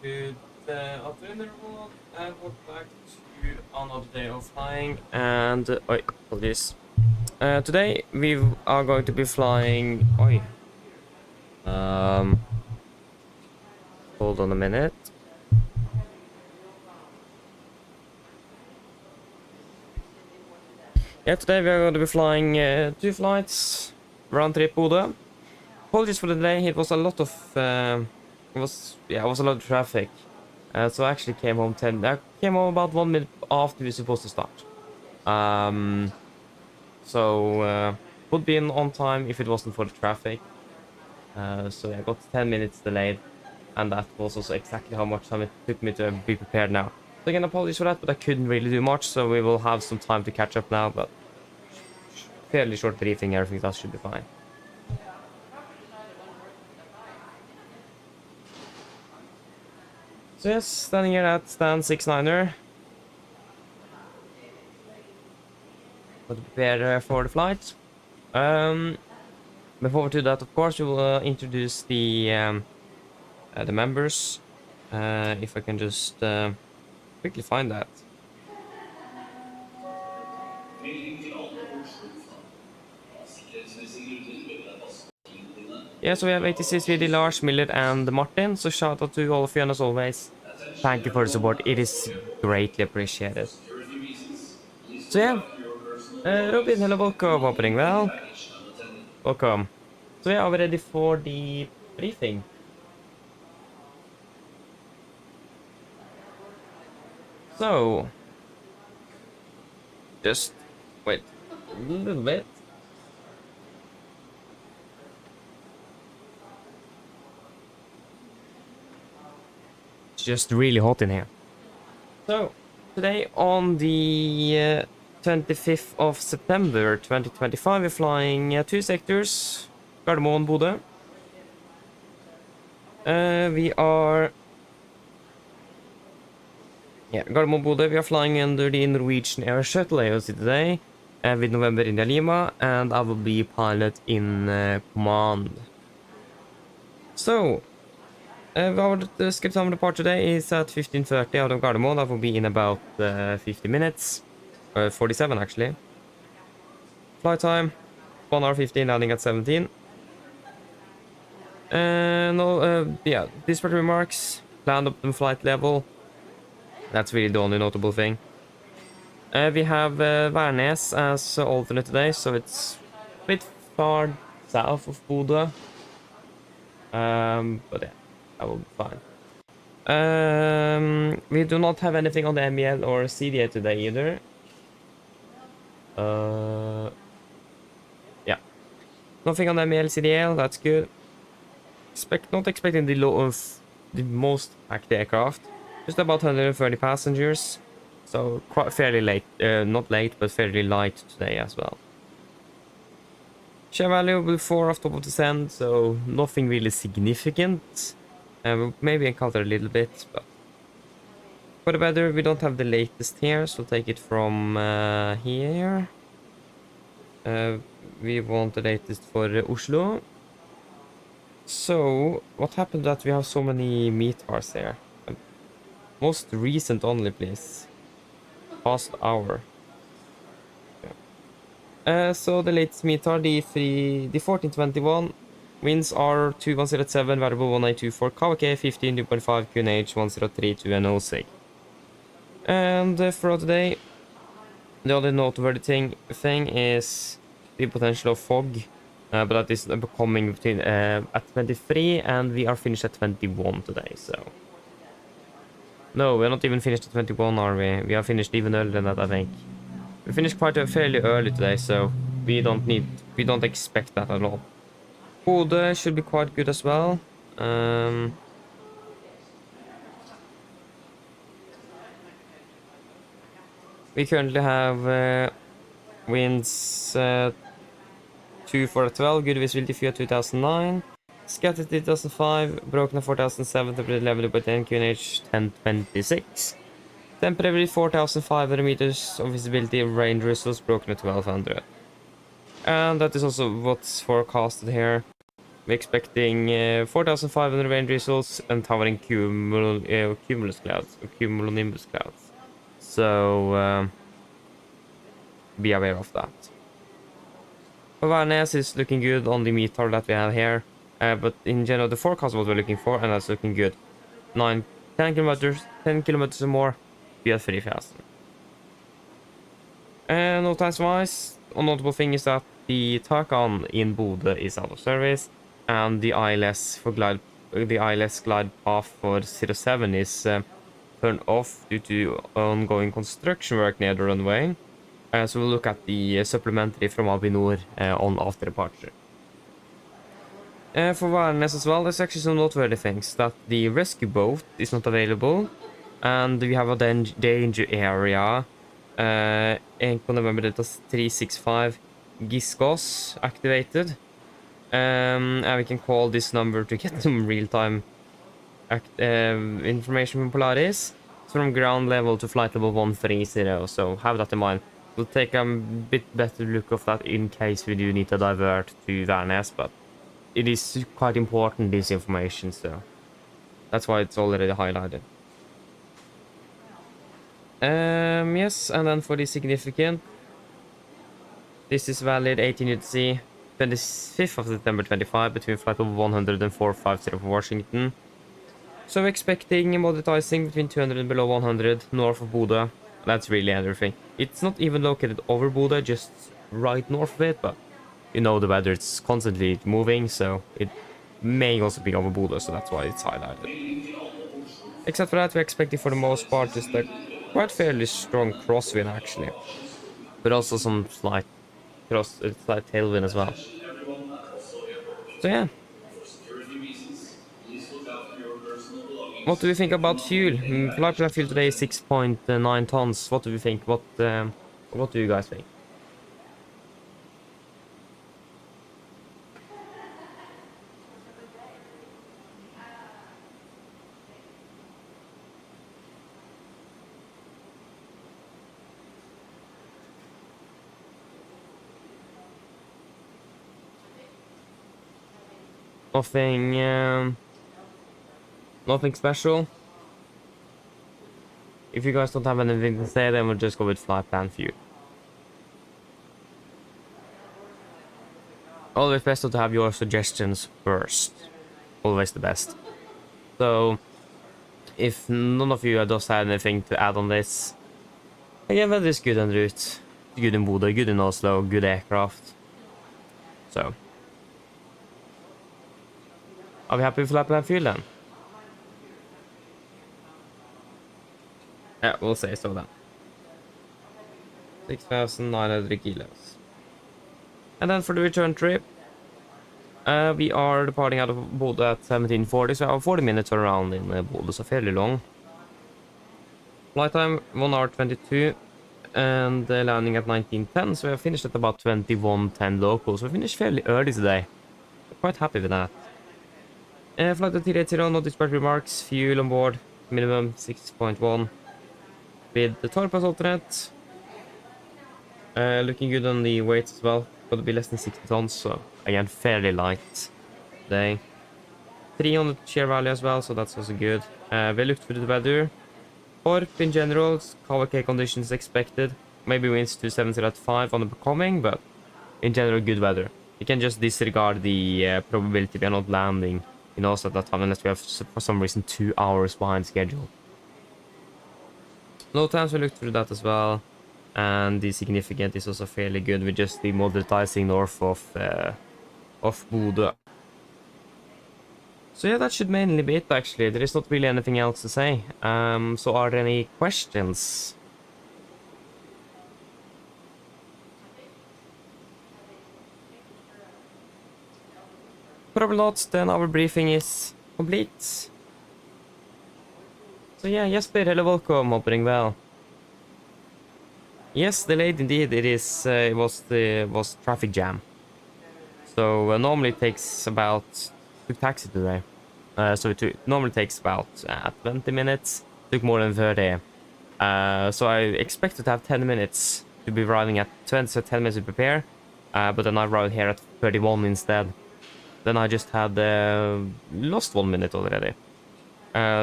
Good afternoon, everyone, and welcome back to another day of flying. And apologies. Today we are going to be flying. Hold on a minute. Yeah, today we are going to be flying 2 flights, round trip Bodø. Apologies for the delay. It was a lot of it was a lot of traffic. So I actually came home I came home about 1 minute after we were supposed to start. Would be on time if it wasn't for the traffic. So yeah, I got 10 minutes delayed, and that was also exactly how much time it took me to be prepared now. So again, apologies for that, but I couldn't really do much, so we will have some time to catch up now, but fairly short briefing, everything else should be fine. So yes, standing here at stand 69er. Got to prepare for the flight. Before we do that, of course, we will introduce the members. If I can just quickly find that. Yeah, so we have 86 VD, Lars, Miller, and Martin. So shout out to all of you, and as always, thank you for the support. It is greatly appreciated. So yeah, Robin, hello, welcome, opening well. Welcome. So yeah, are we ready for the briefing? So, just wait a little bit. It's just really hot in here. So, today on the 25th of September 2025, we're flying 2 sectors, Gardermoen, Bodø. We are... Yeah, Gardermoen, Bodø, we are flying under the Norwegian Air Shuttle AOC today, with November India Lima, and I will be pilot in command. So, the script time depart today is at 15:30 out of Gardermoen. That will be in about 50 minutes. 47 actually. Flight time 1 hour 15, landing at 17. Yeah, disparate remarks, planned optimum flight level. That's really the only notable thing. We have Værnes as alternate today, so it's a bit far south of Bodø. But yeah, that will be fine. We do not have anything on the MEL or CDA today either. Yeah, nothing on the MEL CDL, that's good. Not expecting the low of the most packed aircraft. Just about 130 passengers, so quite fairly late. Not late, but fairly light today as well. Share value will be 4 off top of descent, so nothing really significant. We'll maybe encounter a little bit, but for the weather, we don't have the latest here, so we'll take it from here. We want the latest for Oslo. So, what happened that we have so many METARs here? Most recent only, please. Past hour. Yeah. So the latest METAR, the 1421, winds are 2107, variable 1924, KWK 15, 2.5, QNH 1032, and OSIG. And for today, the only noteworthy thing is the potential of fog, but that is coming between at 23, and we are finished at 21 today, so... No, we're not even finished at 21, are we? We are finished even earlier than that, I think. We finished quite fairly early today, so we don't expect that at all. Bodø should be quite good as well. We currently have winds 2 for 12, good visibility view 2009. Scattered 2005, broken at 4007, temperature level by 10, QNH 1026. Temperature 4500 meters of visibility, range results broken at 1200. And that is also what's forecasted here. We're expecting 4,500 range results and towering cumulus clouds, or cumulonimbus clouds. So be aware of that. Perfermance is looking good on the meter that we have here, but in general the forecast was we're looking for, and that's looking good. 10 kilometers or more, be at 3,000. And no times wise, a notable thing is that the takeoff in Bodø is out of service, and the ILS glide path for 07 is turned off due to ongoing construction work near the runway. So we'll look at the supplementary from Avinor on after departure. For Værnes as well, there's actually some noteworthy things. That the rescue boat is not available, and we have a danger area. Encon November Delta 365 Giscos activated. And we can call this number to get some real-time information from Polaris. It's from ground level to flight level 130, so have that in mind. We'll take a bit better look of that in case we do need to divert to Værnes, but it is quite important, this information, so that's why it's already highlighted. Yes, and then for the significant, this is valid 18 UTC, 25th of September 25, between flight level 100 and 450 for Washington. So expecting monetizing between 200 and below 100 north of Bodø. That's really everything. It's not even located over Bodø, just right north of it, but you know the weather, it's constantly moving, so it may also be over Bodø, so that's why it's highlighted. Except for that, we're expecting for the most part just a quite fairly strong crosswind actually, but also some slight tailwind as well. So yeah. What do we think about fuel? Flight plan fuel today is 6.9 tons. What do we think? What do you guys think? Nothing special. If you guys don't have anything to say, then we'll just go with flight plan fuel. Always best to have your suggestions first. Always the best. So, if none of you does have anything to add on this, again, weather is good en route. Good in Bodø, good in Oslo, good aircraft. So, are we happy with flight plan fuel then? Yeah, we'll say so then. 6,900 kilos. And then for the return trip, we are departing out of Bodø at 17:40, so we have 40 minutes around in Bodø, so fairly long. Flight time 1 hour 22, and landing at 19:10, so we have finished at about 21:10 local, so we finished fairly early today. We're quite happy with that. Flight at 380, no dispatch remarks, fuel on board, minimum 6.1. With the total plus alternate. Looking good on the weights as well. Gonna be less than 60 tons, so again, fairly light day. 3 on the shear value as well, so that's also good. We looked through the weather. Torp in general, KVK conditions expected. Maybe winds to 70 at 5 on the becoming, but in general, good weather. You can just disregard the probability we are not landing in Oslo at that time, unless we have, for some reason, 2 hours behind schedule. Low times, we looked through that as well, and the significant is also fairly good with just the moderatizing north of Bodø. So yeah, that should mainly be it actually. There is not really anything else to say. So are there any questions? Probably not, then our briefing is complete. So yeah, Jesper, hello, welcome, opening well. Yes, delayed indeed. It is. It was traffic jam. So normally it takes about took taxi today. So it normally takes about 20 minutes. Took more than 30. So I expected to have 10 minutes to be arriving at 20, so 10 minutes to prepare. But then I arrived here at 31 instead. then I just had lost 1 minute already.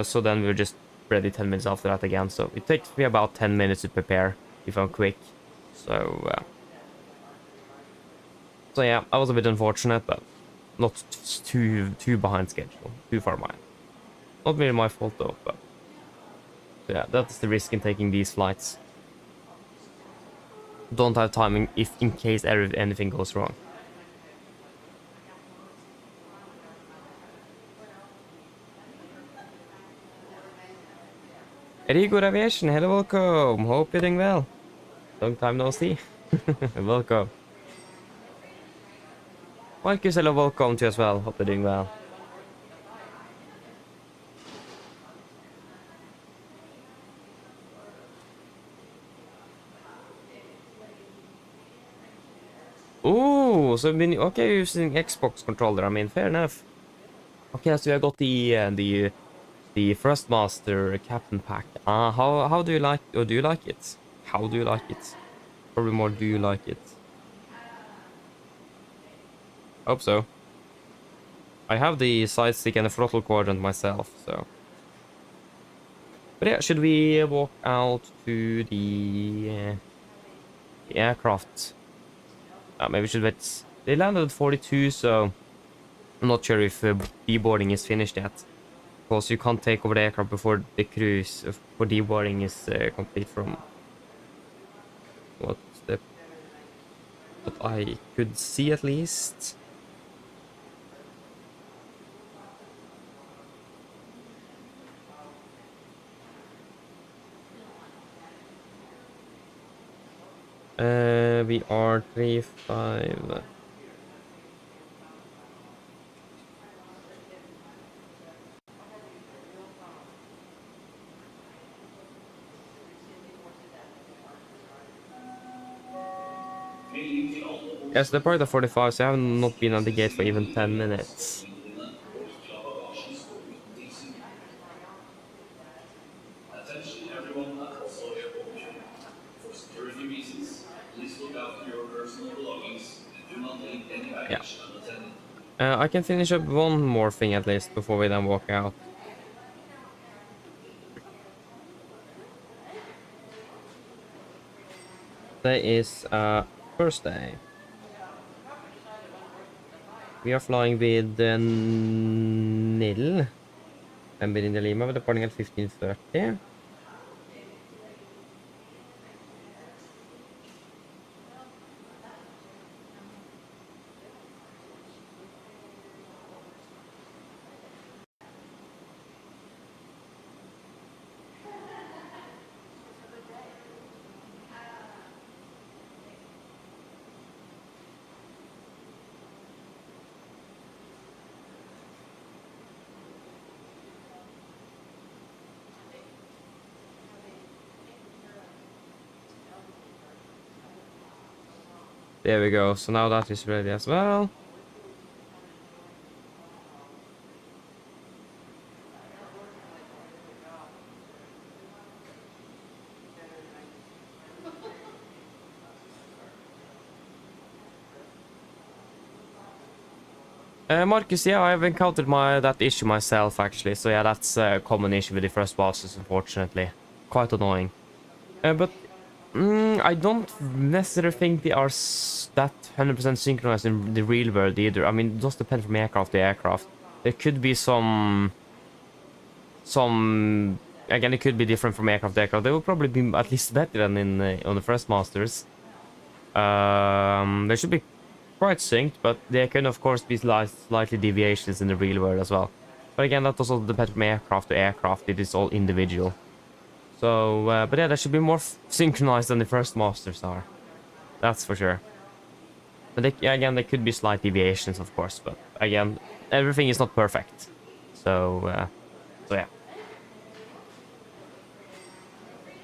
So then we were just ready 10 minutes after that again. So it takes me about 10 minutes to prepare if I'm quick. So yeah, I was a bit unfortunate, but not too behind schedule, too far behind. Not really my fault though, but yeah, that's the risk in taking these flights. Don't have timing if in case anything goes wrong. Rigo Aviation, hello, welcome. Hope you're doing well. Long time no see. Welcome. Marcus, hello, welcome to you as well. Hope you're doing well. Ooh, so I've been okay using Xbox controller. I mean, fair enough. Okay, so I got the Thrustmaster Captain Pack. How do you like? Or do you like it? How do you like it? Probably more. Do you like it? Hope so. I have the side stick and the throttle quadrant myself, so. But yeah, should we walk out to the aircraft? Maybe we should wait. They landed at 42, so I'm not sure if deboarding is finished yet. Because you can't take over the aircraft before the cruise for deboarding is complete from what I could see at least. We are 35. Yes, the part of 45, so I have not been at the gate for even 10 minutes. Yeah. I can finish up one more thing at least before we then walk out. Today is Thursday. We are flying with Nil. I'm in the Lima, departing at 15:30. There we go. So now that is ready as well. Marcus, yeah, I've encountered that issue myself actually. So yeah, that's a common issue with the first bosses, unfortunately. Quite annoying. But I don't necessarily think they are that 100% synchronized in the real world either. I mean, it does depend from aircraft to aircraft. There could be some again, it could be different from aircraft to aircraft. They will probably be at least better than on the first masters. They should be quite synced, but there can of course be slightly deviations in the real world as well. But again, that also depends from aircraft to aircraft. It is all individual. So, but yeah, that should be more synchronized than the first masters are. That's for sure. But again, there could be slight deviations, of course. But again, everything is not perfect. So yeah.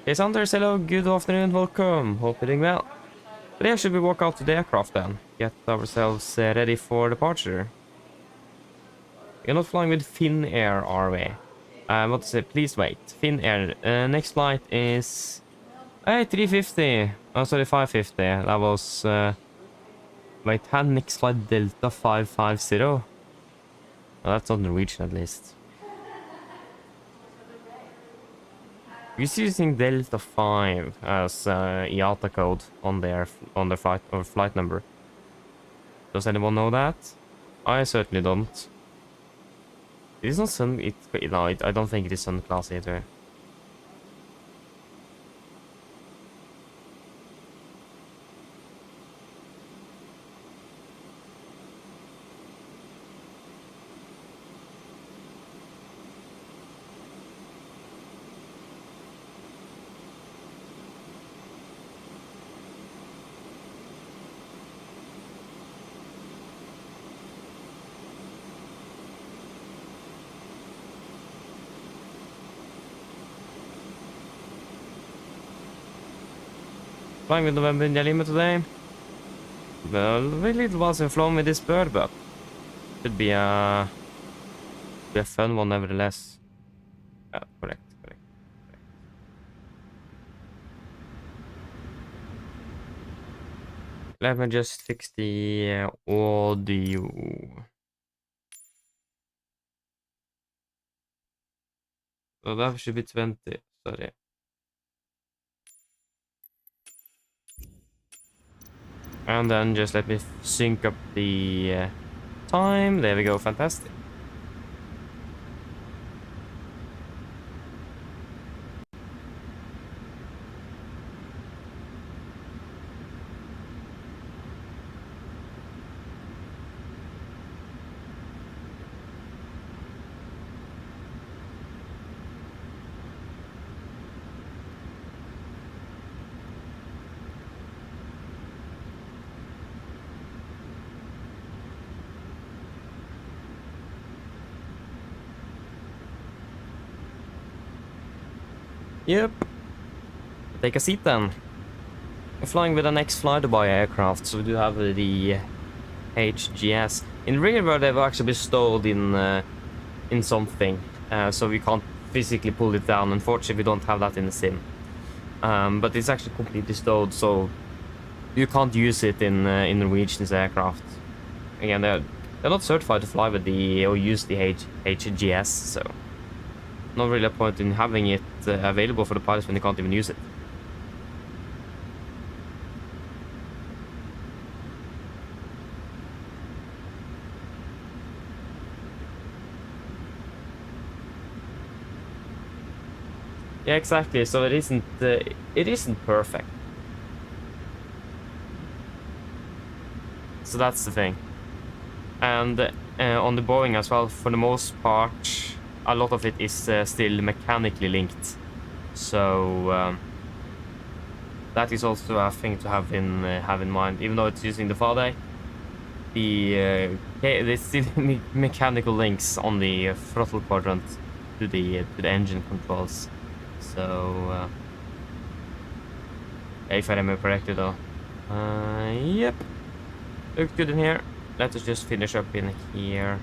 Hey, Sanders, hello, good afternoon, welcome. Hope you're doing well. But yeah, should we walk out to the aircraft then? Get ourselves ready for departure. We're not flying with Finnair, are we? I want to say, please wait. Finnair. Next flight is 350. Oh, sorry, 550. That was wait, had next flight Delta 550. Well, that's not Norwegian at least. We're using Delta 5 as IATA code on their flight number. Does anyone know that? I certainly don't. It is not sun. I don't think it is sun class either. Flying with November India Lima today. Well, really it wasn't flown with this bird, but should be a fun one nevertheless. Correct. Let me just fix the audio. So that should be 20. Sorry. And then just let me sync up the time. There we go, fantastic. Yep. Take a seat then. We're flying with an ex-Fly Dubai aircraft, so we do have the HGS. In real world, they've actually bestowed in something, so we can't physically pull it down. Unfortunately, we don't have that in the sim. But it's actually completely stowed, so you can't use it in Norwegian's aircraft. Again, they're not certified to fly with the or use the HGS, so not really a point in having it available for the pilots when they can't even use it. Yeah, exactly. So it isn't perfect. So that's the thing. And on the Boeing as well, for the most part, a lot of it is still mechanically linked. So that is also a thing to have in mind. Even though it's using the Faraday, there's still mechanical links on the throttle quadrant to the engine controls. So if I remember correctly, though, yep, looks good in here. Let us just finish up in here.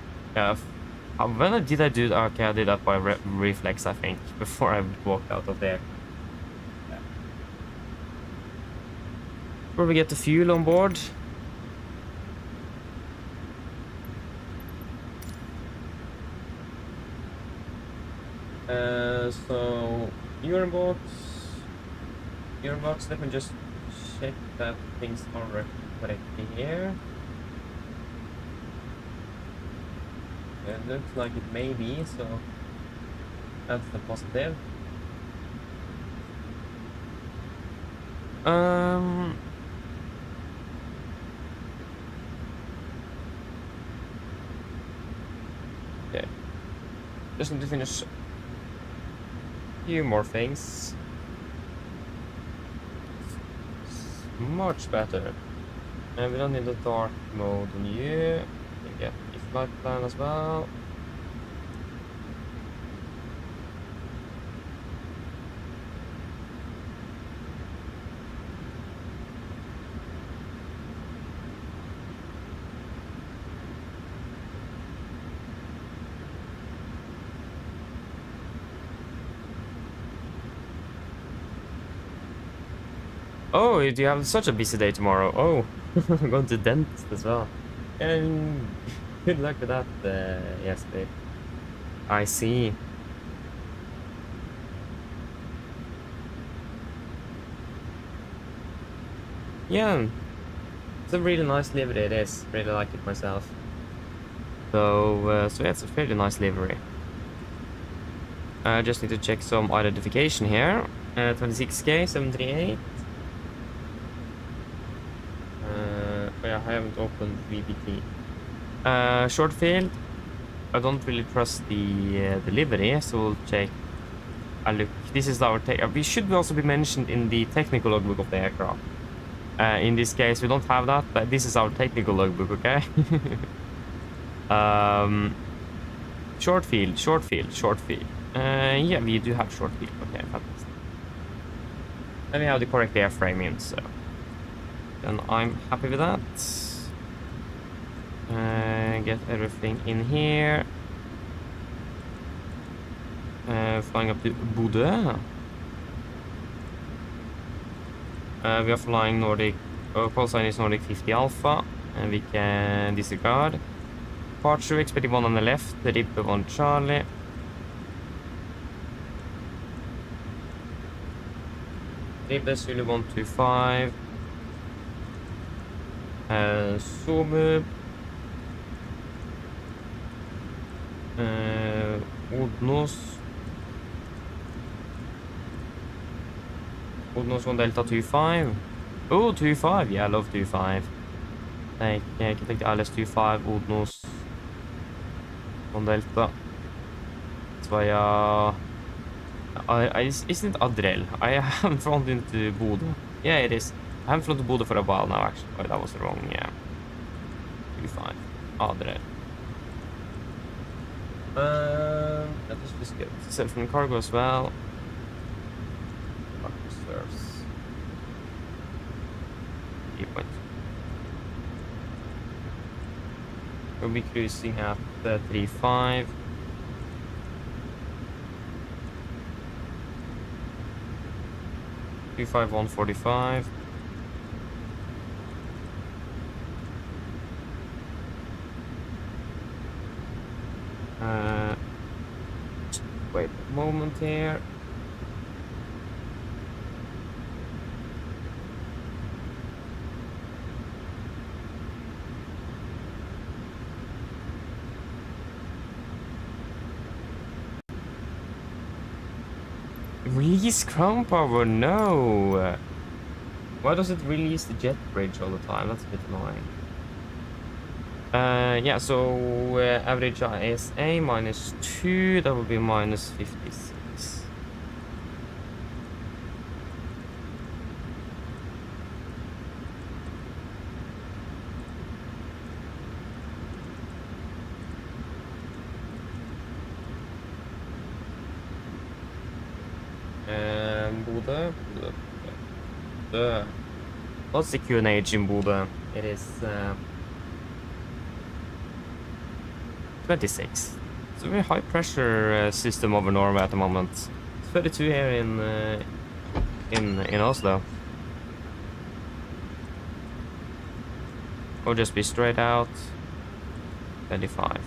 When did I do that? Okay, I did that by reflex, I think, before I walked out of there. Before we get the fuel on board. So Eurobox, let me just check that things are correctly here. It looks like it may be, so that's the positive. Okay. Just need to finish a few more things. Much better. And we don't need the dark mode on you. We can get the flight plan as well. Oh, do you have such a busy day tomorrow? Oh, I'm going to dentist as well. And Good luck with that, yes, babe. I see. Yeah, it's a really nice livery, it is. Really like it myself. So, so yeah, it's a fairly nice livery. I just need to check some identification here. 26K, 738. Oh yeah, I haven't opened VBT. Short field. I don't really trust the livery, so we'll check. Look, this is our we should also be mentioned in the technical logbook of the aircraft. In this case, we don't have that, but this is our technical logbook, okay? Short field, short field, short field. Yeah, we do have short field. Okay, fantastic. Then we have the correct airframe in, so then I'm happy with that. Get everything in here. Flying up to Bodø. We are flying Nordic, call sign is Nordic 50 Alpha, and we can disregard. Departure, expecting 1 on the left, the rib 1 Charlie. Rib Zulu 125. Somub. Odnos. Odnos 1 Delta 25. Oh, 25. Yeah, I love 25. I can take the ILS 25, Odnos 1 Delta. It's via... isn't it Adrel? I haven't flown into Bodø. Yeah, it is. I haven't flown to Bodø for a while now, actually. Oh, that was wrong, yeah. 25. Adrel. That is just good. Set from cargo as well. Cargo serves. 3 points. We'll be cruising at 35. $35145. 145. Wait a moment here. Release crown power? No. Why does it release the jet bridge all the time? That's a bit annoying. Yeah, so average ISA -2, that would be -56. Bodø. What's the QNH in Bodø? It is 26. It's a very high pressure system over Norway at the moment. It's 32 here in Oslo. Or just be straight out. 25.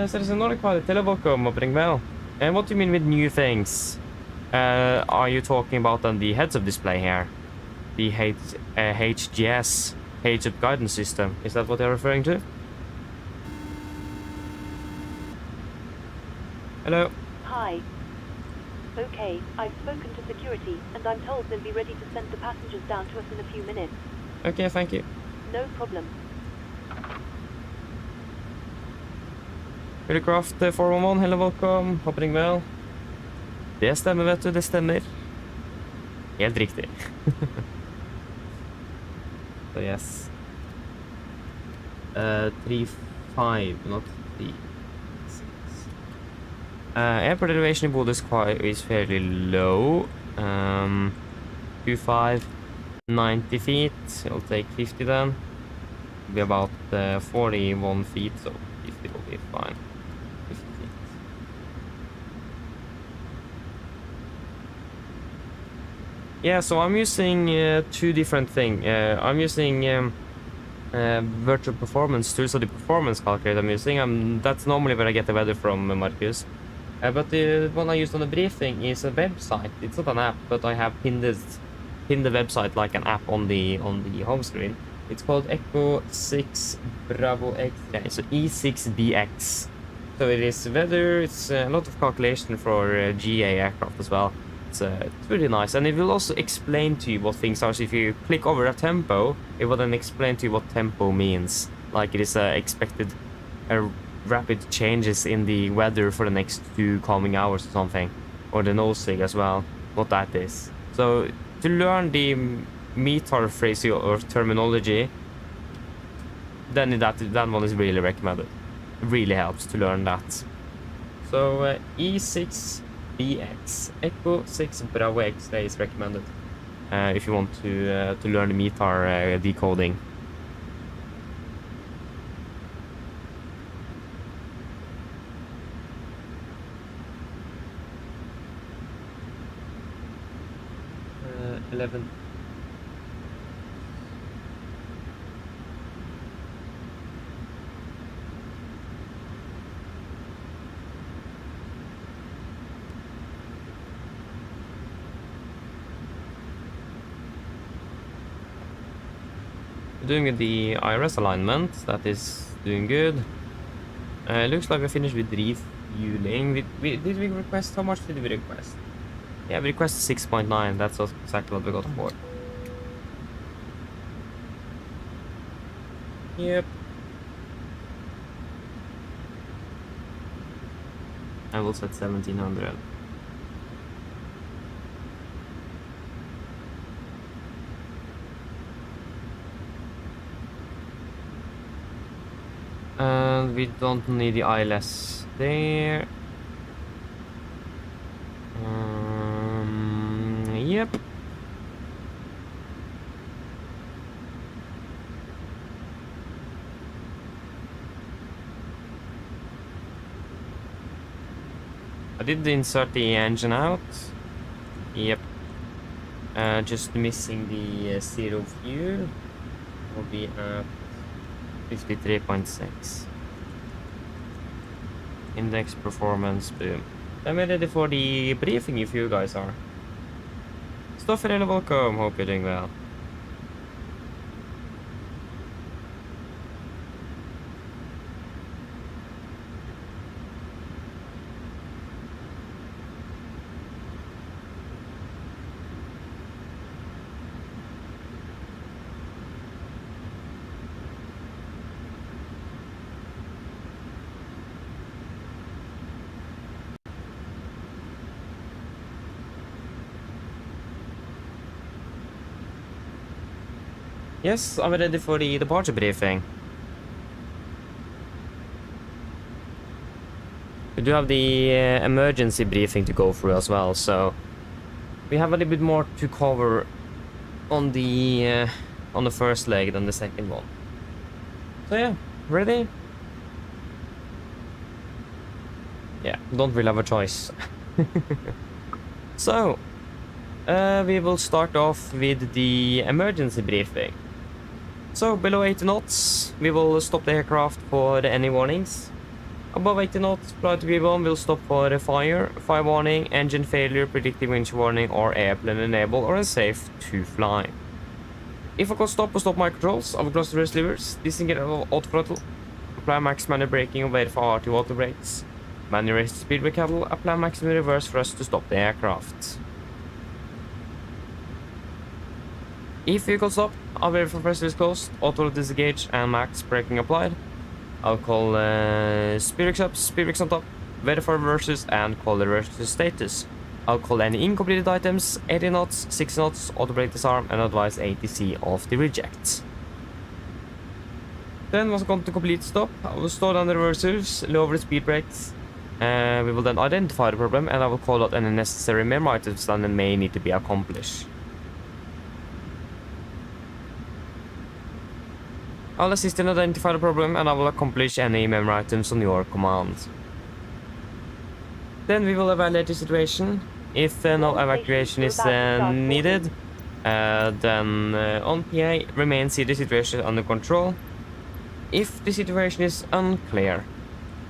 Citizen Nordic Pilot, welcome, opening bell. And what do you mean with new things? Are you talking about on the heads-up display here? The HGS, heads-up guidance system. Is that what they're referring to? Hello? Hi. Okay, I've spoken to security, and I'm told they'll be ready to send the passengers down to us in a few minutes. Okay, thank you. No problem. Navigraph 411, hello, welcome. Hopping vel. Det stemmer, vet du. Det stemmer. Helt riktig. So yes. 3-5, not 3. Airport elevation in Bodø is fairly low. 2-5, 90 feet. I'll take 50 then. It'll be about 41 feet, so 50 will be fine. 50 feet. Yeah, so I'm using two different things. I'm using virtual performance tool, so the performance calculator I'm using. That's normally where I get the weather from, Marcus. But the one I used on the briefing is a website. It's not an app, but I have pinned the website like an app on the home screen. It's called Echo 6 Bravo X. Yeah, so E6BX. So it is weather. It's a lot of calculation for GA aircraft as well. It's really nice, and it will also explain to you what things are. So if you click over a tempo, it will then explain to you what tempo means. Like it is expected rapid changes in the weather for the next 2 coming hours or something, or the nosing as well. What that is. So to learn the METAR phrase or terminology, then that one is really recommended. It really helps to learn that. So E6BX, Echo 6 Bravo X is recommended if you want to learn the METAR decoding. Uh, 11. Doing with the IRS alignment, that is doing good. Looks like we finished with refueling. Did we request, how much did we request? Yeah, we requested 6.9, that's exactly what we got for. Yep. I will set 1700. And we don't need the ILS there. Yep. I did insert the engine out. Yep. Just missing the zero fuel. Will be at 53.6. Index performance, boom. I'm ready for the briefing if you guys are. Stoffer, welcome. Hope you're doing well. Yes, I'm ready for the departure briefing. We do have the emergency briefing to go through as well, so we have a little bit more to cover on the first leg than the second one. So yeah, ready? Yeah, don't really have a choice. So, we will start off with the emergency briefing. So, below 80 knots, we will stop the aircraft for any warnings. Above 80 knots, flight degree 1 will stop for a fire warning, engine failure, predictive winch warning, or airplane enable or unsafe to fly. If I call stop or stop my controls, I will close the reverse levers, disengage auto throttle, apply max manual braking and wait for R2 auto brakes. Manual raise speed brake handle, apply maximum reverse thrust to stop the aircraft. If vehicle stop, I'll wait for first is closed, auto disengage and max braking applied. I'll call speed brakes up, speed brakes on top, wait for reverses and call the reverse status. I'll call any incompleted items, 80 knots, 6 knots, auto brake disarm and advise ATC of the reject. Then once I come to complete stop, I will slow down the reversers, lower the speed brakes. We will then identify the problem and I will call out any necessary memo items that may need to be accomplished. I'll assist in identify the problem and I will accomplish any memory items on your command. Then we will evaluate the situation. If no evacuation is needed, Then on PA, remain see the situation under control. If the situation is unclear,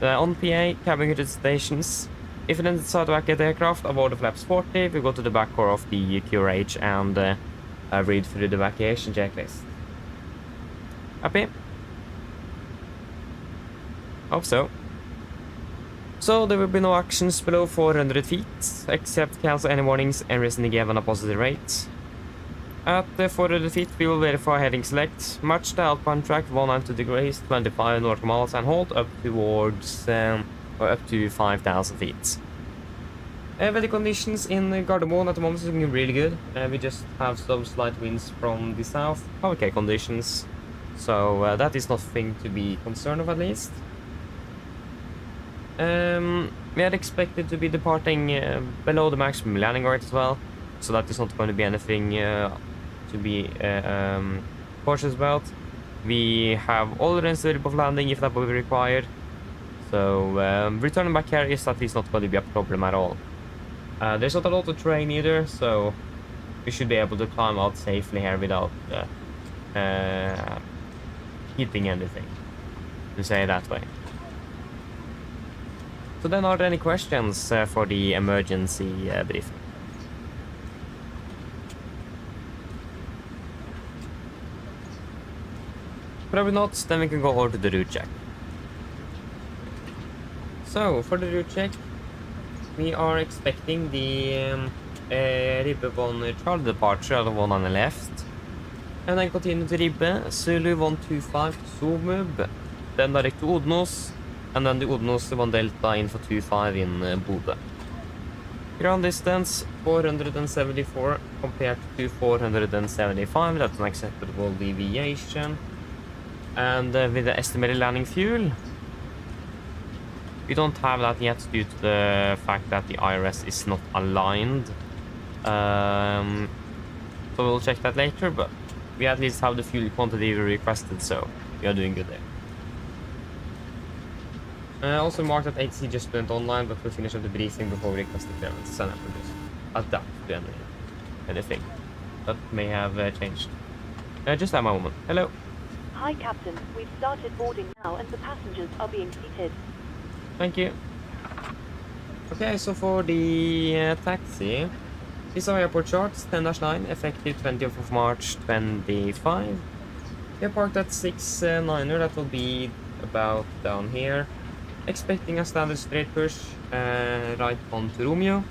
on PA, cabin stations, if it ends to evacuate the aircraft aboard the flaps 40, we go to the back core of the QRH and read through the evacuation checklist. Happy? Hope so. So there will be no actions below 400 feet, except cancel any warnings and reason given a positive rate. At the 400 feet, we will verify heading select, match the outbound track 190 degrees, 25 nautical miles, and hold up towards or up to 5,000 feet. Weather conditions in Gardermoen at the moment is looking really good. We just have some slight winds from the south, okay conditions, so that is nothing to be concerned of at least. We had expected to be departing below the maximum landing rate as well, so that is not going to be anything to be cautious about. We have all the range of landing if that will be required, so returning back here is at least not going to be a problem at all. There's not a lot of terrain either, so we should be able to climb out safely here without hitting anything, to say it that way. So then, are there any questions for the emergency briefing? Probably not, then we can go over to the route check. So, for the route check, we are expecting the Ribbe 1 Charlie departure out of 1 on the left. And then continue to Ribbe, Zulu 125 to Zomub, then direct to Odnos, and then the Odnos 1 Delta in for 25 in Bodø. Ground distance 474 compared to 475, that's an acceptable deviation. And with the estimated landing fuel, we don't have that yet due to the fact that the IRS is not aligned. So we'll check that later, but we at least have the fuel quantity we requested, so we are doing good there. Also marked that HC just went online, but we'll finish up the briefing before we request the clearance and just adapt to anything that may have changed. Just have a moment. Hello. Hi, Captain. We've started boarding now, and the passengers are being seated. Thank you. Okay, so for the taxi, these are airport charts, 10-9, effective 20th of March 25. We are parked at 6-9er, that will be about down here. Expecting a standard straight push, right onto Romeo.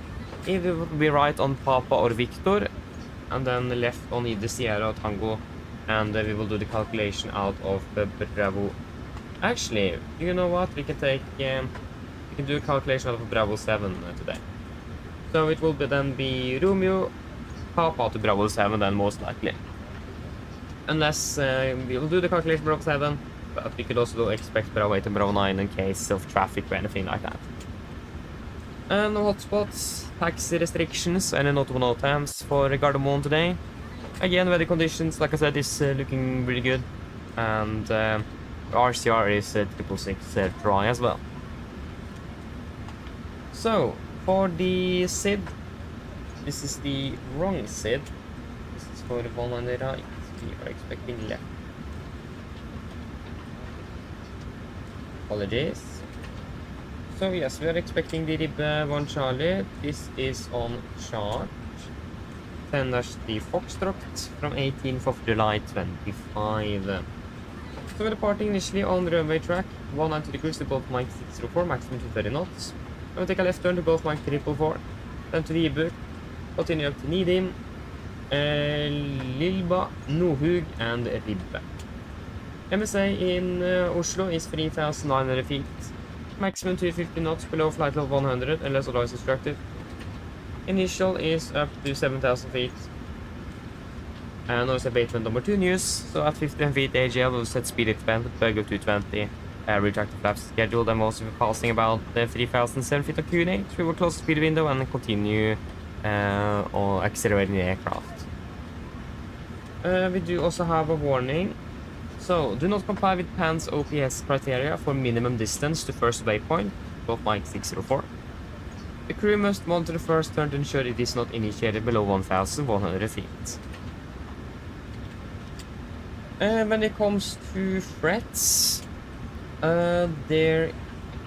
Either will be right on Papa or Victor, and then left on either Sierra or Tango, and we will do the calculation out of Bravo. Actually, you know what? We can take, we can do a calculation out of Bravo 7 today. So it will then be Romeo, Papa to Bravo 7 then most likely. Unless we will do the calculation Bravo 7, but we could also expect Bravo 8 and Bravo 9 in case of traffic or anything like that. And no hotspots, taxi restrictions, any notable times for Gardermoen today. Again, weather conditions, like I said, is looking really good. And RCR is 666 dry as well. So, for the SID, this is the wrong SID. This is for the one on the right. We are expecting left. Apologies. So yes, we are expecting the Ribbe 1 Charlie. This is on chart 10-3 Foxtrot from 18th of July 25. So we're departing initially on the runway track 190 degrees to Gulf Mike 604, maximum 230 knots. We'll take a left turn to Gulf Mike 344, then to Ribbe, continue up to Nidim, Lilba, Nohug, and Ribbe. MSA in Oslo is 3,900 feet, maximum 250 knots below flight level 100 unless otherwise instructed. Initial is up to 7,000 feet. And noise abatement number 2 news, so at 15 feet AGL will set speed expand, bug of 220, retractor flaps scheduled. I'm also passing about 3,007 feet of QNH. We will close the speed window and continue or accelerating the aircraft. We do also have a warning. So, do not comply with PAN's OPS criteria for minimum distance to first waypoint, Gulf Mike 604. The crew must monitor the first turn to ensure it is not initiated below 1,100 feet. When it comes to threats, there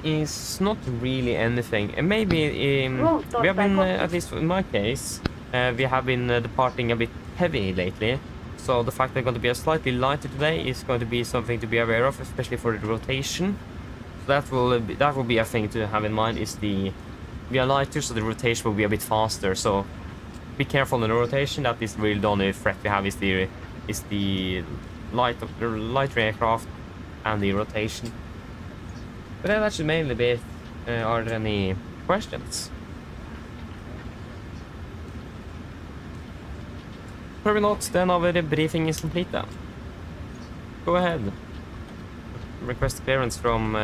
is not really anything. Maybe we have been, at least in my case, we have been departing a bit heavy lately. So the fact that they're going to be a slightly lighter today is going to be something to be aware of, especially for the rotation. So that will be a thing to have in mind. Is we are lighter, so the rotation will be a bit faster. So be careful in the rotation. That is really the only threat we have is the lighter aircraft and the rotation. But that should mainly be it. Are there any questions? Probably not. Then our briefing is complete then. Go ahead. Request clearance from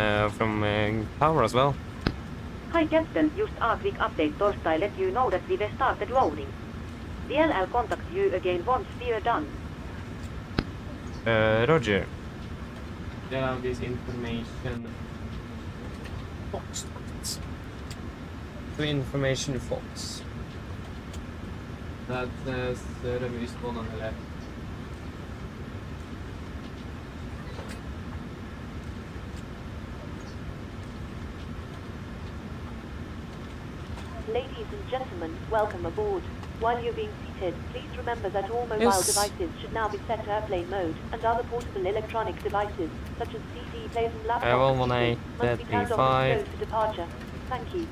Power as well. Hi Captain, just a quick update torstai let you know that we've started loading. The LL contacts you again once we're done. Roger. Then have this information. Fox. To information Fox. That removed one on the left. Ladies and gentlemen, welcome aboard. While you're being seated, please remember that all mobile devices should now be set to airplane mode, and other portable electronic devices, such as CD players and laptops, must be turned off and closed to departure. Thank you.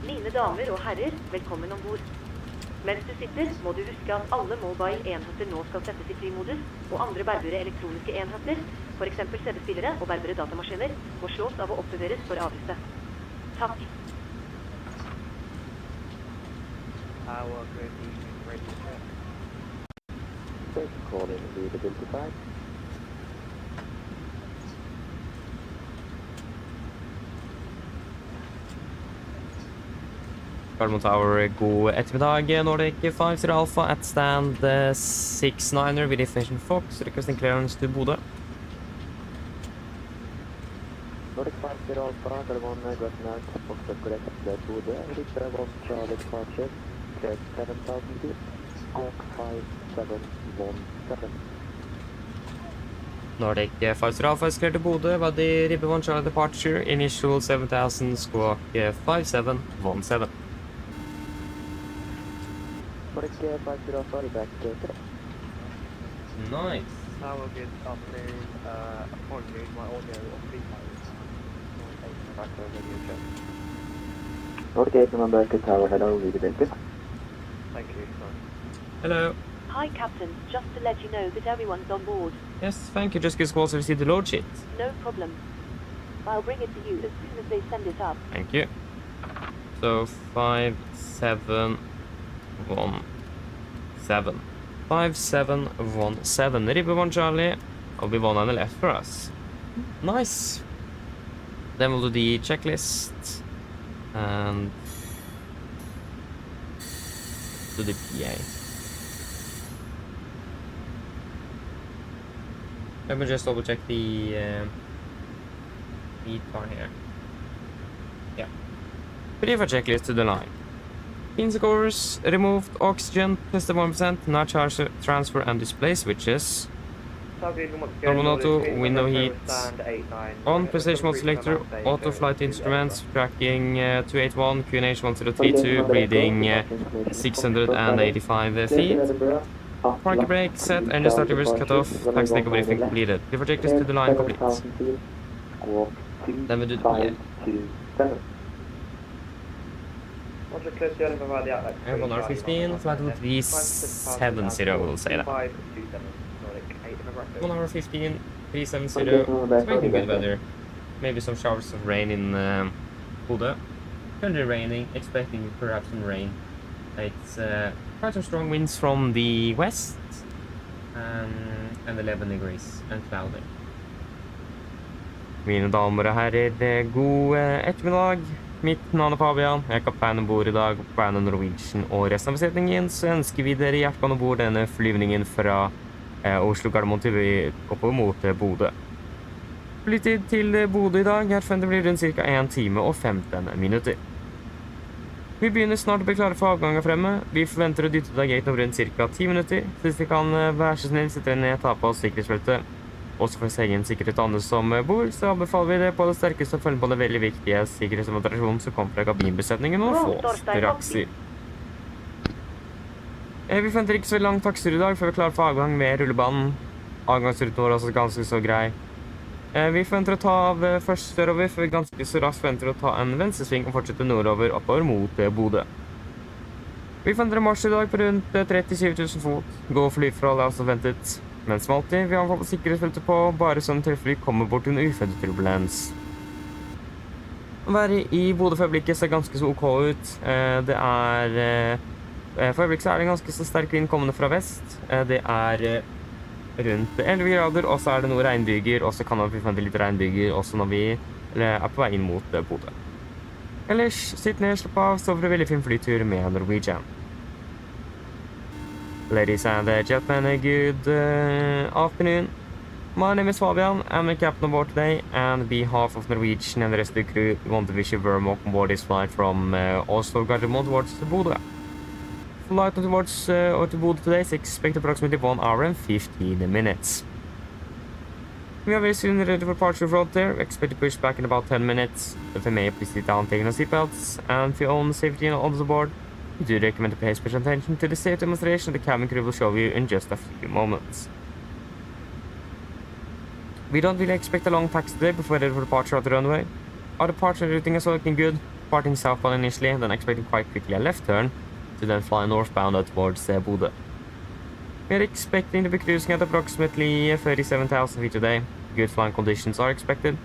Mine damer og herrer, velkommen ombord. Mens du sitter, må du huske at alle mobile enheter nå skal settes i flymodus, og andre bærbare elektroniske enheter, for eksempel CD-spillere og bærbare datamaskiner, må slås av å oppbevares for avlyste. Takk. Gardermoen Tower, god ettermiddag. Nordic 50 Alpha at stand 69er with Information Fox, requesting clearance to Bodø. Nordic 50 Alpha, Gardermoen, Gardermoen, Fox correct, Bodø, Richard 1 Charlie departure, cleared 7000 feet, Hawk 5717. Nordic 50 Alpha is cleared to Bodø, Buddy Ribbe 1 Charlie departure, initial 7000, squawk 5717. Nordic 50 Alpha, back to Nice. Tower, good afternoon. Apologies, my audio on FSIPanel. Nordic 8 number back to Tower, hello, read the basic. Thank you. Hello. Hi Captain, just to let you know that everyone's on board. Yes, thank you. Just because we also received the load sheet. No problem. I'll bring it to you as soon as they send it up. Thank you. So 5717. 5717. Ribbe 1 Charlie. Will be one on the left for us. Nice. Then we'll do the checklist and do the PA. Let me just double check the car here. Yeah. Ready for checklist to the line. Pin scores, removed oxygen, tested 1%, now charge transfer and display switches. Normal auto, window heat, on precision mode selector, auto flight instruments, tracking 281, QNH 1032, reading 685 feet. Parking brake set, engine start reverse cut off, taxi takeoff briefing completed. Before checklist to the line complete. Then we do the PA. And 1 hour 15, flight level 370, we'll say that. 1 hour 15, 370, expecting good weather. Maybe some showers of rain in Bodø. Currently raining, expecting perhaps some rain. It's quite some strong winds from the west and 11 degrees and cloudy. Mine damer og herrer, god ettermiddag. Mitt navn Fabian, jeg kaptein ombord I dag på vegne av Norwegian og resten av besetningen, så ønsker vi dere hjertelig ombord denne flyvningen fra Oslo Gardermoen til oppover mot Bodø. Flytid til Bodø I dag, her forventer det blir rundt ca. 1 time og 15 minutter. Vi begynner snart å bli klare for avgang her fremme. Vi forventer å dytte ut av gaten om rundt ca. 10 minutter. Så hvis vi kan være så snill, sitte ned, ta på oss sikkerhetsbeltet. Også for sin egen sikkerhet og andre som bor, så anbefaler vi det på det sterkeste å følge på det veldig viktige sikkerhetsdemonstrasjonen som kommer fra kabinbesetningen og få straks i. Vi forventer ikke så veldig lang takstur i dag, før vi er klare for avgang med rullebanen. Avgangsruten vår er også ganske så grei. Vi forventer å ta av først sørover, før vi ganske så raskt forventer å ta en venstresving og fortsette nordover oppover mot Bodø. Vi forventer en marsj i dag på rundt 37 000 fot. Gå og flyforhold er også ventet. Men som alltid, vi har fått sikkerhetsfeltet på, bare sånn tilfelle vi kommer bort til en uventet turbulens. Å være i Bodø for øyeblikket ser ganske så ok ut. For øyeblikket så er det ganske så sterk vind kommende fra vest. Det er rundt 11 grader, og så er det noen regnbyger, og så kan vi forvente litt regnbyger også når vi er på vei inn mot Bodø. Ellers, sitt ned, slapp av, så for en veldig fin flytur med Norwegian. Ladies and gentlemen, good afternoon. My name is Fabian, I'm the captain on board today, and on behalf of Norwegian and the rest of the crew, we want to wish you very welcome aboard this flight from Oslo Norwegian towards Bodø. Flight towards to Bodø today is expected approximately 1 hour and 15 minutes. We are very soon ready for departure from there. We expect to push back in about 10 minutes. If you may, please sit down, taking your seatbelts, and for your own safety and others aboard, we do recommend to pay special attention to the safety demonstration the cabin crew will show you in just a few moments. We don't really expect a long taxi today before we're ready for departure at the runway. Our departure routing is looking good, departing southbound initially, then expecting quite quickly a left turn, to then fly northbound towards Bodø. We are expecting to be cruising at approximately 37,000 feet today. Good flying conditions are expected,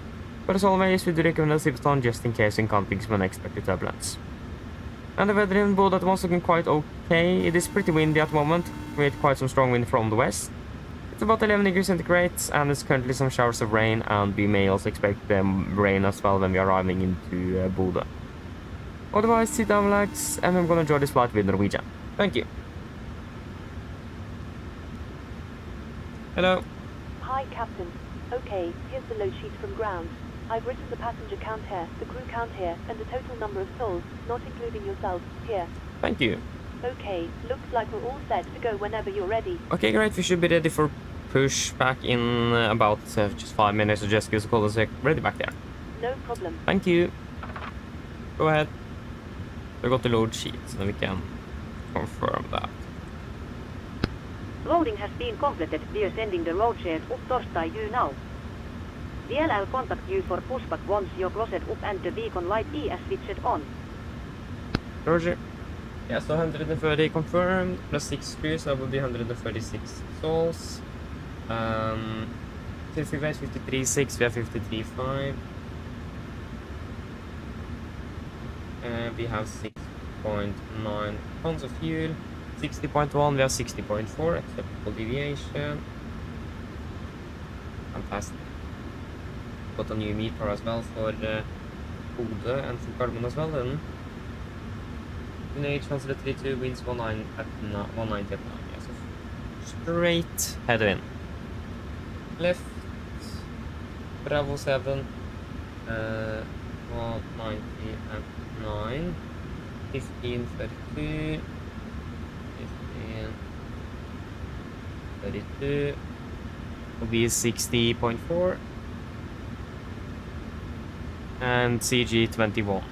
but as always, we do recommend a zip on just in case encountering some unexpected turbulence. And the weather in Bodø at the moment is looking quite okay. It is pretty windy at the moment, with quite some strong wind from the west. It's about 11 degrees centigrade, and there's currently some showers of rain, and we may also expect rain as well when we are arriving into Bodø. Otherwise, sit down, relax, and I'm gonna enjoy this flight with Norwegian. Thank you. Hello. Hi, Captain. Okay, here's the load sheet from ground. I've written the passenger count here, the crew count here, and the total number of souls, not including yourself, here. Thank you. Okay, looks like we're all set to go whenever you're ready. Okay, great. We should be ready for pushback in about just 5 minutes, so just give us a call and say ready back there. No problem. Thank you. Go ahead. We've got the load sheet, so we can confirm that. Loading has been completed. We are sending the road shares up Torstai you now. DLL contact you for pushback once you're crossed up and the beacon light is switched on. Roger. Yeah, so 130 confirmed, plus 6 crews, that would be 136 souls. Till freeway is 53.6, we have 53.5. We have 6.9 tons of fuel. 60.1, we have 60.4, acceptable deviation. Fantastic. Got a new meter as well for Bodø and for Gardermoen as well then. QNH 132, winds 190 at 9, yeah, so straight headwind. Left, Bravo 7, 190 at 9, 1532, 1532, will be 60.4, and CG 21.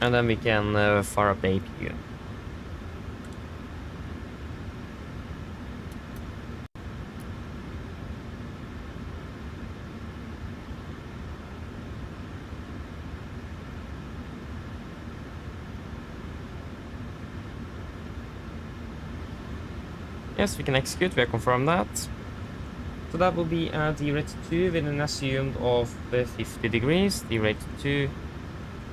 And then we can fire up the APU. Yes, we can execute, we have confirmed that. So that will be at the rate 2 with an assumed of 50 degrees. The rate 2,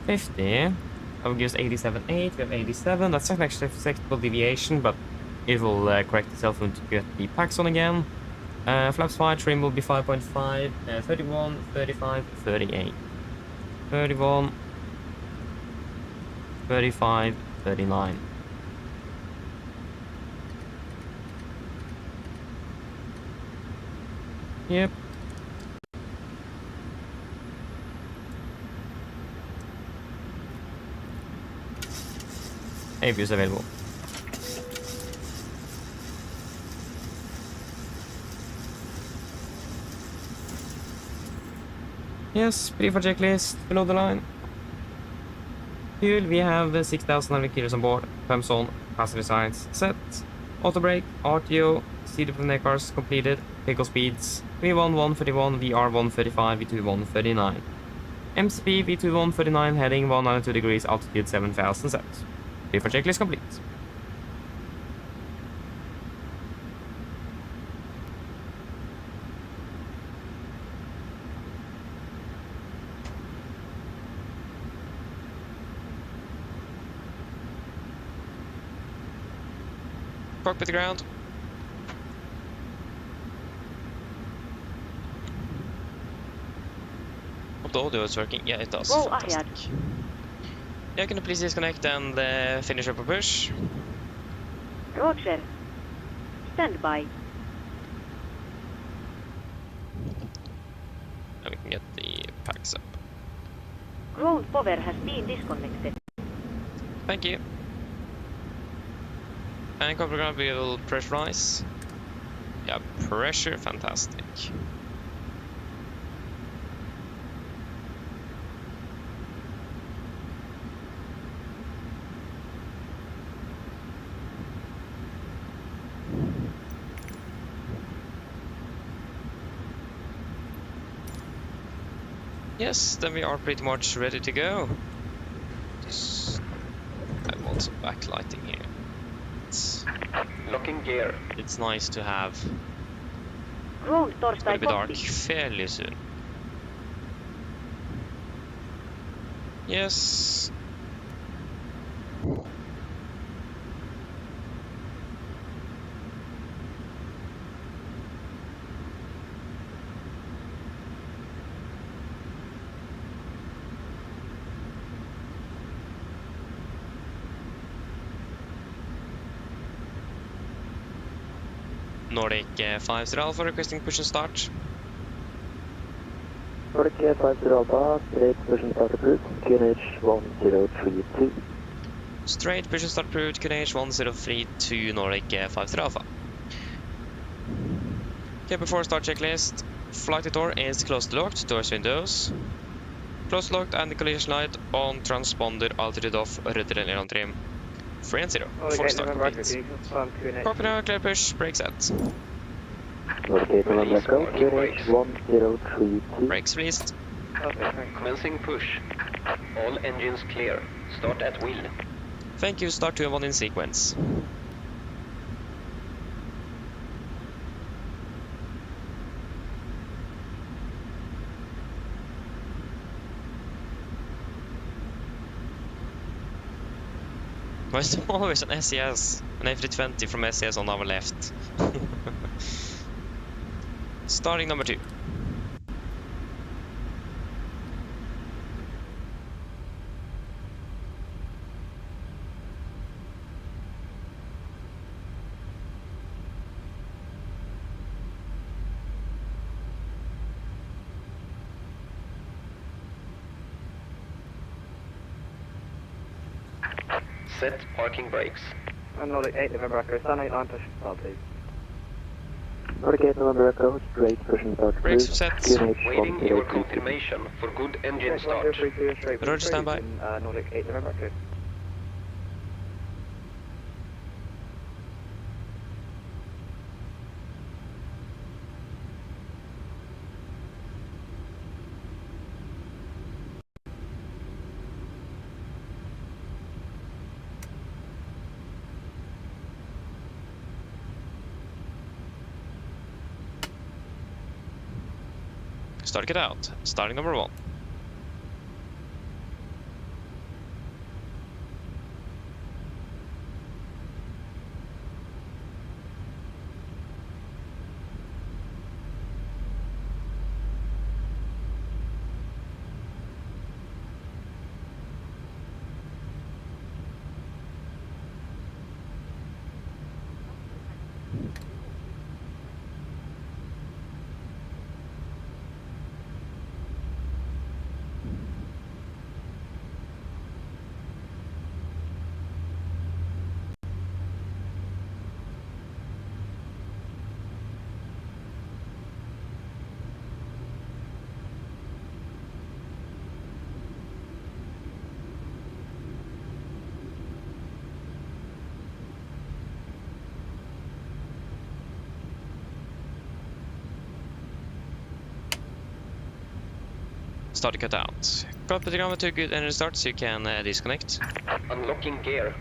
50. That will give us 87.8, we have 87. That's an extra acceptable deviation, but it will correct itself when you get the packs on again. Flaps 5, trim will be 5.5, 31, 35, 38. 31, 35, 39. Yep. APUs available. Yes, pre-for checklist below the line. Fuel, we have 6,900 kilos on board. Pumps on, passenger sides set. Auto brake, RTO, CD from the cars completed. Takeoff speeds V1 131, VR 135, V2 139. MCP V2 139 heading 192 degrees, altitude 7,000 set. Pre-for checklist complete. Cockpit to ground. Hope the audio is working. Yeah, it does. Go Fantastic. ahead. Yeah, can you please disconnect and finish up a push? Roger. Stand by. And we can get the packs up. Ground power has been disconnected. Thank you. And cover ground, we will pressurize. Yeah, pressure, fantastic. Yes, then we are pretty much ready to go. Just, I want some backlighting here. Locking gear. It's nice to have Ground it's Torstai gonna be dark copy. fairly soon. Yes. Nordic 50 Alpha requesting push and start. Nordic 50 Alpha, straight push and start approved, QNH 1032. Straight push and start approved, QNH 1032 Nordic 50 Alpha. Okay, before start checklist, flight door is closed locked, doors windows. Closed locked and the collision light on, transponder altitude off, rudder and trim. 3 and 0. Before start complete. Copy now, clear push, brake set. Nordic November Echo, QNH 1032. Brakes released. Commencing push. All engines clear. Start at wheel. Thank you, start 2 and 1 in sequence. Why is there always an SES, an FD20 from SES on our left? Starting number 2. Set parking brakes. Nordic 8 November Echo, stand 8 line push and start please. Nordic 8 November Echo, straight push and start Brakes approved, set. QNH Waiting your 1032. confirmation for good engine start. Roger, standby. Nordic 8 November Echo. Start it out. Starting number 1. start the cutout. Got the ground to a good engine start, so you can disconnect. Unlocking gear.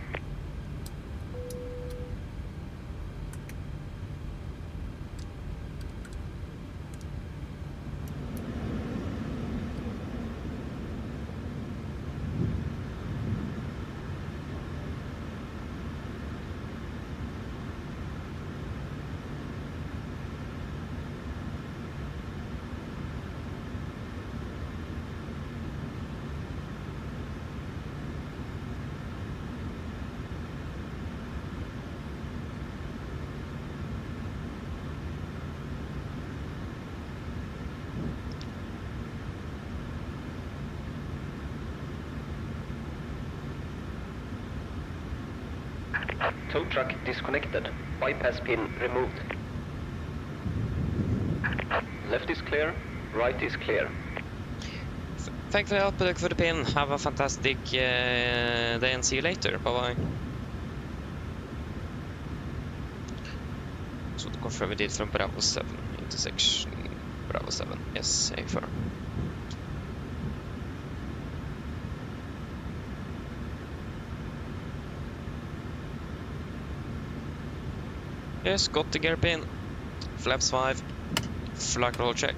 Tow truck disconnected. Bypass pin removed. Left is clear. Right is clear. Thank you for the help. Look for the pin. Have a fantastic day and see you later. Bye bye. So to confirm we did from Bravo 7 intersection Bravo 7. Yes, affirm. Yes, got the gear pin. Flaps 5. Flight roll check.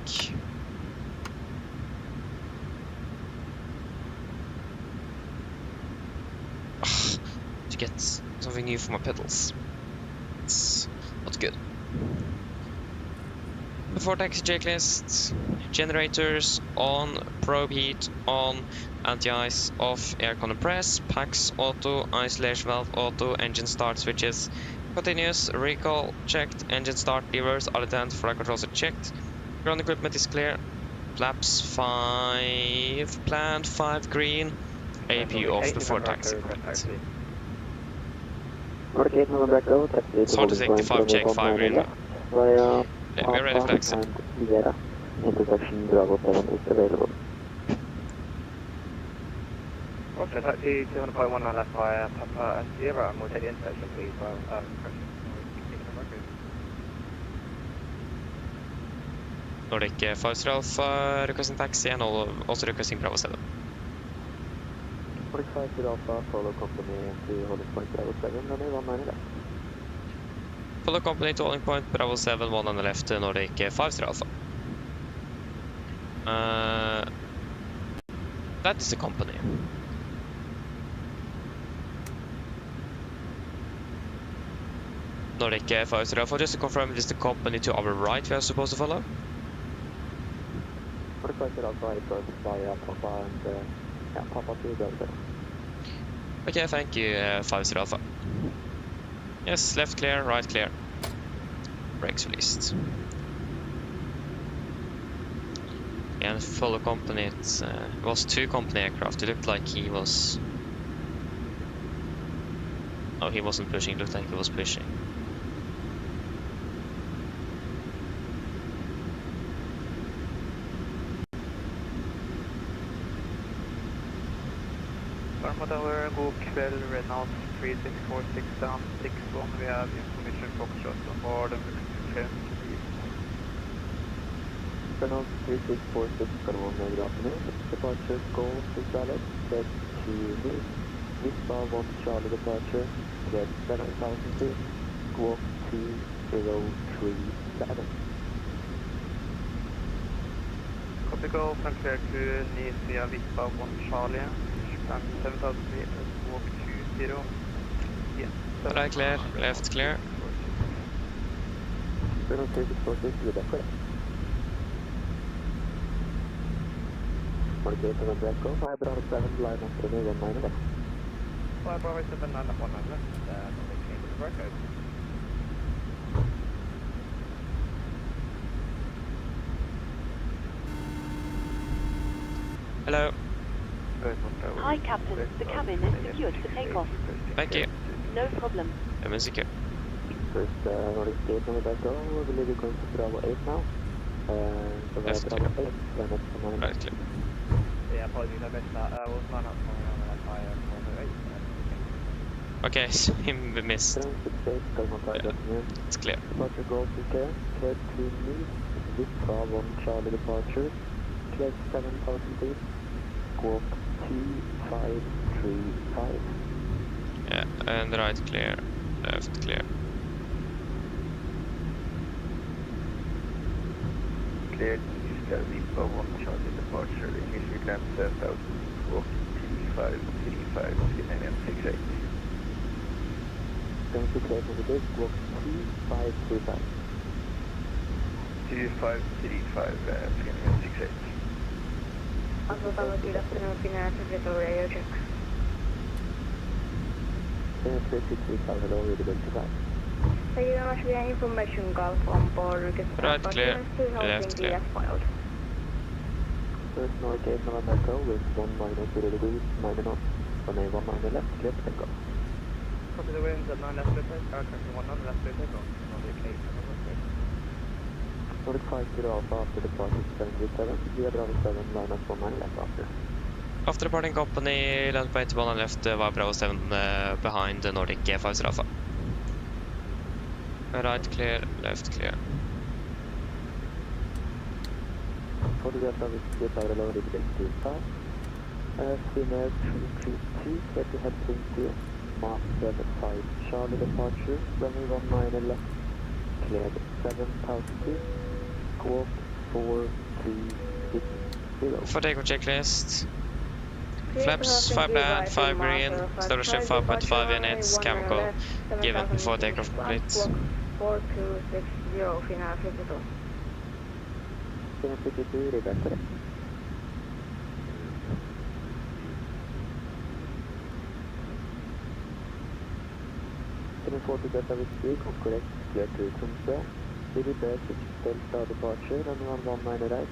To get something new for my pedals. It's not good. Before taxi checklist. Generators on, probe heat on, anti-ice off, aircon press, packs auto, isolation valve auto, engine start switches. Continuous, recall, checked, engine start, levers, all attendant, flight controls are checked. Ground equipment is clear. Flaps 5, planned 5 green. AP off before taxi. It's hard to take the 5 check, 5 green. Yeah, we're ready for taxi. Intersection Bravo 7 is available. Okay, taxi 200.1 on left by Papa 0, and we'll take the intersection please. Nordic 5 Alpha requesting taxi and also requesting Bravo 7. Nordic 5 Alpha, follow company to holding point Bravo 7, runway 19 left. Follow company to holding point Bravo 7, 1 on the left, Nordic 5 Alpha. That is the company. Nordic 5 Alpha, just to confirm, it is the company to our right we are supposed to follow? Nordic 5 Alpha is via Papa and Papa to Bravo 7. Okay, thank you, 5 Alpha. Yes, left clear, right clear. Brakes released. And follow company, it was 2 company aircraft. It looked like he was... Oh, he wasn't pushing, it looked like he was pushing. Tower, god kväll, Renault 3646 down 61, we have information Foxtrot on board and we can Renault 3646, good afternoon. Departure goal to Dallas, set to move. Vispa 1 Charlie departure, get 7000 feet, squawk 2037. Copy go, from clear to Nice via Vispa 1 Charlie. 7,000 feet, walk 20. Yeah. Right clear, left clear. Renault 3646, is that correct? Market on the Echo, 5 Bravo 7, line up to 19 left. 5 Bravo 7, line up 1 left, they came to the workout. Hello. Hi, Captain. The cabin is secured for takeoff. Thank you. No problem. I'm secure. First, Nordic Gate on the Echo, we believe you're going to Bravo 8 now. So Left Bravo clear. 8, line up to 19 Right clear. Yeah, apologies, I missed that. We'll line up on that by 408. Okay, so we missed. 768, Yeah, it's clear. Departure goal to clear. Clear to meet. Vispa 1 Charlie departure. get 7,000 feet. Squawk 2535. Yeah, and right clear, left clear. Cleared East Vipa 1 Charlie departure. Initial climb 7,000. Squawk 2535 968. Going to clear for the base. Squawk 2535. 2535 968. Asentamme kyllä final for radio check. 33,000 over the 25. Thank you very much for your information call from Boris. Right clear, left clear. Filed. First North Gate November Echo with 1-0 degrees, 9 knots. Runway 19 left, clear for takeoff. Copy the wind at 9 left clear take, currently 1 left clear take off. Nordic 8 Nordic 50 Alpha after departure 737, via Bravo 7, line up 19 left after. After departing company, land på 81 left, Bravo 7 behind the Nordic 50 Alpha. Right clear, left clear. Photograph of the tower along with the 25. Female 332, clear to head 20, Mark 75, Charlie departure, runway 19 left, cleared 7,000 feet, squawk 4360. For takeoff checklist. Flaps 5 black, 5 green, starship 5.5 units, chemical given before takeoff complete. 4260 final 52. 752, read back correct. Photograph of vehicle correct, clear to Tromsø. We repair 6 Delta departure, runway 19 right,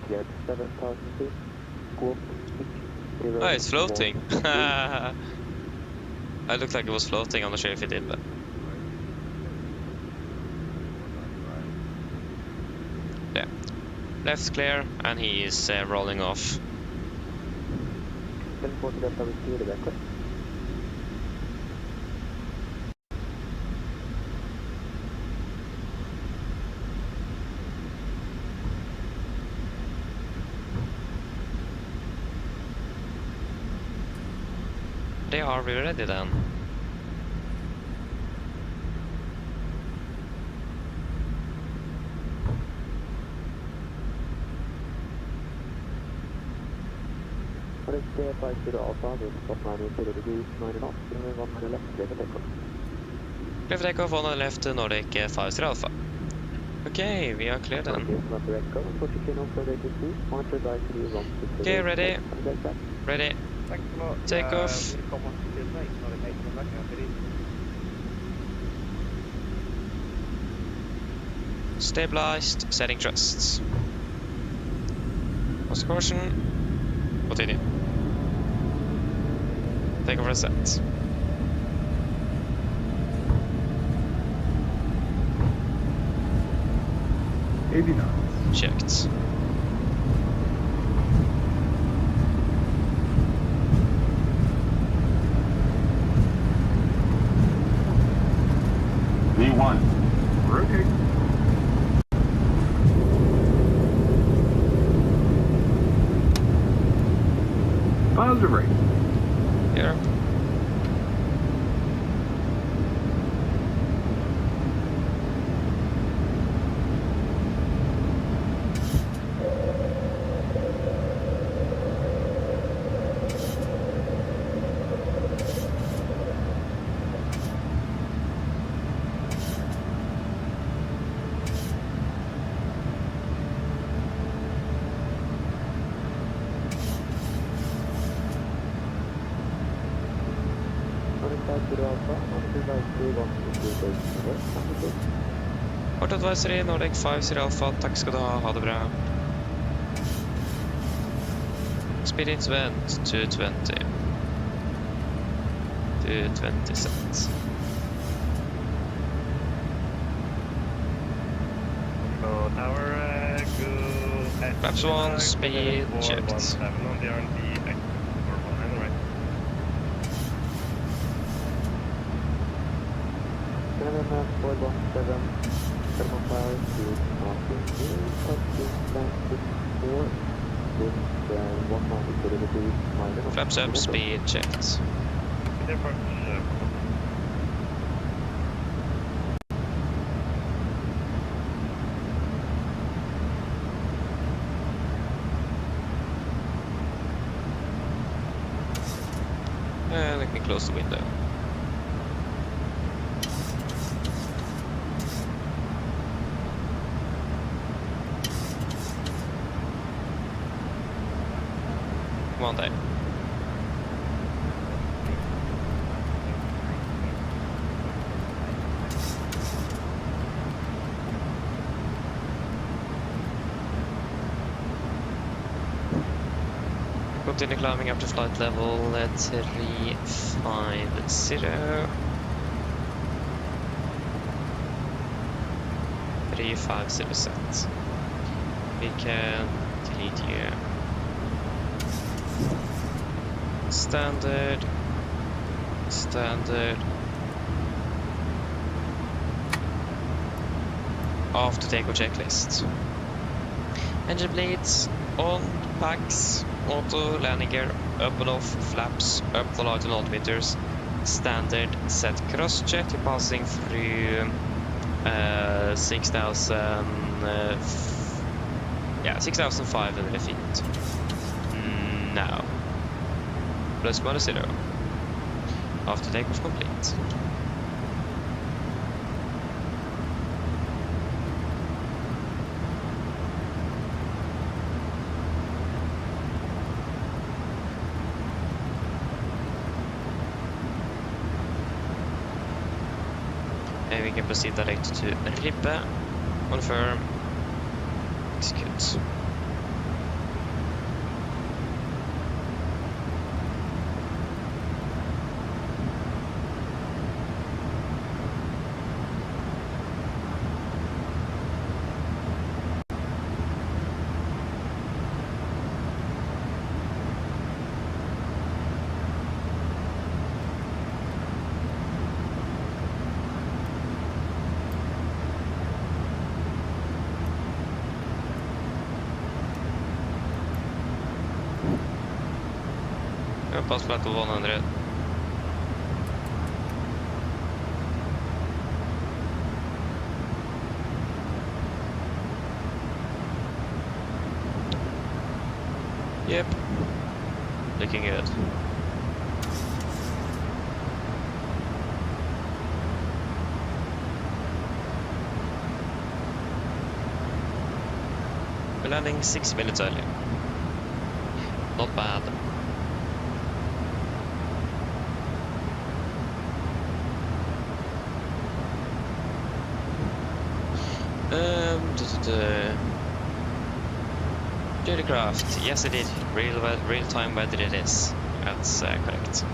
cleared 7,000 feet, squawk 60. Oh, it's floating. It looked like it was floating. I'm not sure if it did, but yeah. Left's clear, and he is rolling off. Photograph of vehicle read back. They are ready then. Nordic 50 Alpha, with spot 90 degrees, 9 knots, runway 19 left, clear for takeoff. Clear for takeoff on the left, Nordic 50 Alpha. Okay, we are clear then. Okay, ready. Ready. Thanks a lot. Takeoff. Come on to the lake, Nordic 8 come back now, please. Stabilized, setting thrusts. Post caution. Continue. Takeoff reset. Checked. V1. Rotate. Positive rate. Here. Port advisory, Nordic 50 Alpha, takk skal du ha det bra. Speed into vent, 220. 220 set. So tower, go at Flaps 1, speed, checked. 17 on the R&D, X, or 19 right. 417, 705, 2, 4, Flaps up, speed checked. Let me close the window. Come on, Dave. Continue climbing up to flight level 350. 350 set. We can delete you. Standard. After takeoff checklist. Engine bleeds on, packs, auto, landing gear, up and off, flaps, up the light and altimeters, standard, set cross check, passing through 6,500 feet. Now, plus minus 0. After takeoff complete. And we can proceed direct to Ribbe, confirm, execute. Pass flight to 100. Yep. Looking good. We're landing 6 minutes early. Not bad. Navigraph, yes it did. Real-time weather it is. That's correct.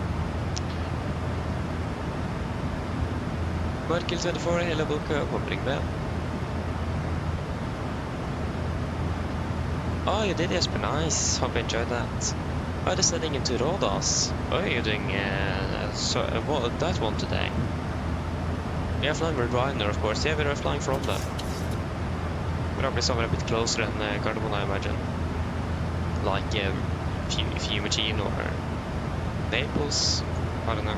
Merkel 24, hello Boka, wobbling bell. Oh, you did, Jesper, nice. Hope you enjoyed that. Oh, they're sending into Rodas. Oh, you're doing that one today. Yeah, flying with Ryder, of course. Yeah, we're flying from that. Probably somewhere a bit closer than Gardermoen, I imagine. Like Fiumicino or Naples. I don't know.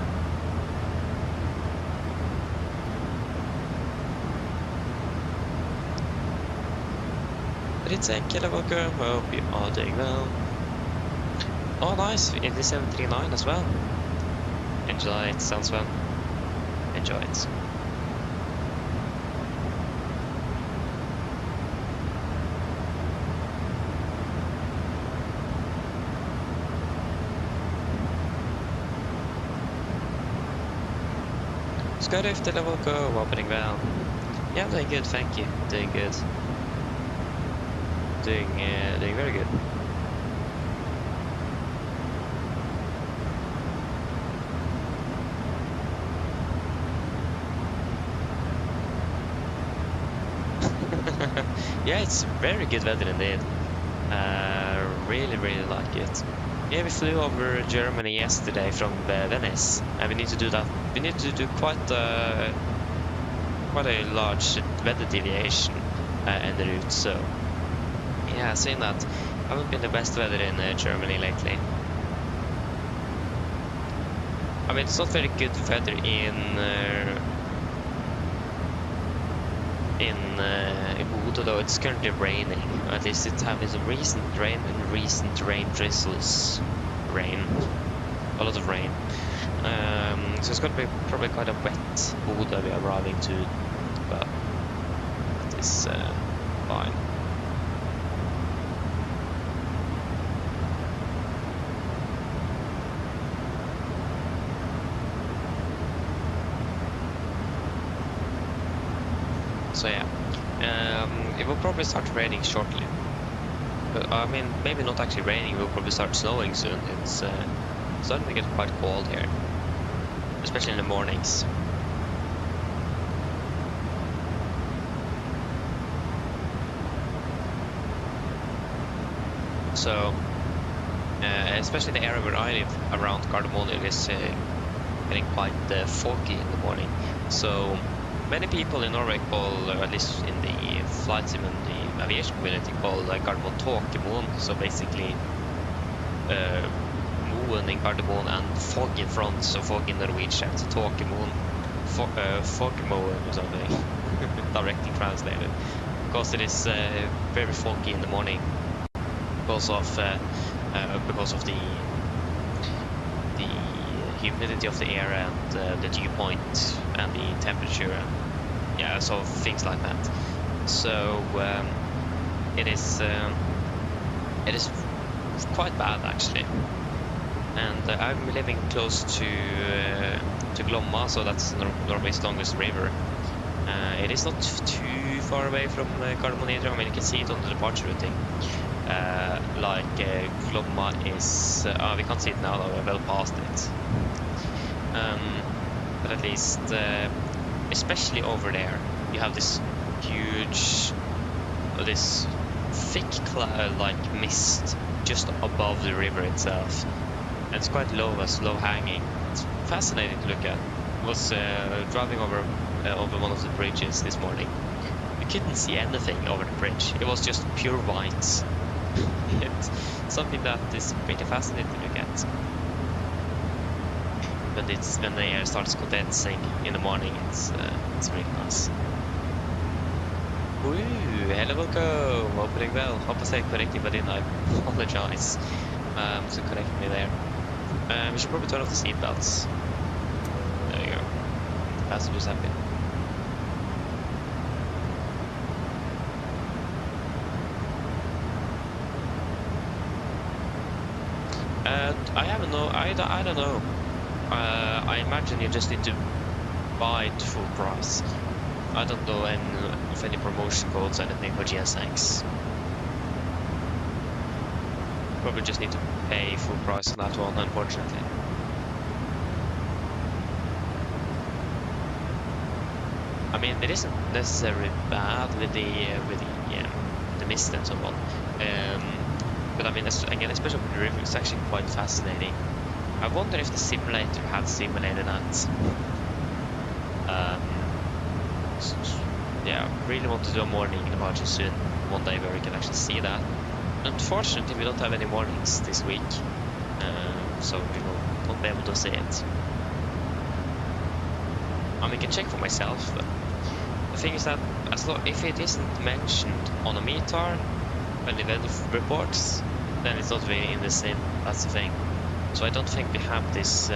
It's a killer worker. Hope you are doing well. Oh, nice. In the 739 as well. Enjoy it. Sounds fun. Enjoy it. Skydive till level go, opening well. Yeah, I'm doing good, thank you. Doing good. Doing very good. Yeah, it's very good weather indeed. Really like it. Yeah, we flew over Germany yesterday from Venice, and we need to do that. We need to do quite a large weather deviation in the route. So, yeah, seeing that, Haven't been the best weather in Germany lately. I mean, it's not very good weather in Bodø, though. It's currently raining. At least it's having some recent rain and recent rain drizzles. Rain. A lot of rain. So it's going to be probably quite a wet Bodø we are arriving to, but that is fine. So yeah, it will probably start raining shortly. But I mean, maybe not actually raining, it will probably start snowing soon. It's starting to get quite cold here, especially in the mornings. So, especially the area where I live around Gardermoen, it is getting quite foggy in the morning. So many people in Norway call, or at least in the flight sim and the aviation community, call Gardermoen Tåkemoen. So basically, moon in Gardermoen and fog in front, so fog in Norwegian, so Tåkemoen, Fogmoen or something, directly translated, because it is very foggy in the morning because of the humidity of the air and the dew point and the temperature, and yeah, so things like that. So it is quite bad actually. And I'm living close to Glomma, so that's Norway's longest river. It is not too far away from Gardermoen either. I mean, you can see it on the departure routing. Glomma is... we can't see it now though, we're well past it. But at least, especially over there, you have this huge, this thick cloud like mist just above the river itself. And it's quite low hanging. It's fascinating to look at. I was driving over one of the bridges this morning. You couldn't see anything over the bridge. It was just pure white. It's something that is pretty fascinating to look at. But it's when the air starts condensing in the morning. It's really nice. Woo! Hello, welcome! Hope you're well. Hope I said correctly, but then I apologize. So correct me there. We should probably turn off the seat belts. There you go. Passengers happy. I don't know. I imagine you just need to buy it full price. I don't know if any promotion codes or anything for GSX. Probably just need to pay full price on that one, unfortunately. I mean, it isn't necessarily bad with the mist and so on. But I mean, again, especially with the river, it's actually quite fascinating. I wonder if the simulator had simulated that. Yeah, really want to do a morning departure soon, one day where we can actually see that. Unfortunately, we don't have any mornings this week, so we will not be able to see it. I mean, I can check for myself, but the thing is that if it isn't mentioned on a METAR when the weather reports, then it's not really in the sim. That's the thing. So I don't think we have this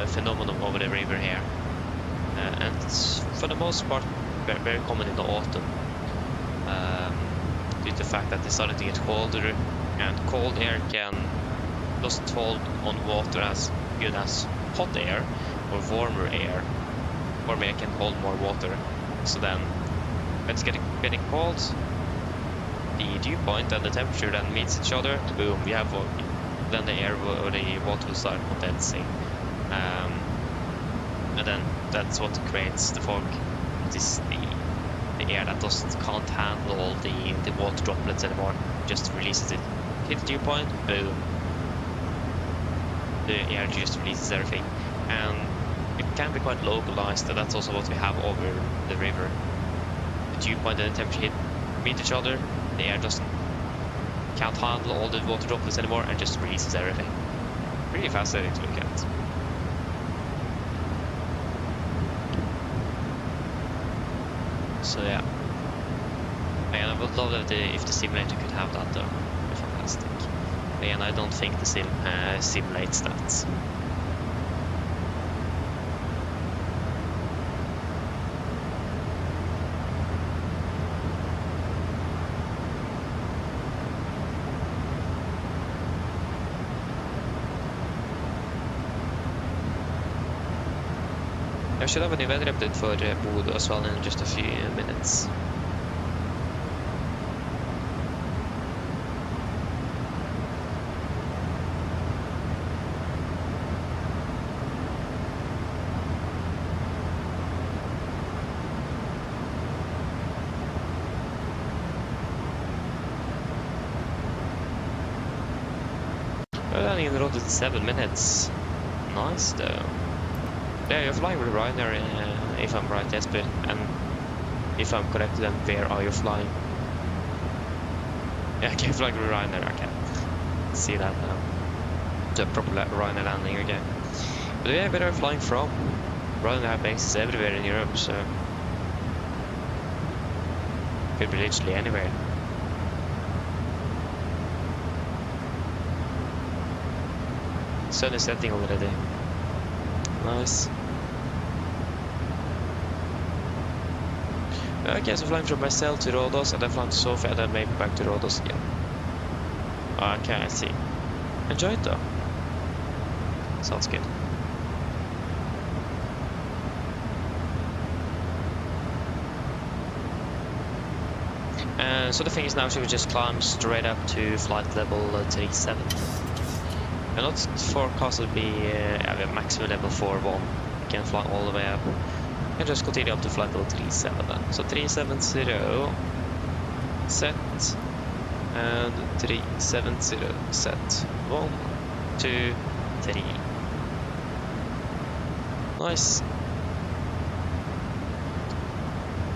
phenomenon over the river here, and it's for the most part very common in the autumn. Due to the fact that it's starting to get colder, and cold air doesn't hold on water as good as hot air or warmer air. Warm air can hold more water. So then, when it's getting cold, the dew point and the temperature then meets each other. Boom, we have then the air or the water will start condensing, and then that's what creates the fog. It is the air that can't handle all the water droplets anymore, just releases it. Hit the dew point, boom. The air just releases everything, and it can be quite localized, and that's also what we have over the river. The dew point and the temperature meet each other, the air doesn't can't handle all the water droplets anymore and just releases everything. Really fascinating to look at. So yeah. Again, I would love that if the simulator could have that though. It'd be fantastic. Again, I don't think the sim simulates that. I should have a new weather update for Bodø as well in just a few minutes. We're landing in the road in 7 minutes. Nice though. Yeah, you're flying with Ryanair, if I'm right, Jesper. And if I'm correct, then where are you flying? Yeah, I can fly with Ryanair, I can see that now. The proper Ryanair landing, okay. But yeah, where are you flying from? Ryanair have bases everywhere in Europe, so... could be literally anywhere. Sun is setting already. Nice. Okay, so flying from Marseille to Rhodos, and then flying to Sofia, and then maybe back to Rhodos again. Okay, I see. Enjoy it though. Sounds good. So the thing is now, should we just climb straight up to flight level 37? And not forecasted to be a maximum level 4-1. You can fly all the way up. And just continue up to flight level 37 then. So 370 set and 370 set. 1, 2, 3. Nice.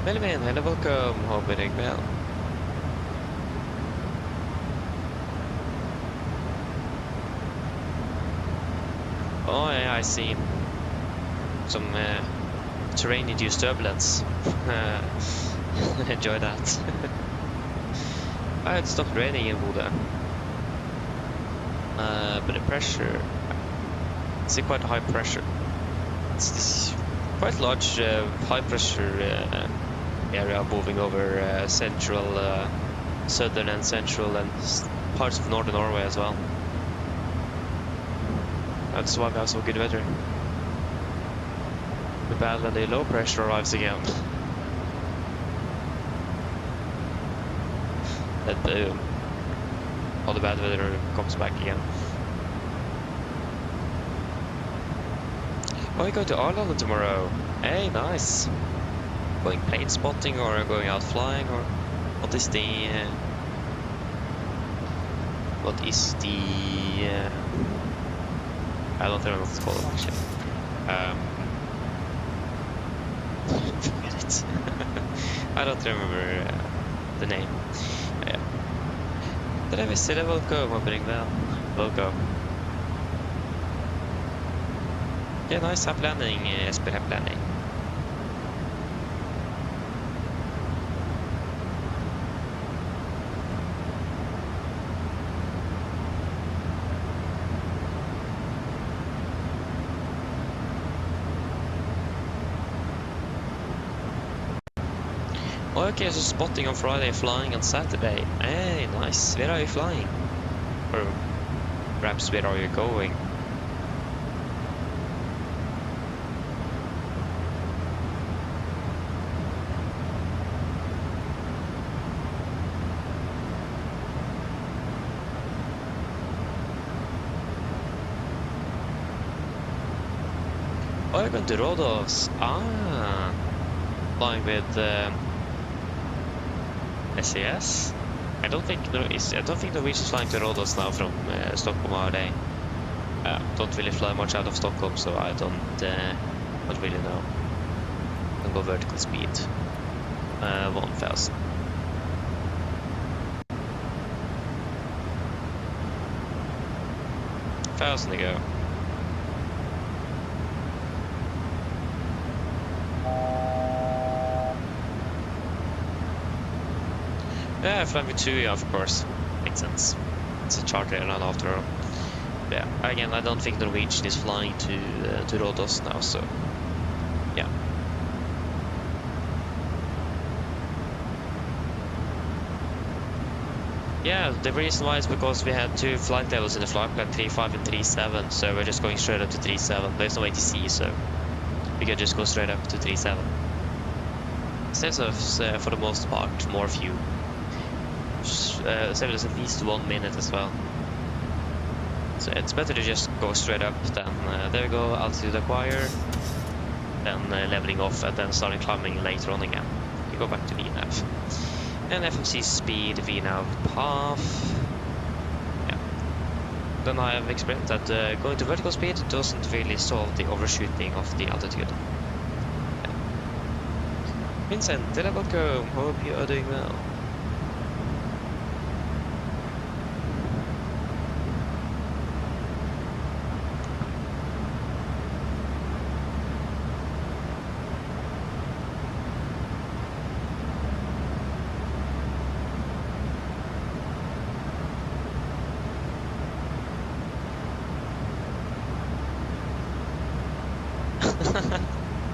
Velkommen, hello, welcome. Håper det går bra. Oh yeah, I see some terrain-induced turbulence. Enjoy that. It stopped raining in Bodø. But the pressure, it's quite high pressure. It's quite large high pressure area moving over central, southern and central and parts of northern Norway as well. That's why we have so good weather. The bad when the low pressure arrives again. Then boom. All the bad weather comes back again. Oh, we're going to Arlanda tomorrow. Hey, nice. Going plane spotting or going out flying, or what is the I don't remember what it's called actually. Forget it. I don't remember the name. Yeah. Did I miss it? Welcome, opening bell. Welcome. Yeah, nice. Happy landing, Esper. Happy landing. Okay, so spotting on Friday, flying on Saturday. Hey, nice. Where are you flying? Or perhaps where are you going? Oh, you're going to Rhodos. Ah, flying with SAS. I don't think Norwegian is flying to Rhodos now from Stockholm, are they? Don't really fly much out of Stockholm, so I don't really know. Can go vertical speed 1000. 1,000 to go. Yeah, flying with TUI, of course. Makes sense. It's a charter airline after all. Yeah, again, I don't think Norwegian is flying to Rodos now, so yeah. Yeah, the reason why is because we had 2 flight levels in the flight plan, 3.5 and 3.7, so we're just going straight up to 3.7. There's no ATC, so we can just go straight up to 3.7. Saves us, for the most part, more fuel. Saves us at least 1 minute as well. So it's better to just go straight up than, there we go, altitude acquire, then leveling off and then starting climbing later on again. You go back to VNAV. And FMC speed, VNAV path. Yeah. Then I have experienced that going to vertical speed doesn't really solve the overshooting of the altitude. Yeah. Vincent, welcome, hope you are doing well.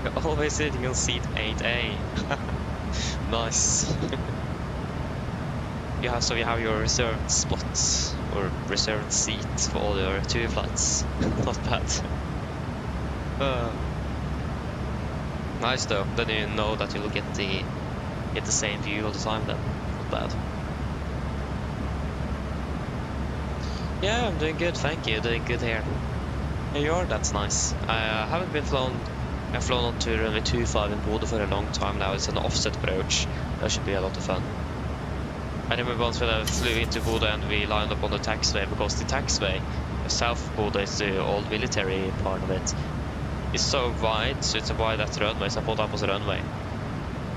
You're always sitting on seat 8A. Nice. Yeah, so you have your reserved spots or reserved seats for all your TUI flights. Not bad. Nice though. Then you know that you'll get the same view all the time. Then not bad. Yeah, I'm doing good. Thank you. Doing good here. Here you are, that's nice. I haven't been flown. I've flown on to runway 25 in Bodø for a long time now. It's an offset approach. That should be a lot of fun. I remember once when I flew into Bodø and we lined up on the taxiway, because the taxiway south of Bodø is the old military part of it. It's so wide, so it's a wide at the runway, so I thought that was a runway.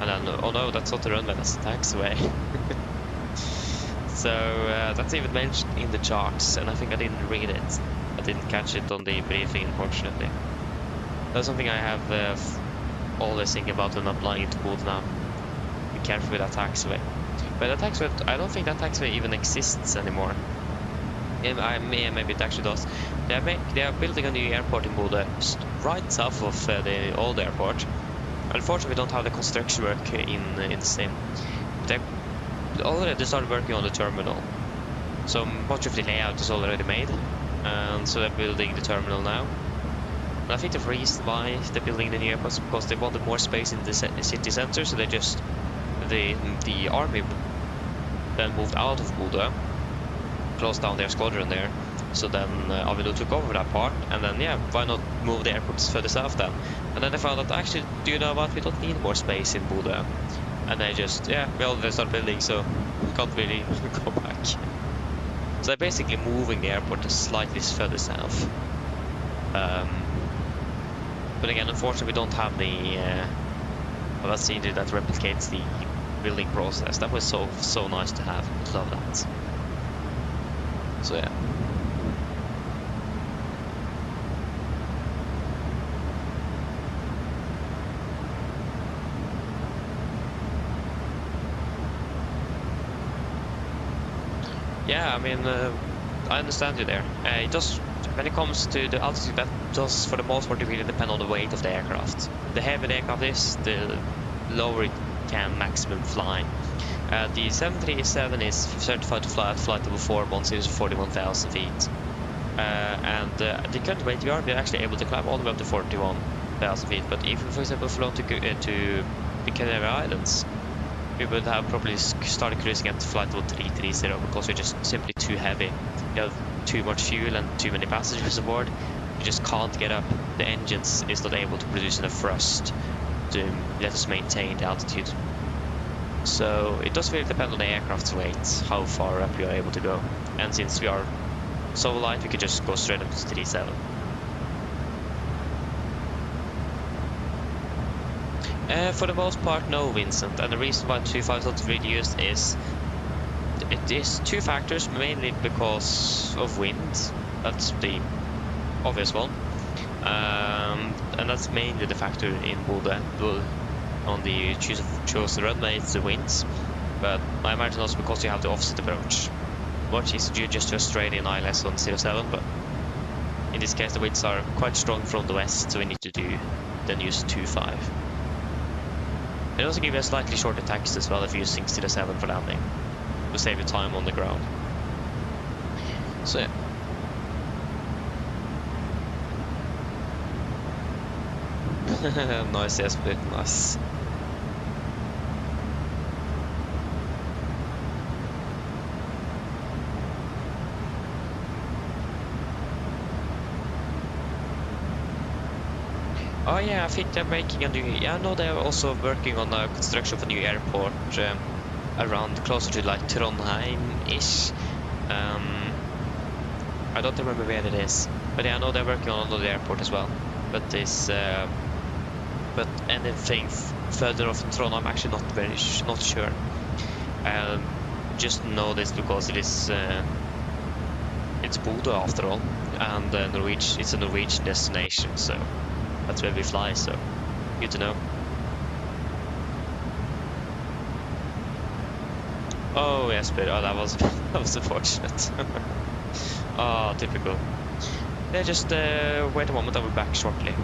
And then, oh no, that's not the runway, that's the taxiway. So that's even mentioned in the charts, and I think I didn't read it. I didn't catch it on the briefing, unfortunately. That's something I have always think about when applying it to Bodø now. Be careful with that taxiway. But that taxiway, I don't think that taxiway even exists anymore. Maybe it actually does. They are building a new airport in Bodø, right south of the old airport. Unfortunately, we don't have the construction work in the same. They already started working on the terminal, so much of the layout is already made, and so they're building the terminal now. And I think the reason why they're building the new airport is because they wanted more space in the city center, so they just the army then moved out of Bodø, closed down their squadron there. So then Avido took over that part, and then yeah, why not move the airports further south then? And then they found out, actually, do you know what, we don't need more space in Bodø. And they just, yeah, we already started building, so we can't really go back. So they're basically moving the airport to slightly further south. But again, unfortunately, we don't have the scenery that replicates the building process. That was so nice to have. Love that. So yeah. Yeah, I mean, I understand you there. It does, when it comes to the altitude, that does for the most part really depend on the weight of the aircraft. The heavier the aircraft is, the lower it can maximum fly. The 737 is certified to fly at flight level 4 once it is 41,000 feet. And the current weight we are actually able to climb all the way up to 41,000 feet. But if we, for example, flown to the Canary Islands, we would have probably started cruising at flight level 330 because we're just simply too heavy. We have too much fuel and too many passengers aboard. We just can't get up. The engines is not able to produce enough thrust to let us maintain the altitude. So it does really depend on the aircraft's weight, how far up we are able to go. And since we are so light, we could just go straight up to 37. For the most part, no, Vincent. And the reason why 2.5 is not reduced is it is two factors, mainly because of wind. That's the obvious one. And that's mainly the factor in Bodø. On the chosen runway, it's the winds. But I imagine also because you have the opposite approach. Much easier just to straight in ILS on 07, but in this case the winds are quite strong from the west, so we need to then use 2.5. They also give you a slightly shorter tax as well if you're using 07 for landing, to save you time on the ground. So yeah. Nice, yes, but nice. Oh yeah, I think they're making a new... Yeah, I know they're also working on a construction of a new airport around closer to like Trondheim-ish. I don't remember where it is, but yeah, I know they're working on another airport as well. But this, but anything further off in Trondheim, I'm actually not sure. Just know this because it is it's Bodø after all, and it's a Norwegian destination, so that's where we fly. So good to know. Oh yes, but that was unfortunate. Oh, typical. Yeah, just wait a moment, I'll be back shortly.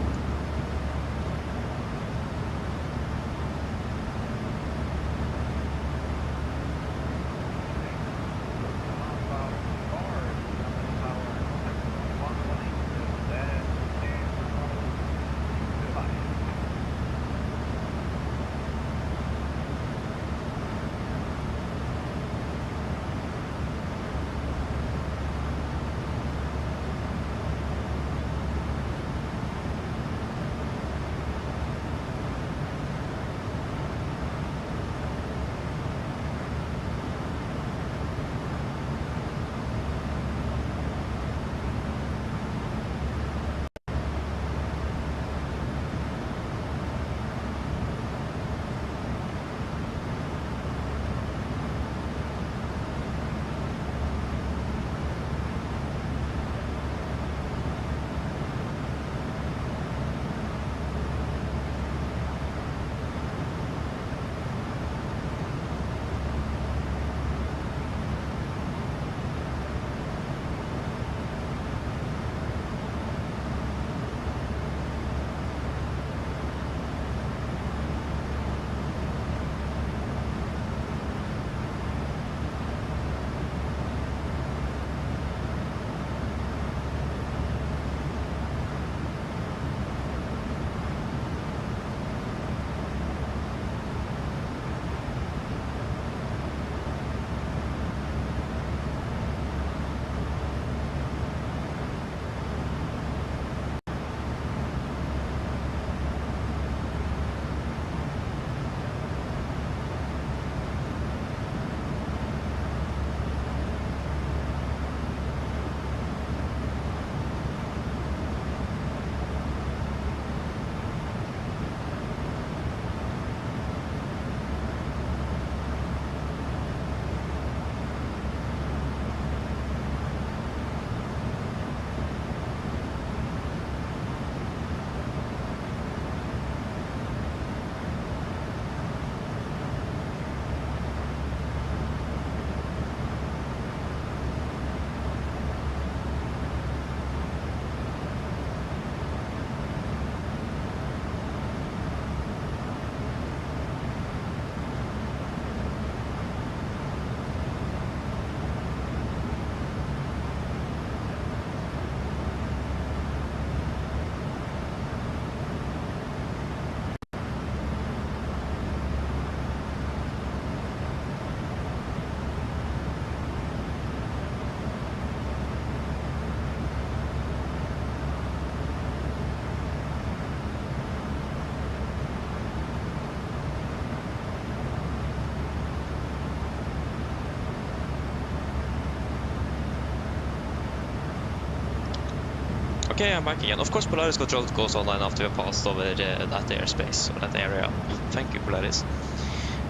Okay, I'm back again. Of course, Polaris control goes online after we passed over that airspace, or that area. Thank you, Polaris.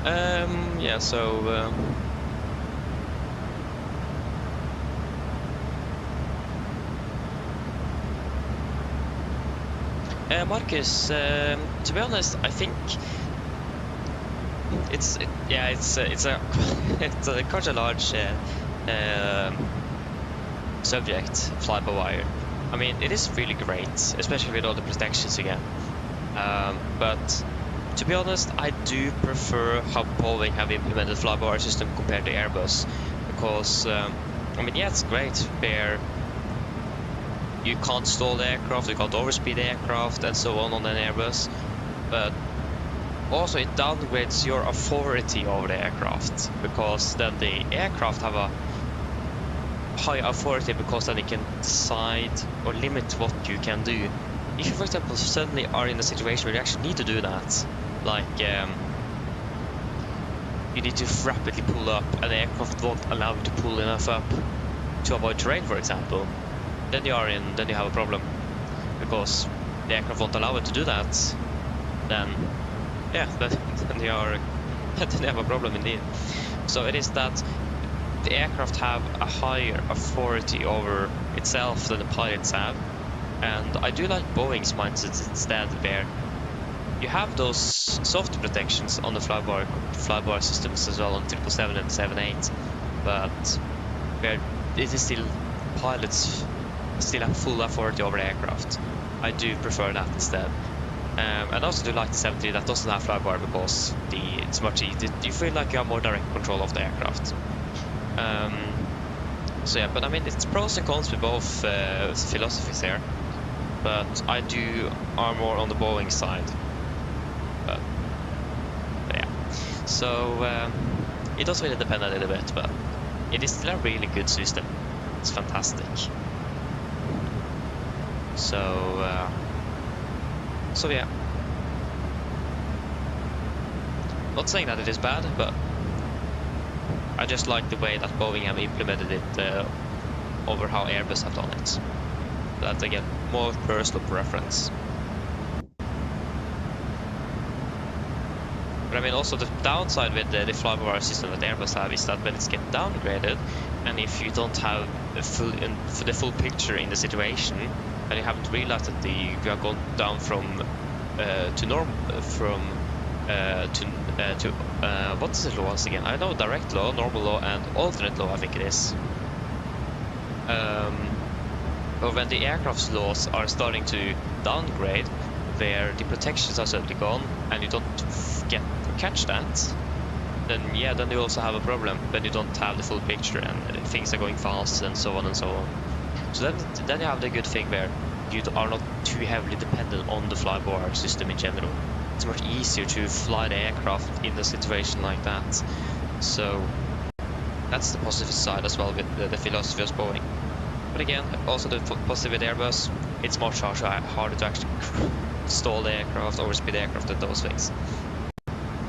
Yeah, so... Marcus, to be honest, I think it's a it's a quite a large subject, fly-by-wire. I mean, it is really great, especially with all the protections again. But to be honest, I do prefer how Boeing have implemented fly-by-wire system compared to Airbus, because I mean, yeah, it's great where you can't stall the aircraft, you can't overspeed the aircraft, and so on an Airbus, but also it downgrades your authority over the aircraft, because then the aircraft have a high authority, because then it can decide or limit what you can do. If you, for example, suddenly are in a situation where you actually need to do that, like you need to rapidly pull up and the aircraft won't allow you to pull enough up to avoid terrain, for example, then you have a problem, because the aircraft won't allow it to do that. Then yeah, then you have a problem indeed. So it is that the aircraft have a higher authority over itself than the pilots have, and I do like Boeing's mindset instead, where you have those soft protections on the flyby systems as well on 777 and 78, but where it is still pilots still have full authority over the aircraft. I do prefer that instead. And I also do like the 73 that doesn't have flyby, because it's much easier. You feel like you have more direct control of the aircraft. So yeah, but I mean, it's pros and cons with both philosophies here. But I do are more on the Boeing side. But yeah, so it does really depend a little bit, but it is still a really good system. It's fantastic. So yeah, not saying that it is bad, but I just like the way that Boeing have implemented it over how Airbus have done it. That's again more personal preference. But I mean, also the downside with the fly-by-wire system that Airbus have is that when it's getting downgraded, and if you don't have the full picture in the situation, and you haven't realized that you have gone down from what is the laws again? I know direct law, normal law, and alternate law, I think it is. But when the aircraft's laws are starting to downgrade, where the protections are suddenly gone, and you don't catch that, then yeah, then you also have a problem. Then you don't have the full picture, and things are going fast, and so on and so on. So then you have the good thing where you are not too heavily dependent on the fly-by-wire system in general. It's much easier to fly the aircraft in a situation like that. So that's the positive side as well with the philosophy of Boeing. But again, also the positive with Airbus, it's much harder to actually stall the aircraft, overspeed the aircraft, and those things.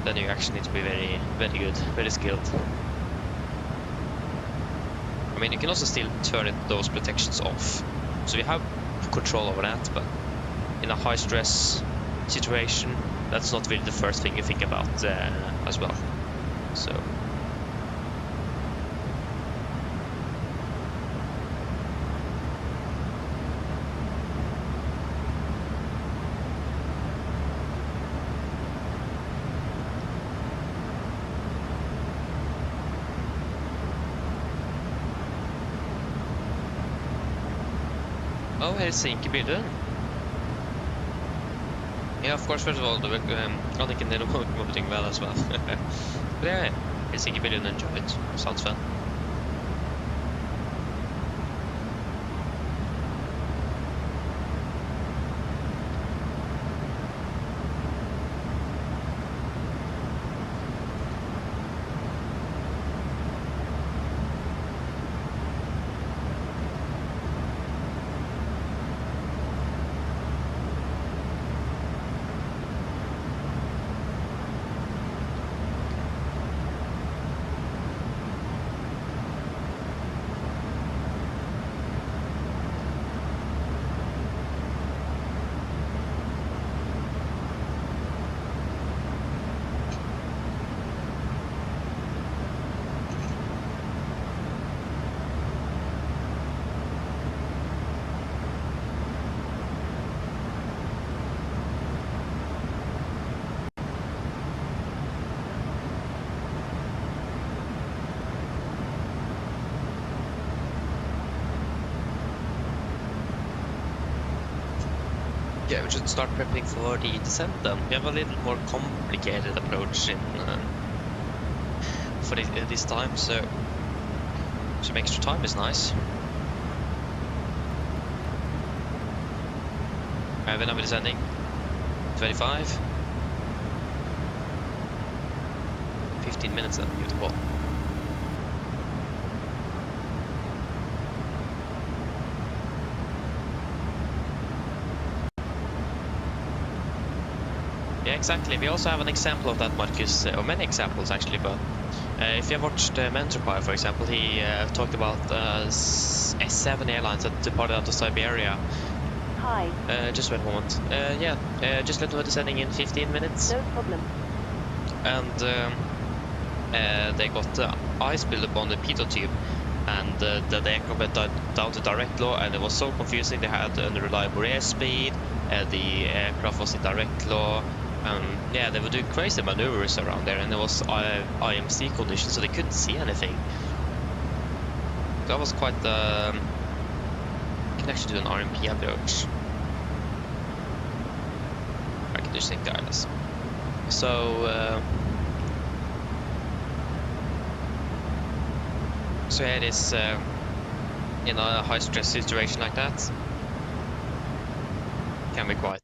Then you actually need to be very, very good, very skilled. I mean, you can also still turn those protections off, so you have control over that, but in a high stress situation, that's not really the first thing you think about as well. So oh, Helsinki Bodø. Yeah, of course, first of all, I think they're moving well as well. But yeah, Helsinki Bodø, enjoy it. Sounds fun. Yeah, we should start prepping for the descent then. We have a little more complicated approach in for this time, so some extra time is nice. When are we descending? 25? 15 minutes then, beautiful. Yeah, exactly. We also have an example of that, Marcus, or many examples actually, but if you have watched Mentorpie, for example, he talked about S7 airlines that departed out of Siberia. Hi. Just wait a moment. Just let them know descending in 15 minutes. No problem. And they got ice buildup on the pitot tube, and the aircraft went down to direct law, and it was so confusing. They had unreliable airspeed, the aircraft was in direct law. Yeah, they were doing crazy maneuvers around there, and it was IMC conditions, so they couldn't see anything. That was quite you can actually do an RMP approach. I can just think guidance. So yeah, it is in a high stress situation like that can be quite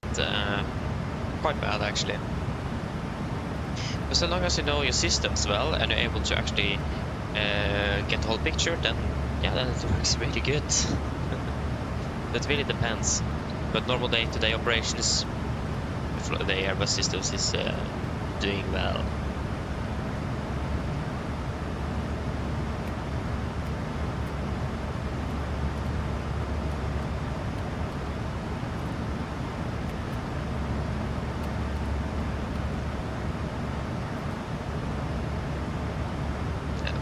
bad actually. But so long as you know your systems well and you're able to actually get the whole picture, then yeah, then it works really good. That really depends. But normal day-to-day operations, the Airbus systems is doing well.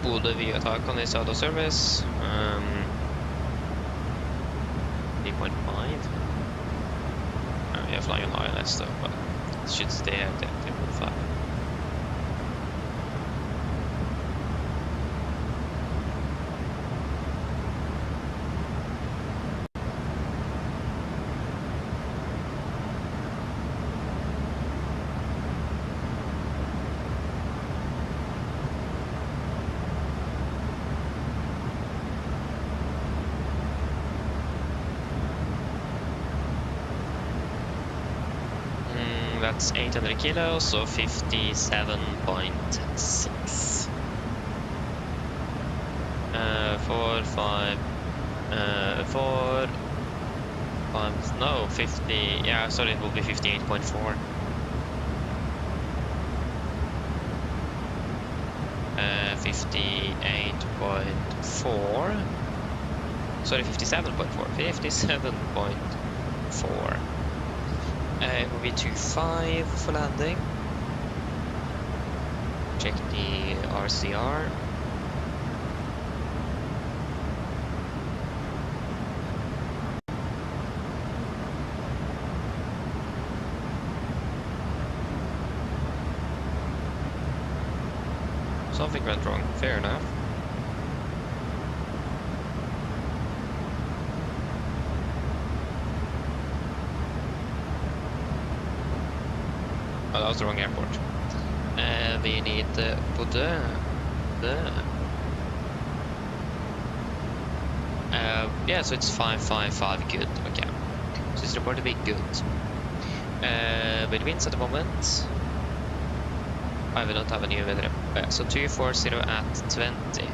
Bodø via Takan is out of service. 3.5. We are flying on ILS though, but it should stay at 3.5. That's 800 kilos, so 57.6. 4, 5, 4, 5, no, 50, yeah, sorry, it will be 58.4. 58.4, sorry, 57.4, 57.4. It will be 25 for landing. Check the RCR. Something went wrong, fair enough. Oh, that was the wrong airport. We need Bodø. Yeah, so it's 555, good, okay. So it's reported to be good. With winds at the moment, I will not have any weather. So 240 at 20.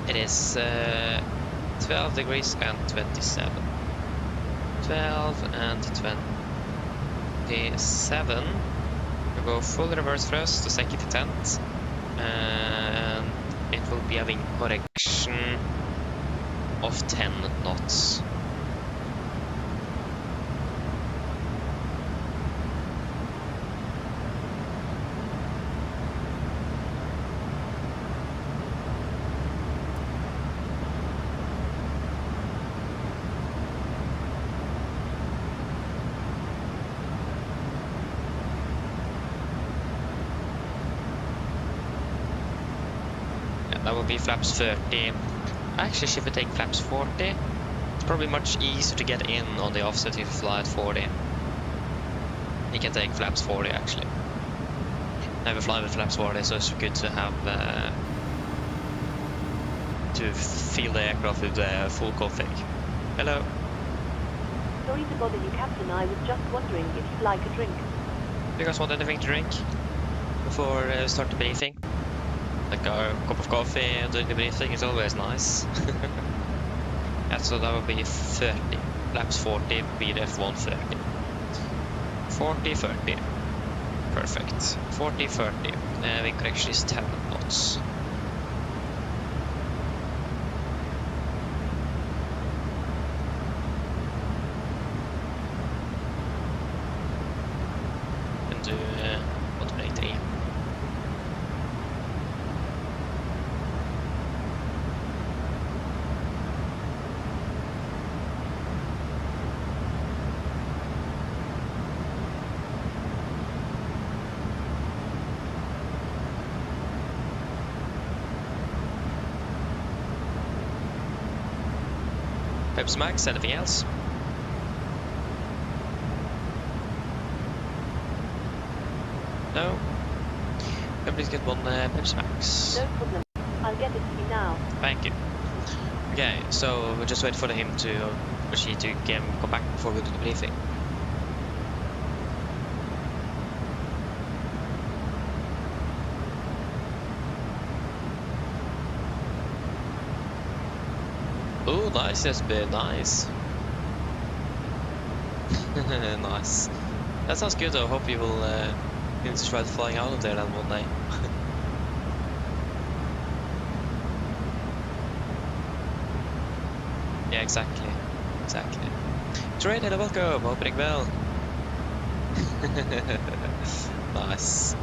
It is 12 degrees and 27. 12 and 27. We'll go full reverse thrust to second to 10th, and it will be a wind correction of 10 knots. That will be flaps 30 Actually, if you take flaps 40, it's probably much easier to get in on the offset if you fly at 40. You can take flaps 40 actually. Never fly with flaps 40, so it's good to have to feel the aircraft with the full config. Hello. Sorry to bother you, Captain. I was just wondering if you'd like a drink. Do you guys want anything to drink before we start the briefing? Like a cup of coffee during the briefing is always nice. Yeah, so that would be 30. Flaps 40, BDF 130. 40, 30. Perfect. 40, 30. Wind correction is 10 knots. And do 183. Pepsi Max, anything else? No? Can please get one Pepsi Max? No problem. I'll get it to you now. Thank you. Okay, so we'll just wait for him to, or she to come back before we do the briefing. Oh, nice, SB, nice. Nice. That sounds good though. Hope you will need to try flying out of there then one day. Yeah, exactly. Exactly. Trade, hello, welcome. Opening bell. Nice.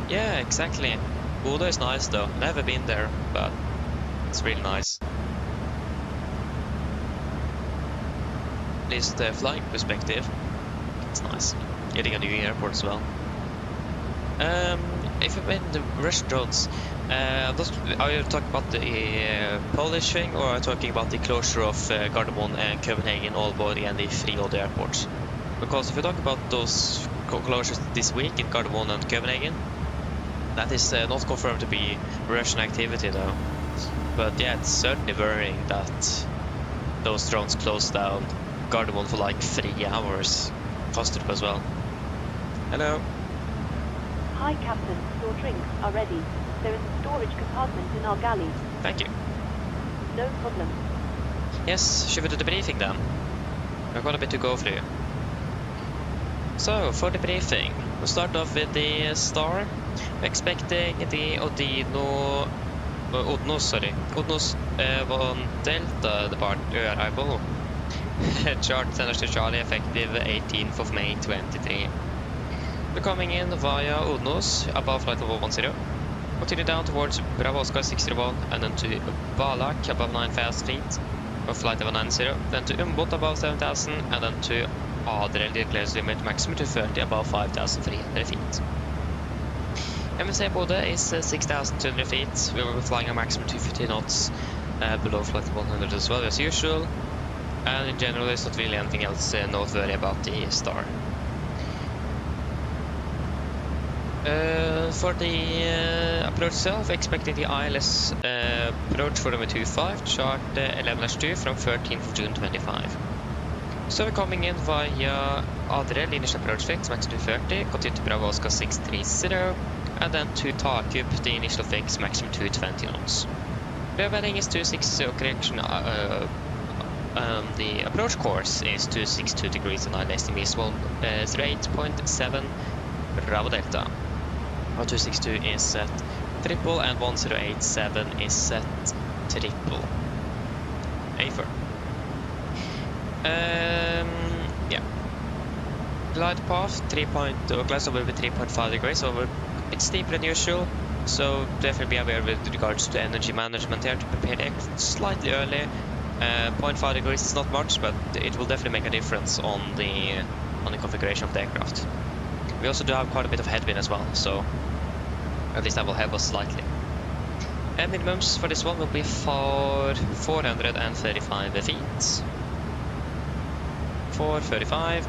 Yeah, exactly. Bodø is nice though. Never been there, but it's really nice. At least the flying perspective, it's nice. Getting a new airport as well. If you've been the Russian drones, are you talking about the polishing, or are you talking about the closure of Gardermoen and Copenhagen, Aalborg and the three other airports? Because if you talk about those closures this week in Gardermoen and Copenhagen, that is not confirmed to be Russian activity though. But yeah, it's certainly worrying that those drones closed down Gardermoen for like 3 hours. Kostrup as well. Hello. Hi, Captain. Your drinks are ready. There is a storage compartment in our galley. Thank you. No problem. Yes, should we do the briefing then? I've got a bit to go through. So, for the briefing, we'll start off with the star. We're expecting the Odnos Von Delta departure arrival. Chart senders to Charlie effective 18th of May 2023. We're coming in via Odnos above flight level 10. Continue down towards Bravo Oscar 601 and then to Balak above 9,000 feet of flight level 90. Then to Umbot above 7,000 and then to Adrel declares limit maximum to 30 above 5,300 feet. MSA Bodø is 6,200 feet. We will be flying a maximum 250 knots below flight 100 as well as usual. And in general, there's not really anything else noteworthy about the star. For the approach itself, expecting the ILS approach for number 25, chart 11-2 from 13th of June 25. So we're coming in via Adrel, initial approach fix, max 230, continue to Bravo Oscar 630, and then to Takup, the initial fix, maximum 220 knots. The heading is 260, correction, the approach course is 262 degrees and ILS is 08.7 Bravo Delta. 262 is set triple and 1087 is set triple. A4. Yeah. Glide path glides over with 3.5 degrees, over a bit steeper than usual, so definitely be aware with regards to energy management here to prepare the aircraft slightly early 0.5 degrees is not much, but it will definitely make a difference on the configuration of the aircraft. We also do have quite a bit of headwind as well, so at least that will help us slightly. And minimums for this one will be for 435 feet. 435.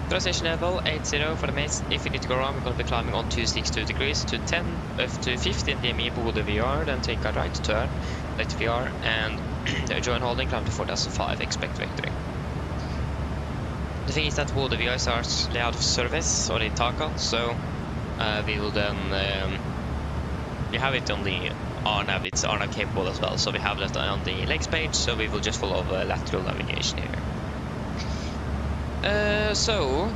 Transition level 80 for the mains. If you need to go around, we're going to be climbing on 262 degrees to 15 DME Bodø VR, then take a right turn, left VR, and join holding, climb to 4005, expect victory. The thing is that Bodø VR starts out of service or in takeoff, so we will then we have it on the RNAV, it's RNAV capable as well, so we have that on the legs page, so we will just follow lateral navigation here. So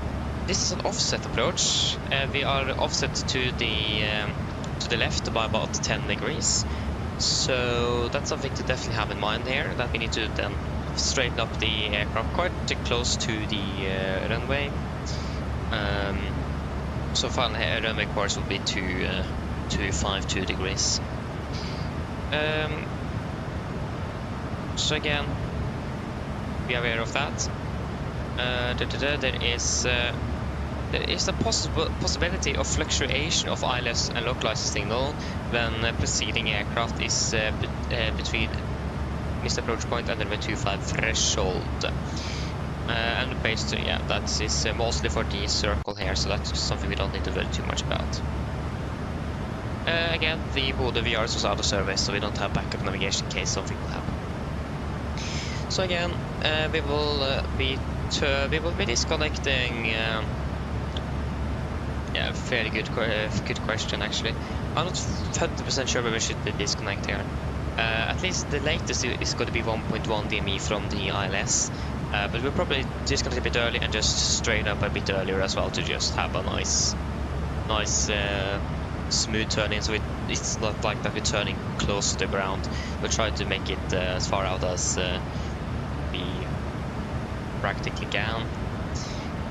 this is an offset approach. We are offset to the left by about 10 degrees. So that's something to definitely have in mind here, that we need to then straighten up the aircraft quite close to the runway. So final runway course will be 252 degrees. So again, be aware of that. There is a possibility of fluctuation of ILS and localizer signal when preceding aircraft is between missed approach point and runway 25 threshold. And based on, yeah, that is mostly for the circle here, so that's something we don't need to worry too much about. Again, the Bodø VR is out of service, so we don't have backup navigation in case something will happen. So again, we will be disconnecting. Yeah, fairly good question actually. I'm not 100% sure where we should be disconnecting here. At least the latest is going to be 1.1 DME from the ILS, but we'll probably disconnect a bit early and just straighten up a bit earlier as well to just have a nice smooth turning, so it's not like that we're turning close to the ground. We'll try to make it as far out as we practically can.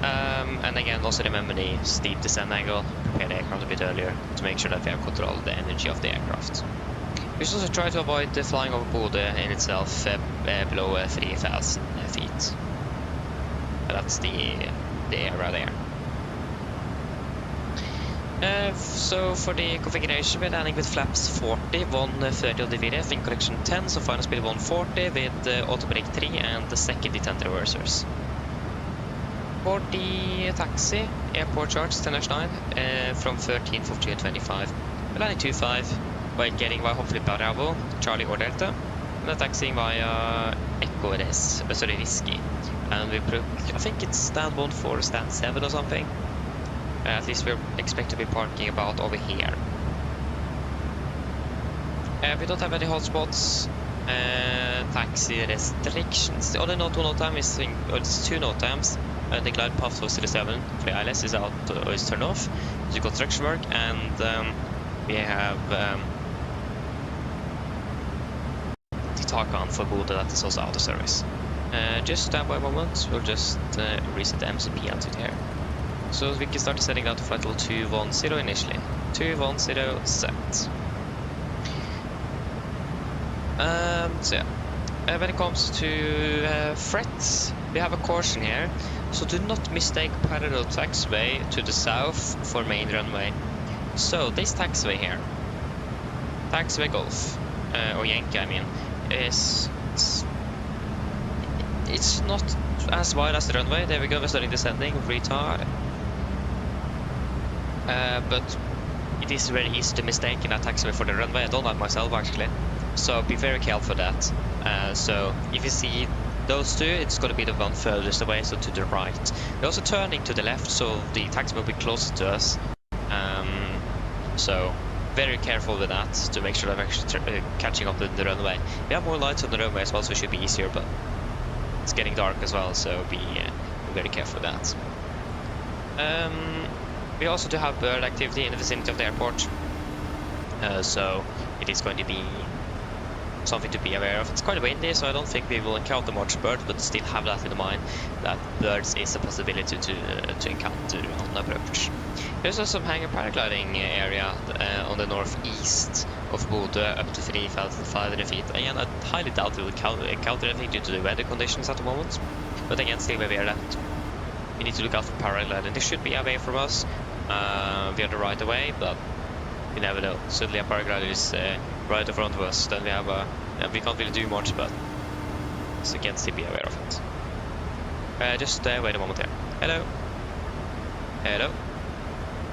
And again, also remember the steep descent angle, prepare the aircraft a bit earlier to make sure that we have control of the energy of the aircraft. We should also try to avoid flying over Bodø in itself below 3,000 feet. That's the area there. So for the configuration, we're landing with flaps 40, 130 on the VDF, in correction 10, so final speed 140 with auto brake 3 and the second detent reversers. For the taxi, airport charge 10-9 from 13, 14, 25. We're landing 25, by getting via hopefully Bravo, Charlie or Delta, and then taxiing via Echo Risky. And we book, I think it's stand 1 for stand 7 or something. At least we expect to be parking about over here. We don't have any hotspots. Taxi restrictions. The only no time is it's 2 no times. The glide path for 07 for the ILS is out or is turned off. So construction work, and we have the Takan for Bodø that is also out of service. Just stand by a moment. We'll just reset the MCP altitude here. So we can start setting down to flight level 210 initially. 210 set. So yeah, when it comes to frets, we have a caution here. So do not mistake parallel taxiway to the south for main runway. So this taxiway here, taxiway Golf, or Yankee I mean, it's not as wide as the runway. There we go, we're starting descending, retard. But it is very easy to mistake in that taxiway for the runway. I don't like myself actually, so be very careful for that. So if you see those two, it's going to be the one furthest away, so to the right. We're also turning to the left, so the taxi will be closer to us. So very careful with that to make sure that we're actually catching up with the runway. We have more lights on the runway as well, so it should be easier, but it's getting dark as well, so be very careful with that. We also do have bird activity in the vicinity of the airport, so it is going to be something to be aware of. It's quite windy, so I don't think we will encounter much birds, but still have that in mind, that birds is a possibility to encounter on approach. There's also some hangar paragliding area on the northeast of Bodø, up to 3,500 feet. Again, I highly doubt we will encounter anything due to the weather conditions at the moment, but again, still aware that we need to look out for paragliding. They should be away from us. We are the right away, but we never know. Suddenly a paraglider is right in front of us, then we have we can't really do much, but so again, still be aware of it. Just wait a moment here. Hello. Hello.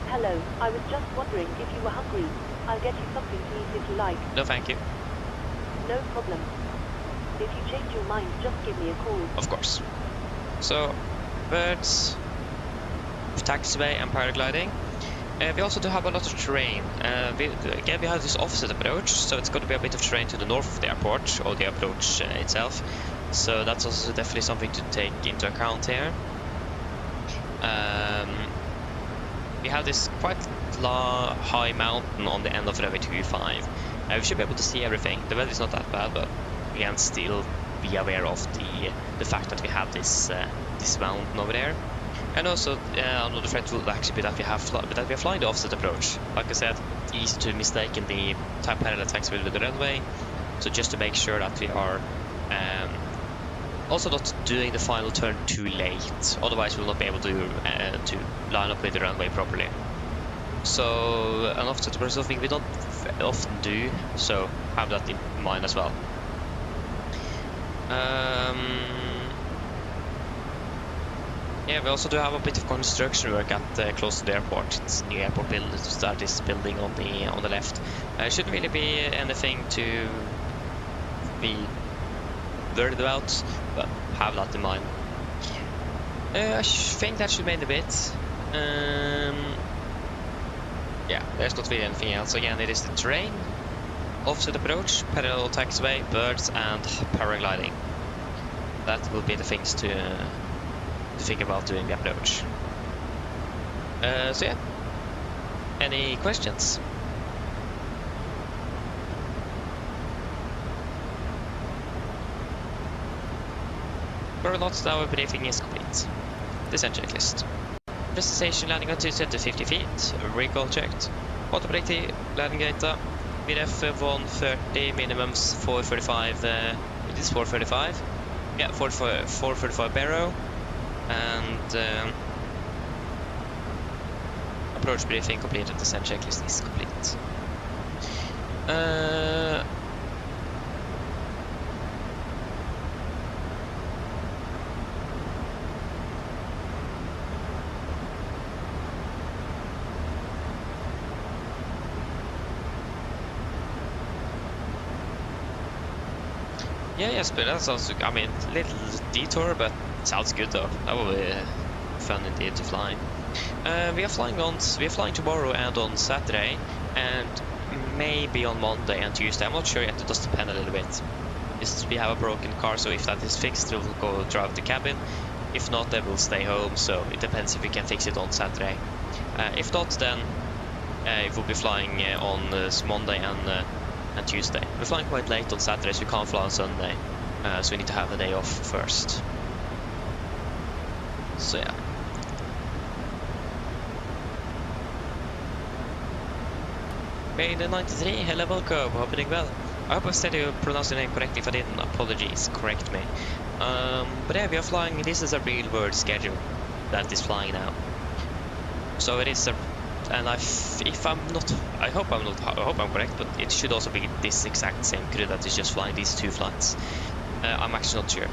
Hello, I was just wondering if you were hungry. I'll get you something to eat if you like. No, thank you. No problem. If you change your mind, just give me a call. Of course. So, birds, taxiway and paragliding. We also do have a lot of terrain. Again, we have this opposite approach, so it's going to be a bit of terrain to the north of the airport, or the approach itself. So that's also definitely something to take into account here. We have this quite high mountain on the end of runway 25. We should be able to see everything. The weather is not that bad, but we can still be aware of the fact that we have this mountain over there. And also, another threat will actually be that we are flying the offset approach. Like I said, it's easy to mistake in the type parallel taxiway with the runway. So just to make sure that we are also not doing the final turn too late. Otherwise, we'll not be able to line up with the runway properly. So an offset approach is something we don't often do. So have that in mind as well. Yeah, we also do have a bit of construction work at close to the airport. It's a new airport building to start this building on the left. Shouldn't really be anything to be worried about, but have that in mind. I think that should make a bit. Yeah, there's not really anything else. Again, it is the terrain, offset approach, parallel taxiway, birds, and paragliding. That will be the things to think about doing the approach. So yeah, any questions? For a lot, our briefing is complete. Descent checklist. Presentation landing on 250 feet, recall checked. Autopilot landing data, VRF 130, minimums 435, it is 435. Yeah, 435 barrow. And approach briefing completed, descent checklist is complete. Yeah, yes, but that sounds, I mean, a little detour, but sounds good though. That will be fun indeed to fly. We are flying tomorrow and on Saturday, and maybe on Monday and Tuesday. I'm not sure yet, it does depend a little bit. We have a broken car, so if that is fixed, we'll go drive the cabin. If not, then we'll stay home, so it depends if we can fix it on Saturday. If not, then it will be flying on Monday and Tuesday. We're flying quite late on Saturday, so we can't fly on Sunday, so we need to have a day off first. So yeah. Made 93, hello, welcome, hope you're doing well. I hope I said you pronounced your name correctly. If I didn't, apologies, correct me. But yeah, we are flying, this is a real world schedule that is flying now. So it is a, and if I'm not, I hope I'm correct, but it should also be this exact same crew that is just flying these two flights. I'm actually not sure.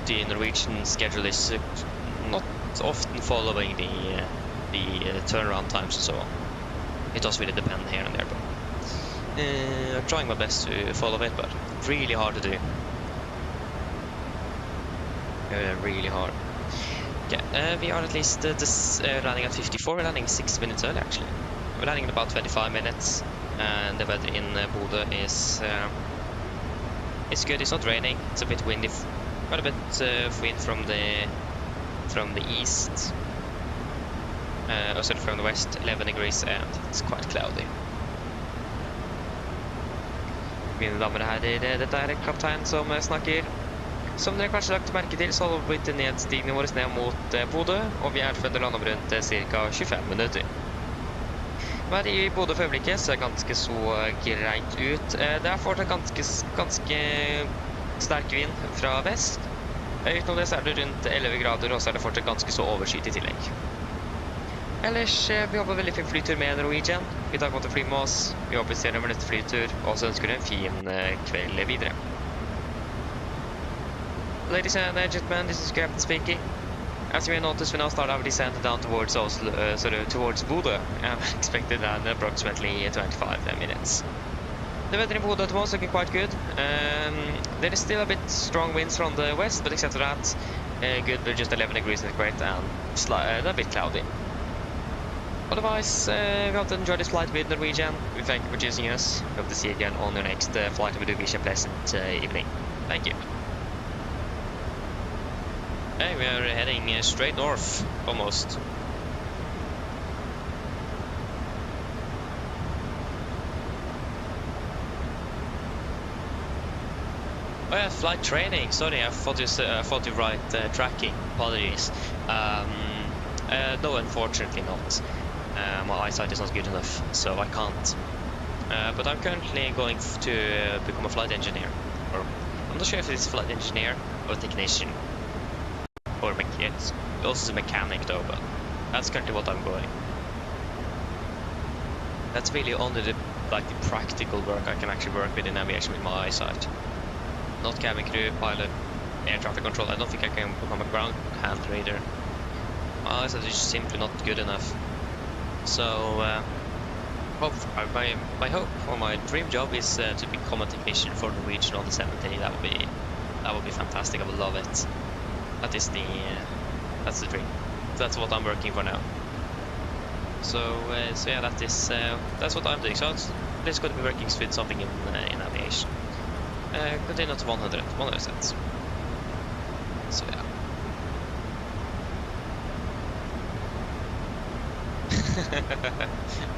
The Norwegian schedule is not often following the turnaround times and so on. It does really depend here and there, but I'm trying my best to follow it, but really hard to do. Really hard. Okay, we are at least landing at 54. We're landing 6 minutes early actually. We're landing in about 25 minutes, and the weather in Bodø is it's good. It's not raining. It's a bit windy, quite a bit of wind from the east. Also from the west, 11 degrees, and it's quite cloudy. Mine damer og herrer, dette er kaptein som snakker. Som dere kanskje lagt merke til, så har vi blitt nedstigningen vår ned mot Bodø, og vi er funnet landet om rundt ca. 25 minutter. Vær i Bodø for øyeblikket ser ganske så greit ut. Det er fortsatt ganske sterk vind fra vest. Utenom det så er det rundt 11 grader, og så er det fortsatt ganske så overskyet i tillegg. Ellers, vi håper veldig fin flytur med Norwegian. Vi tar godt å fly med oss. Vi håper vi ser over neste flytur, og så ønsker vi en fin kveld videre. Ladies and gentlemen, this is Captain speaking. As you may notice, we now start our descent down towards Oslo, towards Bodø, and expected in approximately 25 minutes. The weather in Bodø at the moment is looking quite good. There is still a bit strong winds from the west, but except for that, good. We're just 11 degrees in the great and a bit cloudy. Otherwise, we hope to enjoy this flight with Norwegian. We thank you for choosing us. We hope to see you again on your next flight. We do wish you a pleasant evening. Thank you. Hey, we are heading straight north, almost. Oh yeah, flight training. Sorry, I thought you write tracking. Apologies. No, unfortunately not. My eyesight is not good enough, so I can't. But I'm currently going to become a flight engineer. Or I'm not sure if it's flight engineer or technician. Or it's also a mechanic though, but that's currently what I'm going. That's really only the practical work I can actually work with in aviation with my eyesight. Not cabin crew, pilot, air traffic control. I don't think I can become a ground handler either. My eyesight is simply not good enough. So my hope or my dream job is to become a technician for Norwegian on the 70. That would be fantastic. I would love it. That's the dream. That's what I'm working for now. So yeah, that's what I'm doing. So it's going to be working with something in aviation. Continue to 100%. So yeah.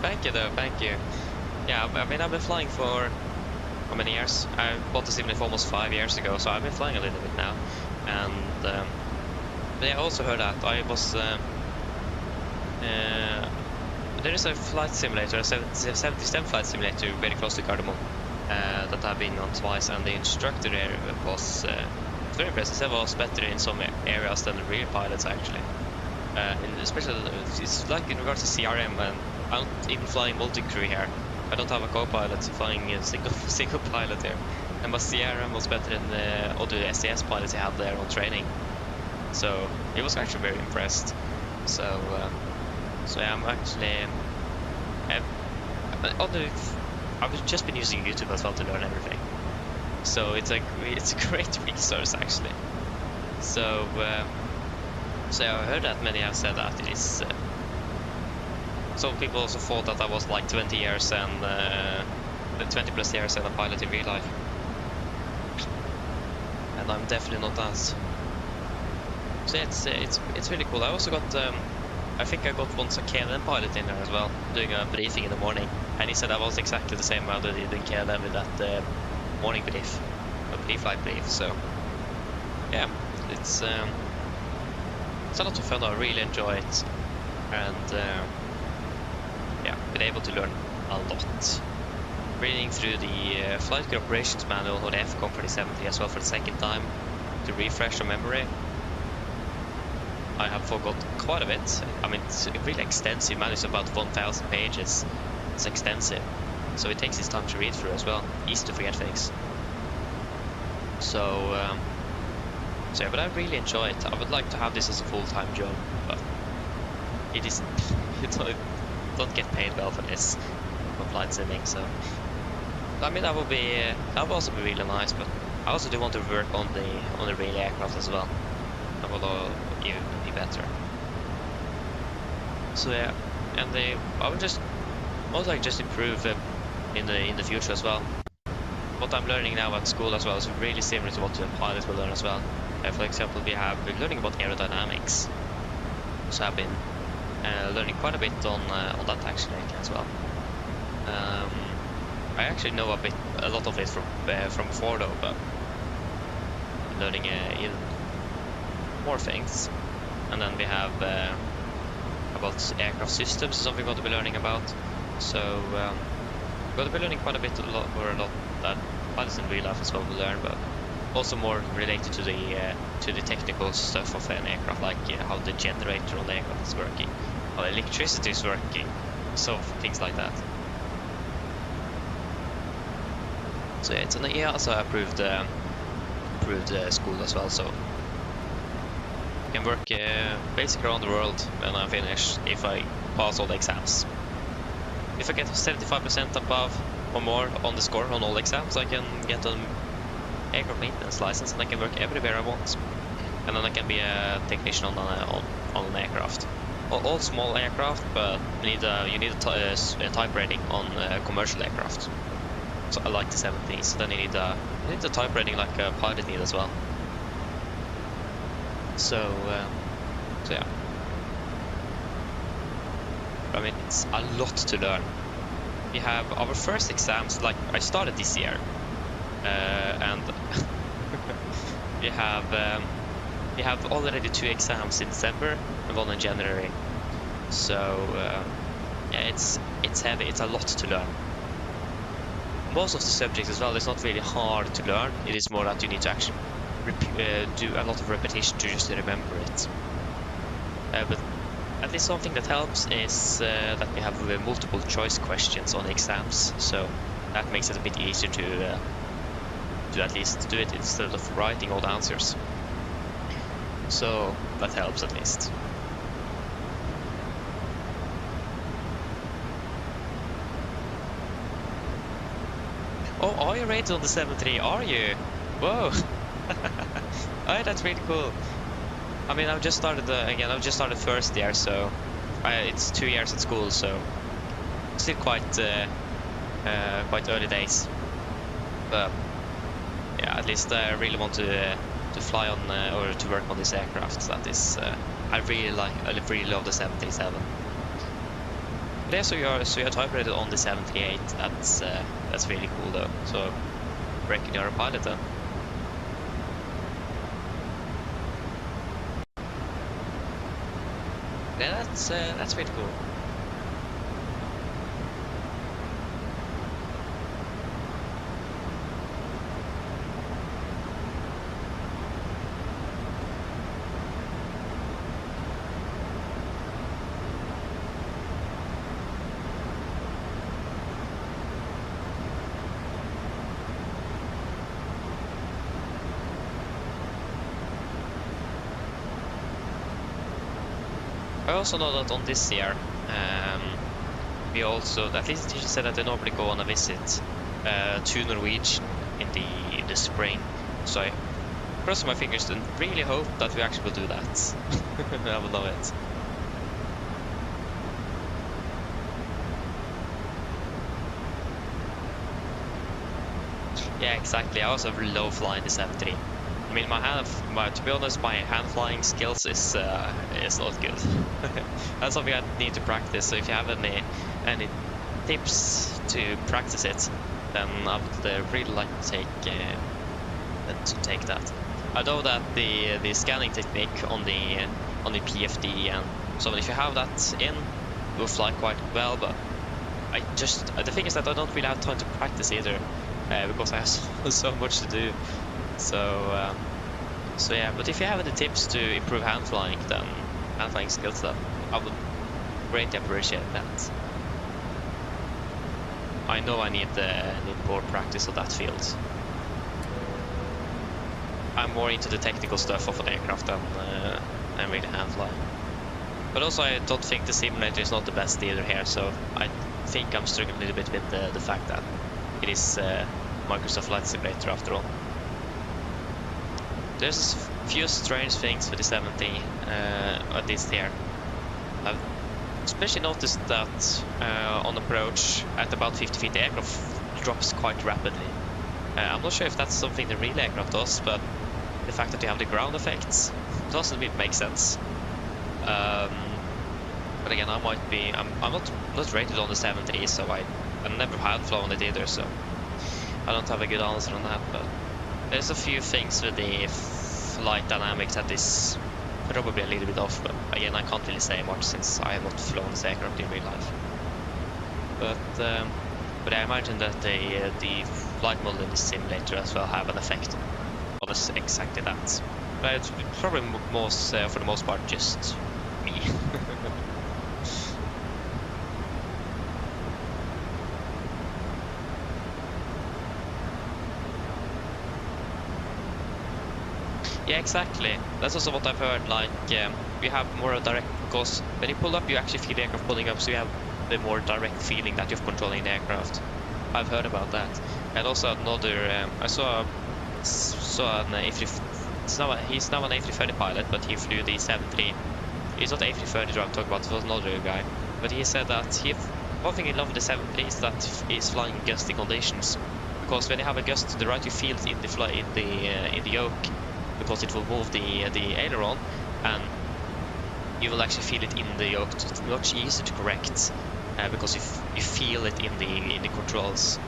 Thank you though, thank you. Yeah, I mean I've been flying for how many years? I bought the simulator almost 5 years ago, so I've been flying a little bit now. And but I also heard that I was there is a flight simulator, a 77 flight simulator very close to Gardermoen that I've been on twice, and the instructor there was very impressive. It was better in some areas than the real pilots actually. Especially it's like in regards to CRM, and I'm not even flying multi-crew here. I don't have a co-pilot, so flying a single pilot here. And my CRM was better than the other SES pilots I had there on training. So he was actually very impressed. So yeah, I'm actually I've just been using YouTube as well to learn everything. So it's a great resource actually. So I heard that many have said that it is. Some people also thought that I was like 20 years and 20 plus years and a pilot in real life. And I'm definitely not that. So it's really cool. I also got I think I got once a KLM pilot in there as well, doing a briefing in the morning, and he said I was exactly the same how they did in KLM with that morning brief, a pre-flight brief. So yeah, it's a lot of fun. I really enjoy it, and yeah, been able to learn a lot. Reading through the flight crew operations manual or the FCOM for the 70 as well for the second time to refresh your memory. I have forgot quite a bit. I mean, it's a really extensive manual. It's about 1,000 pages. It's extensive, so it takes its time to read through as well. Easy to forget things. So yeah, but I really enjoy it. I would like to have this as a full-time job, but it isn't. You don't get paid well for this for flight simming. So I mean, that would also be really nice. But I also do want to work on the real aircraft as well. That would even be better. So yeah, and I would just most likely just improve in the future as well. What I'm learning now at school as well is really similar to what the pilots will learn as well. For example, we're learning about aerodynamics, so I've been learning quite a bit on that actually as well. I actually know a lot of it from before though, but I'm learning even more things. And then we have about aircraft systems, is something we're going to be learning about. So we're going to be learning quite a bit, a lot that pilots in real life as well will learn, but also more related to the technical stuff of an aircraft, like how the generator on the aircraft is working, how the electricity is working, so things like that. So yeah, it's an EASA approved school as well, so I can work basically around the world when I'm finished if I pass all the exams. If I get 75% above or more on the score on all exams, I can get an aircraft maintenance license and I can work everywhere I want. And then I can be a technician on an aircraft. All small aircraft, but you need a type rating on commercial aircraft. So I like the 70s, so then you need a type rating like a pilot need as well. So yeah. I mean, it's a lot to learn. We have our first exams, like I started this year, and we have already 2 exams in December and 1 in January. So yeah, it's heavy. It's a lot to learn. Most of the subjects as well is not really hard to learn. It is more that you need to actually do a lot of repetition to just remember it. But at least something that helps is that we have multiple choice questions on the exams, so that makes it a bit easier to at least do it instead of writing all the answers. So that helps at least. Oh, are you rated on the 7.3? Are you? Whoa! Oh, that's really cool. I mean, I've just started I've just started first year, so it's 2 years at school, so still quite early days. But yeah, at least I really want to fly on or to work on this aircraft. That is, I really love the 737. But yeah, so you're type rated on the 738. That's really cool though. So, reckon you're a pilot then. Yeah, that's really cool. I also know that on this year, we also, at least the teacher said that they normally go on a visit to Norwegian in the spring. So I cross my fingers and really hope that we actually will do that. I would love it. Yeah, exactly. I also love flying the 7.3. I mean, to be honest, my hand flying skills is not good. That's something I need to practice. So if you have any tips to practice it, then I would really like to take that. I know that the scanning technique on the PFD, and so if you have that in, it will fly quite well. But the thing is that I don't really have time to practice either, because I have so much to do. So yeah, but if you have any tips to improve hand flying skills, then I would greatly appreciate that. I know I need more practice on that field. I'm more into the technical stuff of an aircraft than really hand flying. But also, I don't think the simulator is not the best either here, so I think I'm struggling a little bit with the fact that it is Microsoft Flight Simulator after all. There's a few strange things with the 70, at least here. I've especially noticed that on approach at about 50 feet the aircraft drops quite rapidly. I'm not sure if that's something the real aircraft does, but the fact that you have the ground effects doesn't really make sense. But again, I'm not rated on the 7.3, so I I never had flown it either, so I don't have a good answer on that. But there's a few things with the flight dynamics that is probably a little bit off. But again, I can't really say much since I have not flown this aircraft in real life. But I imagine that the flight model in the simulator as well have an effect on this, exactly that. But it's probably most for the most part just me. Yeah, exactly. That's also what I've heard. Like, we have more of direct, because when you pull up, you actually feel the aircraft pulling up, so you have the more direct feeling that you're controlling the aircraft. I've heard about that. And also another, I saw an A3. He's now an A330 pilot, but he flew the 73. It's not the A330 I'm talking about. It was another guy. But he said that one thing he loved with the 73 is that he's flying in gusty conditions. Because when you have a gust to the right, you feel it in the yoke, because it will move the aileron, and you will actually feel it in the yoke. It's much easier to correct because you feel it in the controls.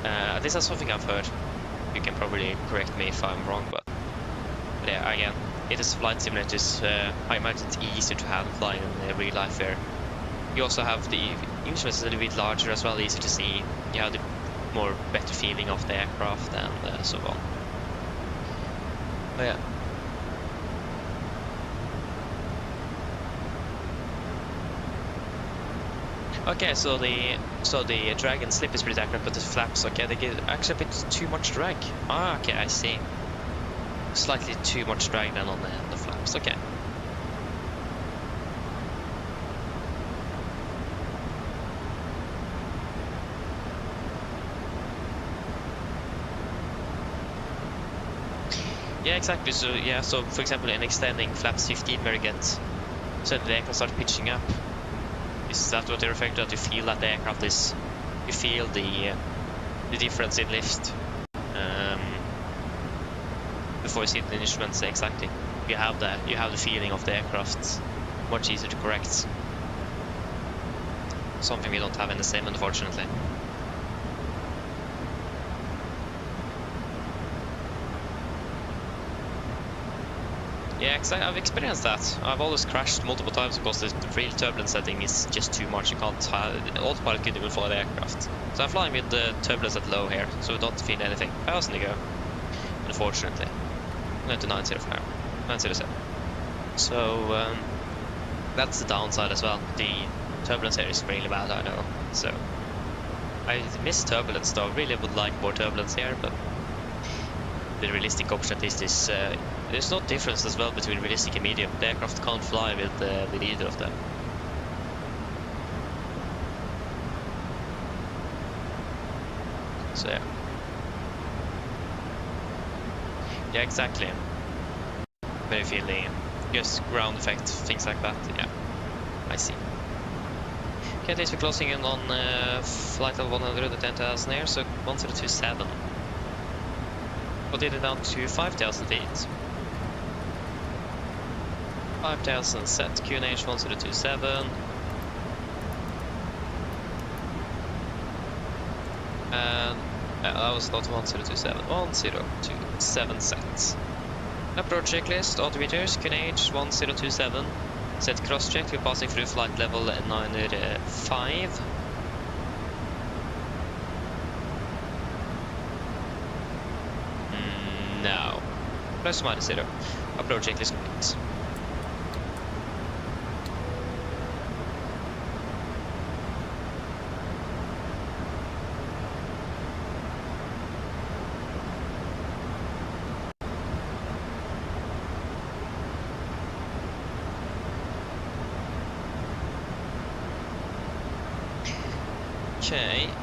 This is something I've heard. You can probably correct me if I'm wrong, but yeah, again, it is flight simulators. I imagine it's easier to handle flying in real life here. You also have the instruments a little bit larger as well, easier to see. You have the better feeling of the aircraft and so on. But yeah. Okay, so the drag and slip is pretty accurate, but the flaps, okay, they get actually a bit too much drag. Ah, okay, I see. Slightly too much drag then on the flaps. Okay. Yeah, exactly. So yeah, so for example, in extending flaps 15, where you get suddenly the aircraft starts pitching up. Is that what you're referring to? That you feel that the aircraft is, you feel the difference in lift before you see the instruments. Exactly. You have the feeling of the aircraft. Much easier to correct. Something we don't have in the sim, unfortunately. Yeah, I've experienced that. I've always crashed multiple times because the real turbulence setting is just too much. You can't autopilot couldn't even fly the aircraft. So I'm flying with the turbulence at low here, so we don't feel anything. 1,000 to go, unfortunately. 905, 907. So that's the downside as well. The turbulence here is really bad, I know. So I miss turbulence though. Really would like more turbulence here, but the realistic option is this. There's no difference as well between realistic and medium. The aircraft can't fly with either of them. So yeah. Yeah, exactly. Very feeling, just ground effect, things like that. Yeah, I see. Okay, thanks for closing in on flight level 100 at 10,000 here, so 1027. Put it down to 5,000 feet. 5,000 set, QNH 1027. And that was not 1027, 1027 set. Approach checklist, altimeters, QNH 1027. Set cross check, we're passing through flight level 905. No. Plus or minus 0. Approach checklist complete. Okay,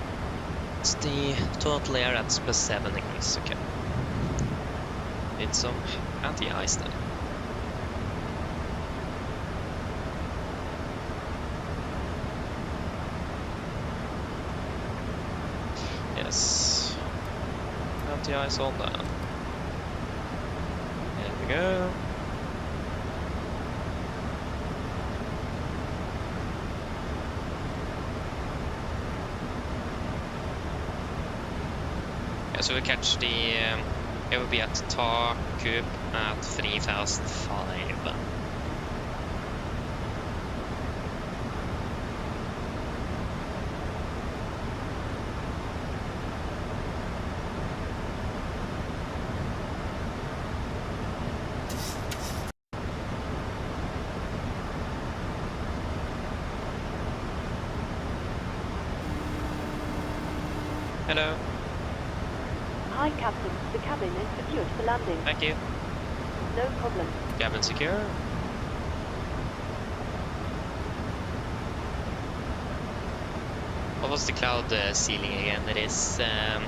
it's the total air at plus 7 degrees, okay. Need some anti-ice then. Yes, anti-ice on then. There we go. So we catch the, it will be at Takup at 3005. Hello. Hi, Captain. The cabin is secured for landing. Thank you. No problem. Cabin secure. What was the cloud ceiling again? It is Fiat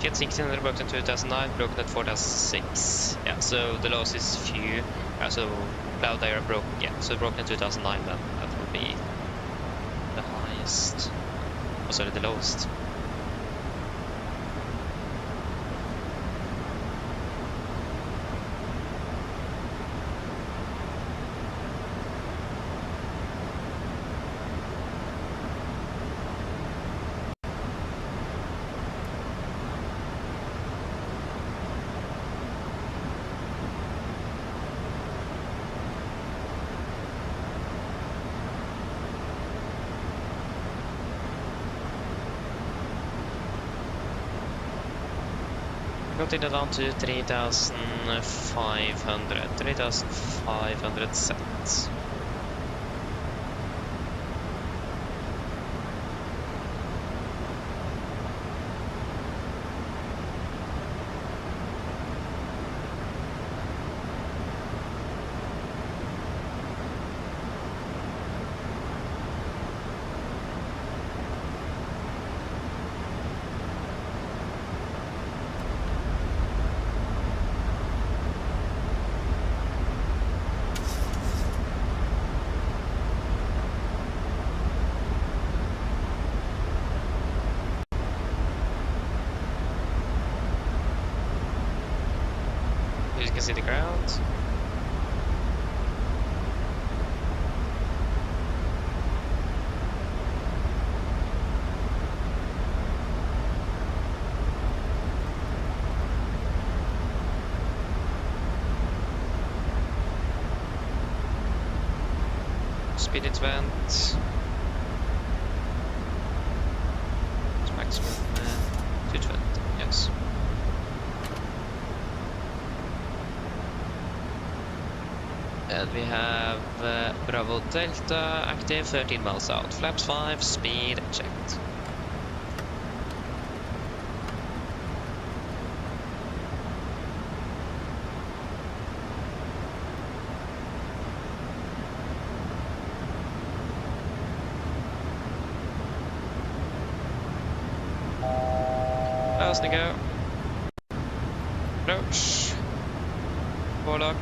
1600 broken at 2009, broken at 4006. Yeah, so the lowest is few. So cloud area broke. Yeah, so broken at 2009 then. That will be the highest. Oh, sorry, the lowest. Got it down to 3,500 sets. You can see the ground. Speed it went. It's maximum 220, yes. And we have Bravo Delta active, 13 miles out, flaps 5, speed checked. Last to go. Approach. Warlock.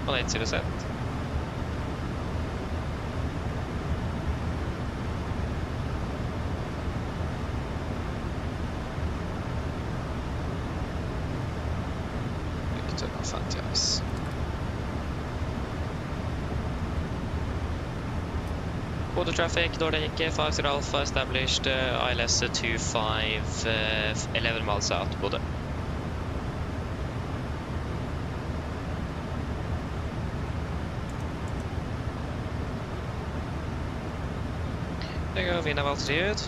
Well, 80 to set. Fantastic. Bodø traffic, Nordic 50 Alpha established, ILS 25, 11 miles out, Bodø. There you go, wind of altitude.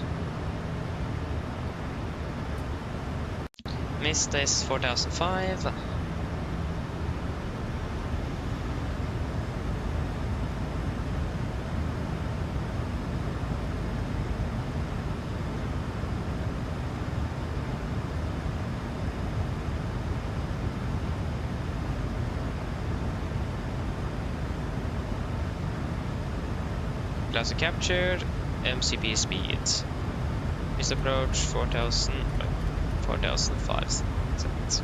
Mist is 4005. Glass captured, MCP speed. Mist approach 4005 seconds.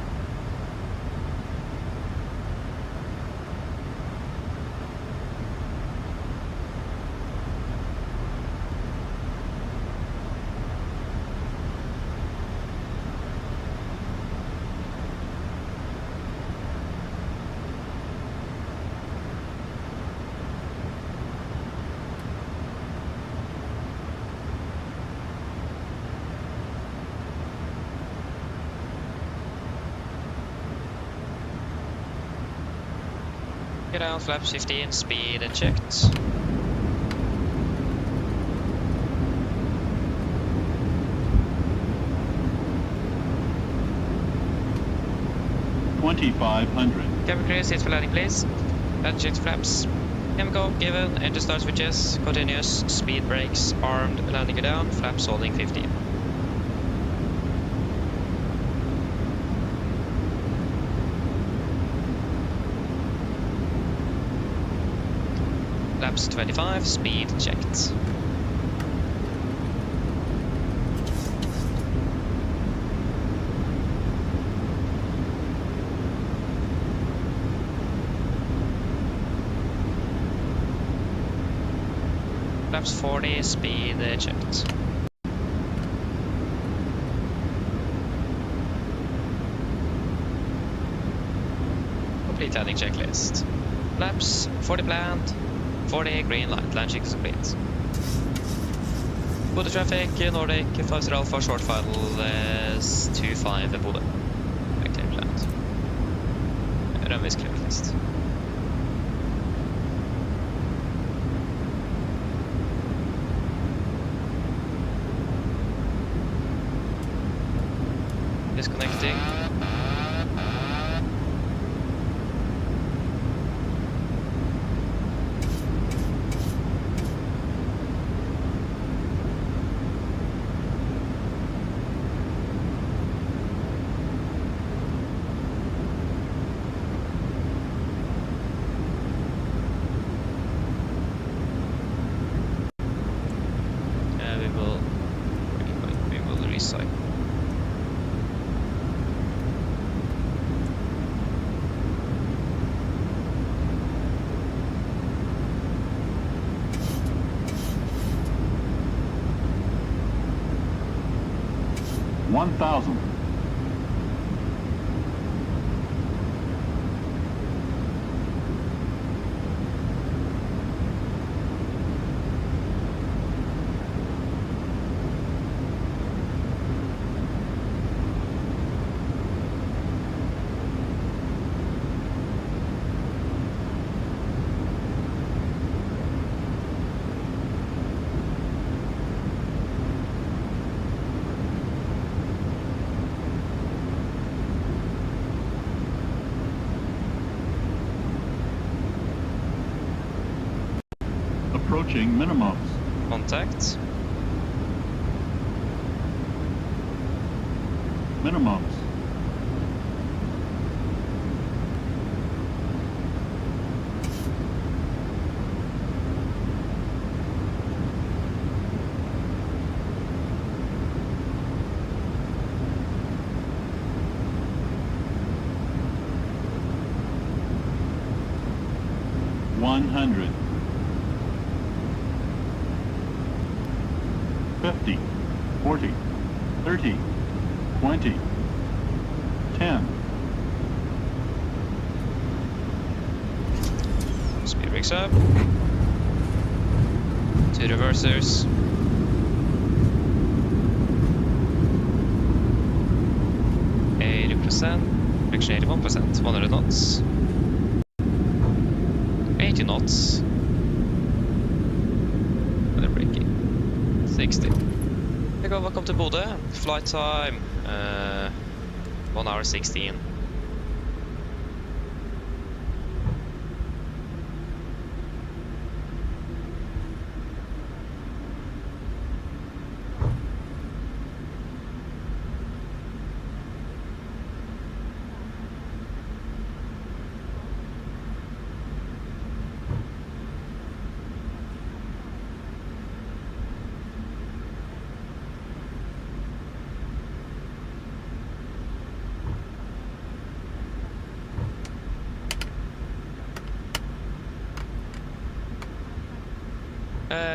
Landing down, flaps 15, speed and checked. Cabin crew, sit for landing please. Landing checked flaps. Chemical given, engine start switches, continuous, speed brakes, armed, landing gear down, flaps holding 15. Flaps 25, speed checked. Flaps 40, speed checked. Complete landing checklist. Flaps 40 planned, 40 green light, land check is complete. Bodø traffic, Nordic 50 Alpha, short final 25 Bodø. Clear land. Runway is clear list. Disconnecting. We will recycle. Approaching minimums. Contact. Minimums. $100. 50, 40, 30, 20, 10. Speed brakes up. 2 reversers. Friction 81%, 100 knots. 80 knots. Weather braking. 60. Welcome to Bodø. Flight time 1 hour 16.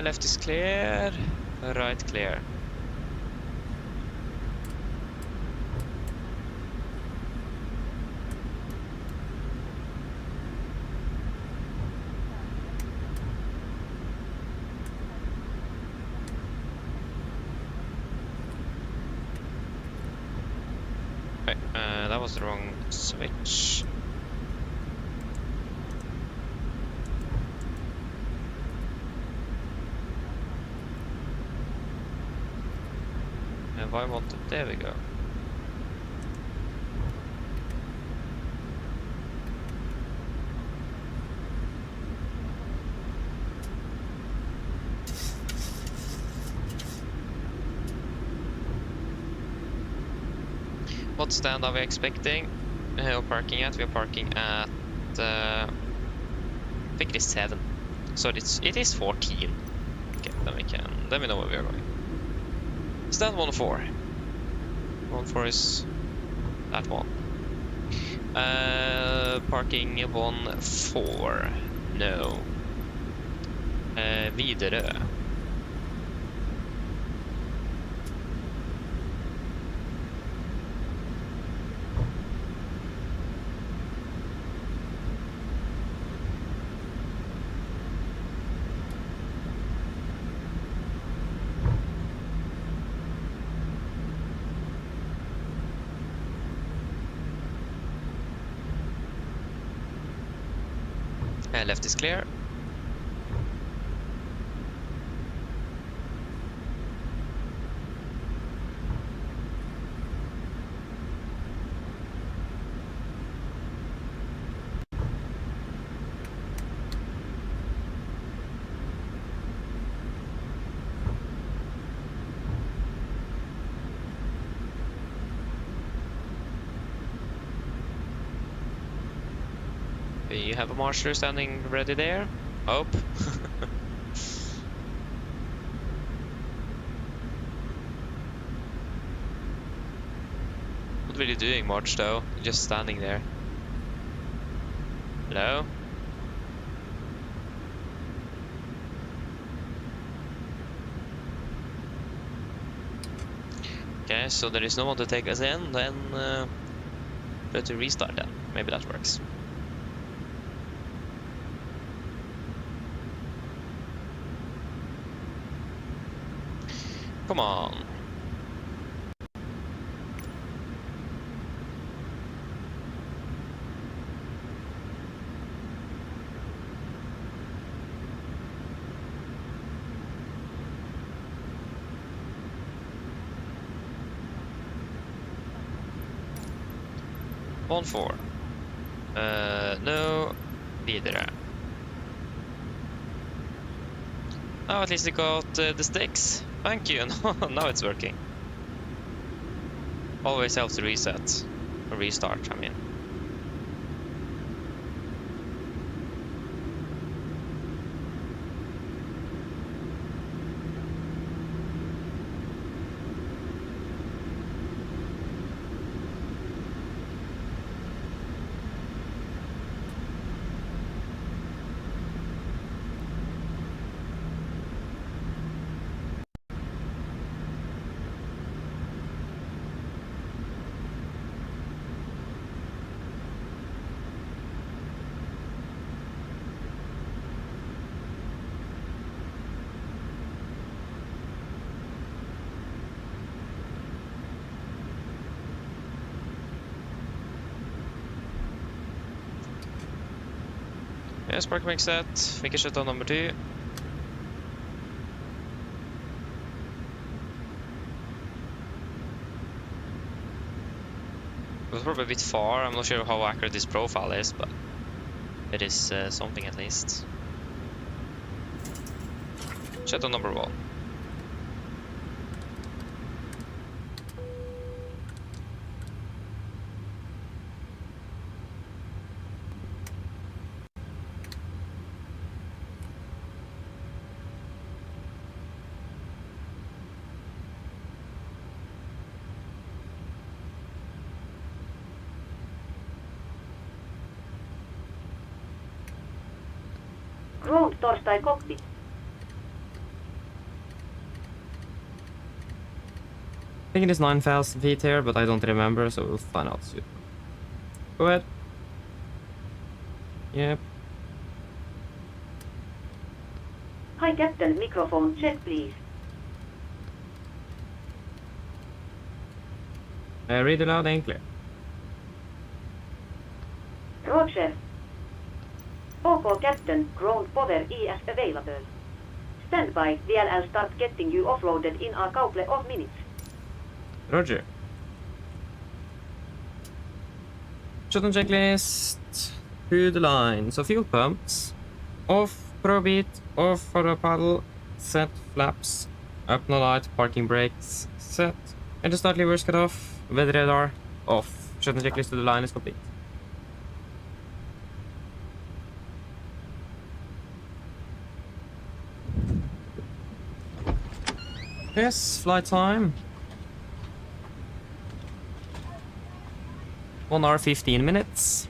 Left is clear, right clear. Okay, that was the wrong switch. I wanted. There we go. What stand are we expecting? Or parking at? We are parking at I think it is 7. So it is 14. Okay, then we know where we are going. Stand 1-4. 1-4 is that one. Parking 1-4. No. Videre. Left is clear. You have a marsher standing ready there. Hope. Not really doing much though, just standing there. Hello? Okay, so there is no one to take us in, then better restart then. Maybe that works. Come on. On 4. No. Videre. Oh, at least we got the sticks. Thank you. Now it's working. Always helps to reset. Or restart, I mean. Yes, park make set. We can shut down number 2. It was probably a bit far. I'm not sure how accurate this profile is, but it is something at least. Shut down number 1. Ground torstai cockpit. I think it is 9,000 feet here, but I don't remember, so we'll find out soon. Go ahead. Yep. Hi Captain, microphone check please. Read it loud and clear. Roger. OK Captain, ground power is available. Stand by, VLL start getting you offloaded in a couple of minutes. Roger. Shutdown checklist to the line. So fuel pumps, off pro beat, off for paddle, set flaps, up no light, parking brakes, set, engine start levers cut off, weather radar, off. Shutdown checklist to the line is complete. Yes, flight time. 1 hour 15 minutes.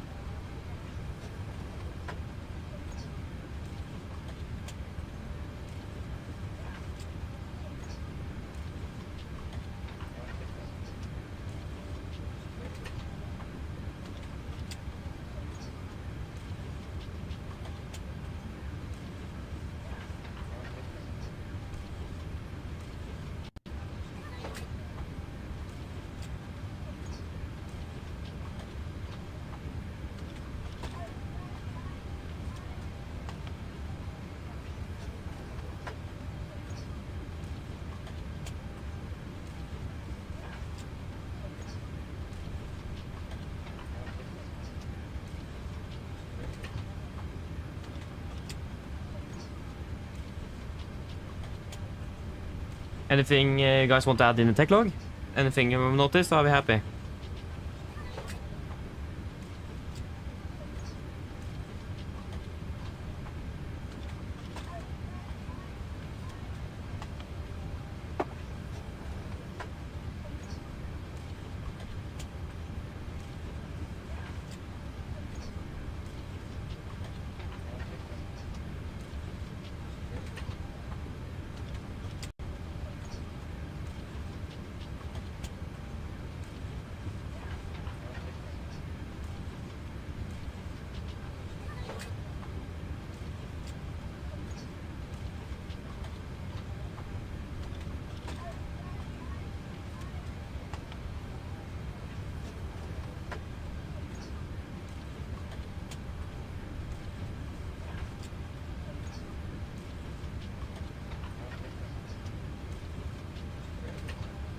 Anything you guys want to add in the tech log? Anything you've noticed? I'll be happy.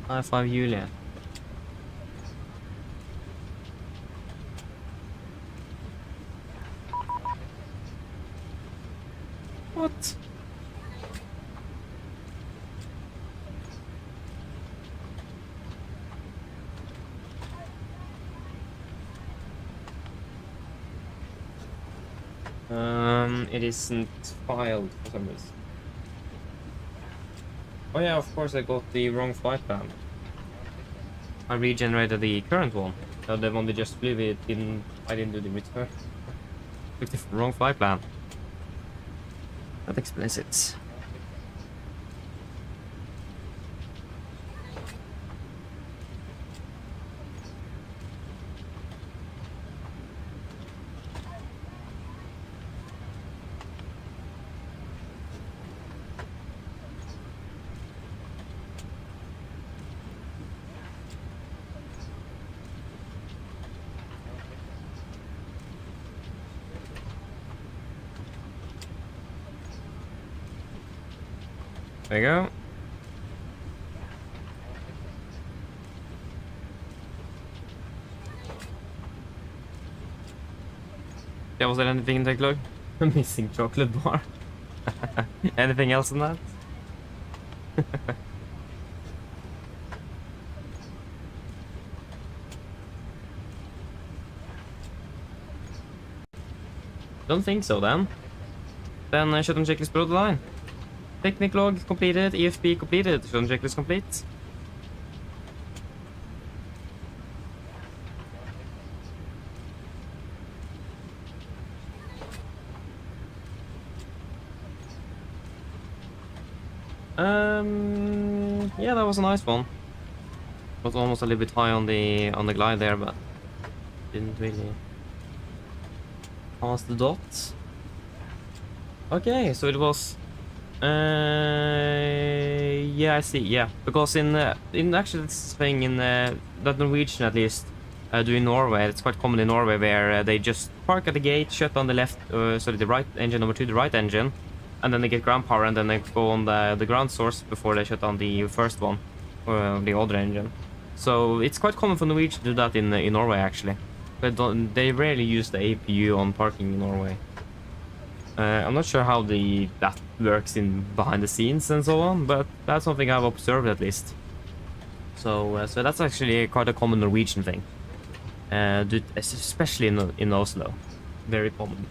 I5 Julia. What? It isn't filed for some reason. Oh yeah, of course I got the wrong flight plan. I regenerated the current one. The one we just flew with I didn't do the return. Took the wrong flight plan. That explains it. There you go. Yeah, was there anything in the log? Missing chocolate bar. Anything else in that? Don't think so then. Then shutdown checklist below the line. Technic log completed, EFP completed, shutdown checklist complete. Yeah, that was a nice one. Was almost a little bit high on the glide there, but didn't really pass the dot. Okay, so it was. Yeah, I see. Yeah, because in actually this thing in that Norwegian at least do in Norway, it's quite common in Norway where they just park at the gate, shut on the left, sorry, the right engine over to the right engine, and then they get ground power, and then they go on the ground source before they shut on the first one, or the other engine. So it's quite common for Norwegian to do that in Norway actually. They rarely use the APU on parking in Norway. I'm not sure how that works in behind the scenes and so on, but that's something I've observed at least. So that's actually quite a common Norwegian thing, especially in Oslo, very common.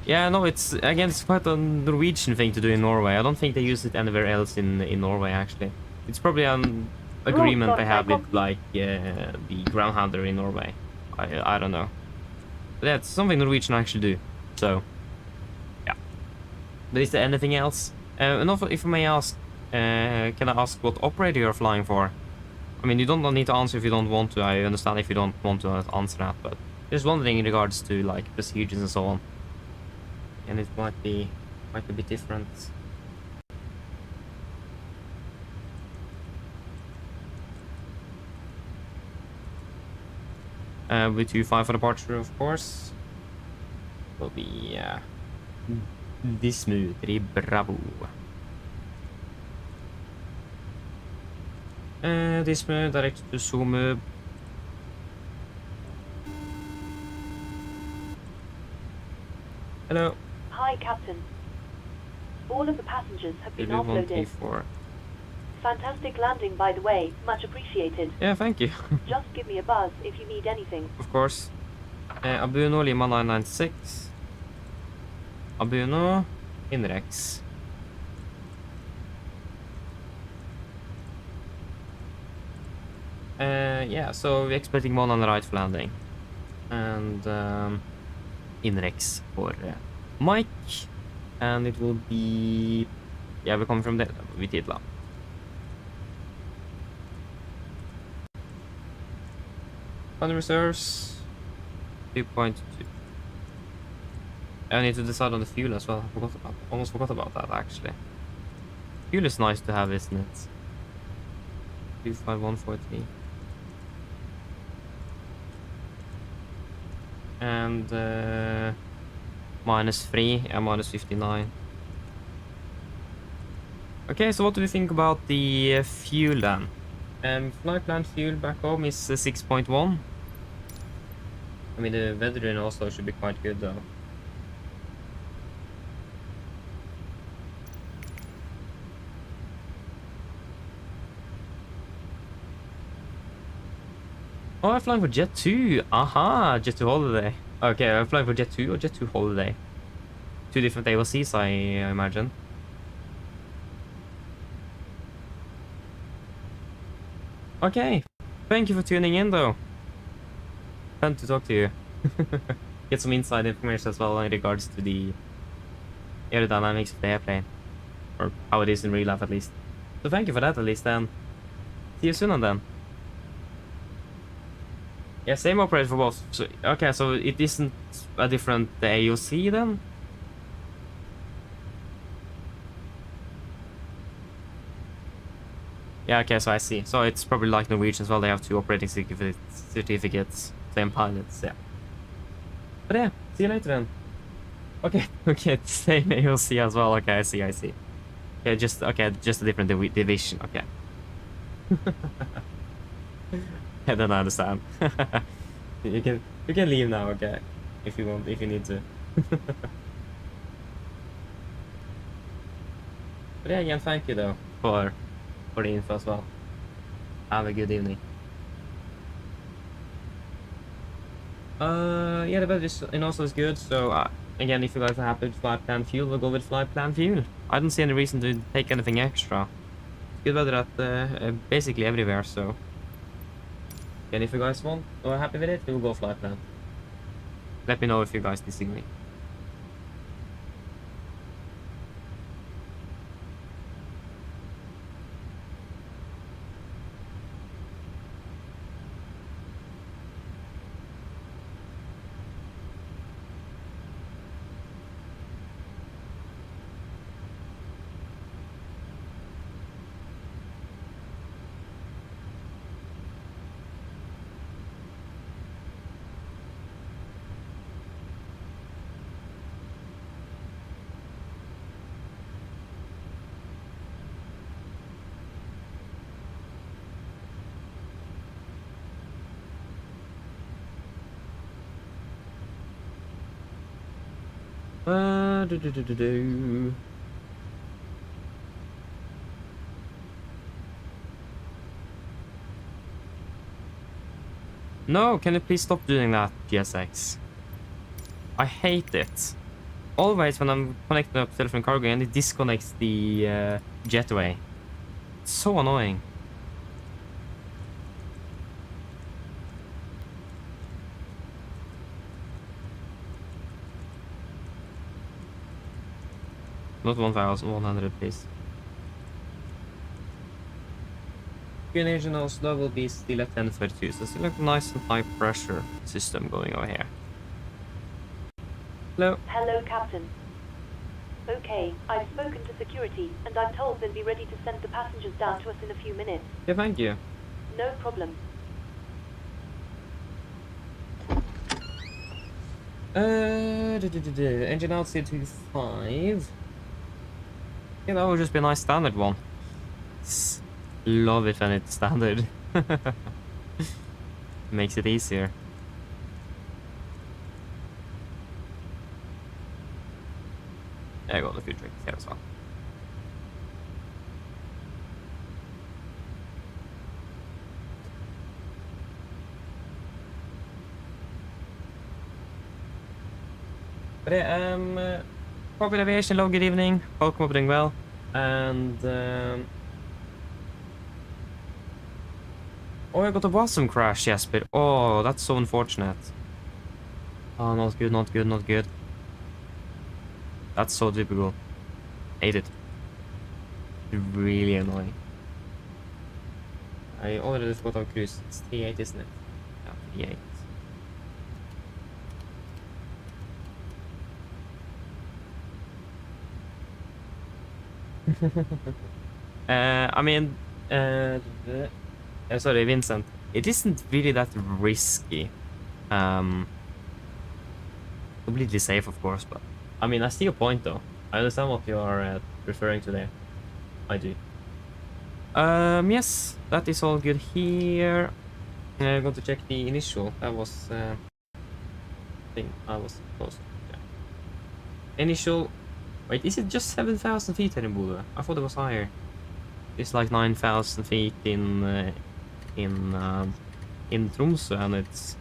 Yeah, no, it's quite a Norwegian thing to do in Norway. I don't think they use it anywhere else in Norway actually. It's probably an agreement they have with like the ground handler in Norway. I don't know. But yeah, it's something Norwegian actually do. So yeah. But is there anything else? And also, if I may ask, can I ask what operator you're flying for? I mean, you don't need to answer if you don't want to. I understand if you don't want to answer that, but just wondering in regards to like procedures and so on. And it might be a bit different. With 25 for departure, of course. Will be this move, 3 Bravo. This move direct to Zoom. Hello. Hi, Captain. All of the passengers have been offloaded. Fantastic landing, by the way. Much appreciated. Yeah, thank you. Just give me a buzz if you need anything. Of course. Abuno Lima 996. Abuno Inrex. Yeah, so we're expecting 1 on the right for landing. And Inrex for Mike. And it will be... Yeah, we're coming from there with Idla. Under reserves 2.2. I need to decide on the fuel as well. Almost forgot about that actually. Fuel is nice to have, isn't it? 25143. And -3 and -59. Okay, so what do we think about the fuel then? Flight plan fuel back home is 6.1. I mean, the weather in Oslo should be quite good though. Oh, I'm flying for Jet 2. Aha, Jet 2 Holiday. Okay, I'm flying for Jet 2 or Jet 2 Holiday. 2 different AOCs, I imagine. Okay, thank you for tuning in though. Fun to talk to you. Get some inside information as well in regards to the aerodynamics of the airplane. Or how it is in real life at least. So thank you for that at least, and see you soon on then. Yeah, same operator for both. So, okay, so it isn't a different AOC then? Yeah, okay, so I see. So it's probably like Norwegian as well, they have 2 operating certificates, same pilots, yeah. But yeah, see you later then. Okay, okay, same AOC as well, okay, I see. Okay, just a different division, okay. Yeah, then I understand. you can leave now, okay, if you want, if you need to. But yeah, again, thank you though for the info as well. Have a good evening. Yeah, the weather in Oslo is good, so again, if you guys are happy with flight plan fuel, we'll go with flight plan fuel. I don't see any reason to take anything extra. Good weather at basically everywhere, so. And if you guys want or are happy with it, we'll go flight plan. Let me know if you guys disagree. Do. No, can you please stop doing that, GSX? I hate it. Always when I'm connecting up telephone cargo and it disconnects the jetway. It's so annoying. Not 1,100, please. QNH in Oslo will be still at 1042, so still like a nice and high pressure system going over here. Hello. Hello, Captain. Okay, I've spoken to security, and I'm told they'll be ready to send the passengers down to us in a few minutes. Yeah, thank you. No problem. Engine out C25. Yeah, that would just be a nice standard one. Love it when it's standard. Makes it easier. I got a few drinks here as well. But yeah, Corporate Aviation, hello, good evening. Hope you're doing well. And oh, I got a Wasm crash, Jesper. Oh, that's so unfortunate. Oh, not good, not good, not good. That's so typical. Hate it. Really annoying. I already forgot on cruise. It's T8, isn't it? Yeah, T8. I mean, sorry, Vincent. It isn't really that risky. Completely safe, of course, but I mean, I see your point, though. I understand what you are referring to there. I do. Yes, that is all good here. I'm going to check the initial. That was thing I was supposed to check. Initial. Wait, is it just 7,000 feet here in Bodø? I thought it was higher. It's like 9,000 feet in Tromsø, and it's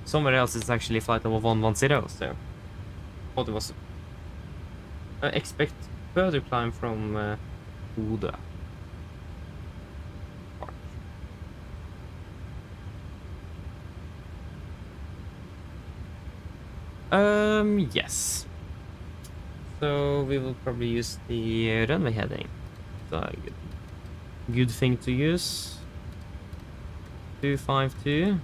somewhere else. It's actually flight level 110. So, I thought it was. Expect further climb from Bodø. Yes. So we will probably use the runway heading. So good thing to use. 252.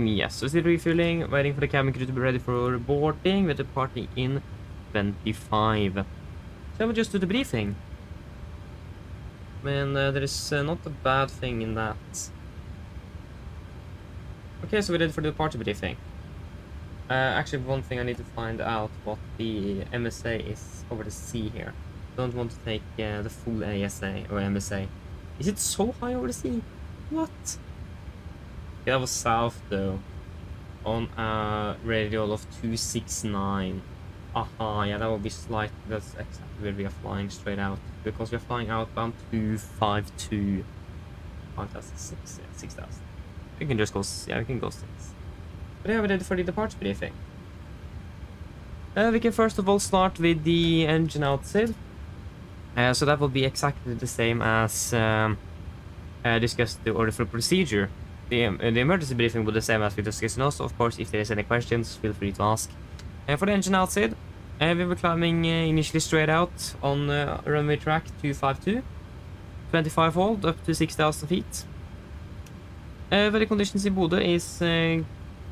Yes, so still refueling, waiting for the cabin crew to be ready for boarding, with departing in 25. So we'll just do the briefing. I mean, there is not a bad thing in that. Okay, so we're ready for the departure briefing. Actually, one thing I need to find out what the MSA is over the sea here. Don't want to take the full ASA or MSA. Is it so high over the sea? What? Yeah, that was south though, on a radial of 269. Aha, yeah, that will be slight. That's exactly where we are flying straight out, because we are flying outbound 252. 5,006, yeah, 6,000. We can just go, yeah, we can go 6. But yeah, we're ready for the departure briefing. We can first of all start with the engine outside. So that will be exactly the same as discussed the order for procedure. The emergency briefing will be the same as we discussed in Oslo. Of course, if there is any questions, feel free to ask. For the engine outside, we were climbing initially straight out on runway track 252, 25 hold up to 6,000 feet. The conditions in Bodø is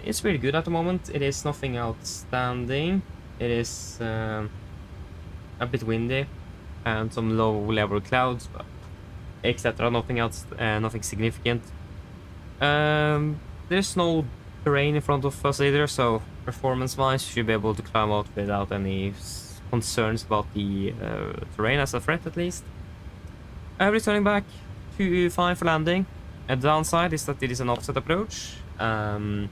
it's really good at the moment. It is nothing outstanding. It is a bit windy and some low-level clouds, but etc. Nothing else, nothing significant. There's no terrain in front of us either, so performance-wise, should be able to climb out without any concerns about the terrain as a threat, at least. Returning back to 5 for landing. A downside is that it is an offset approach. Can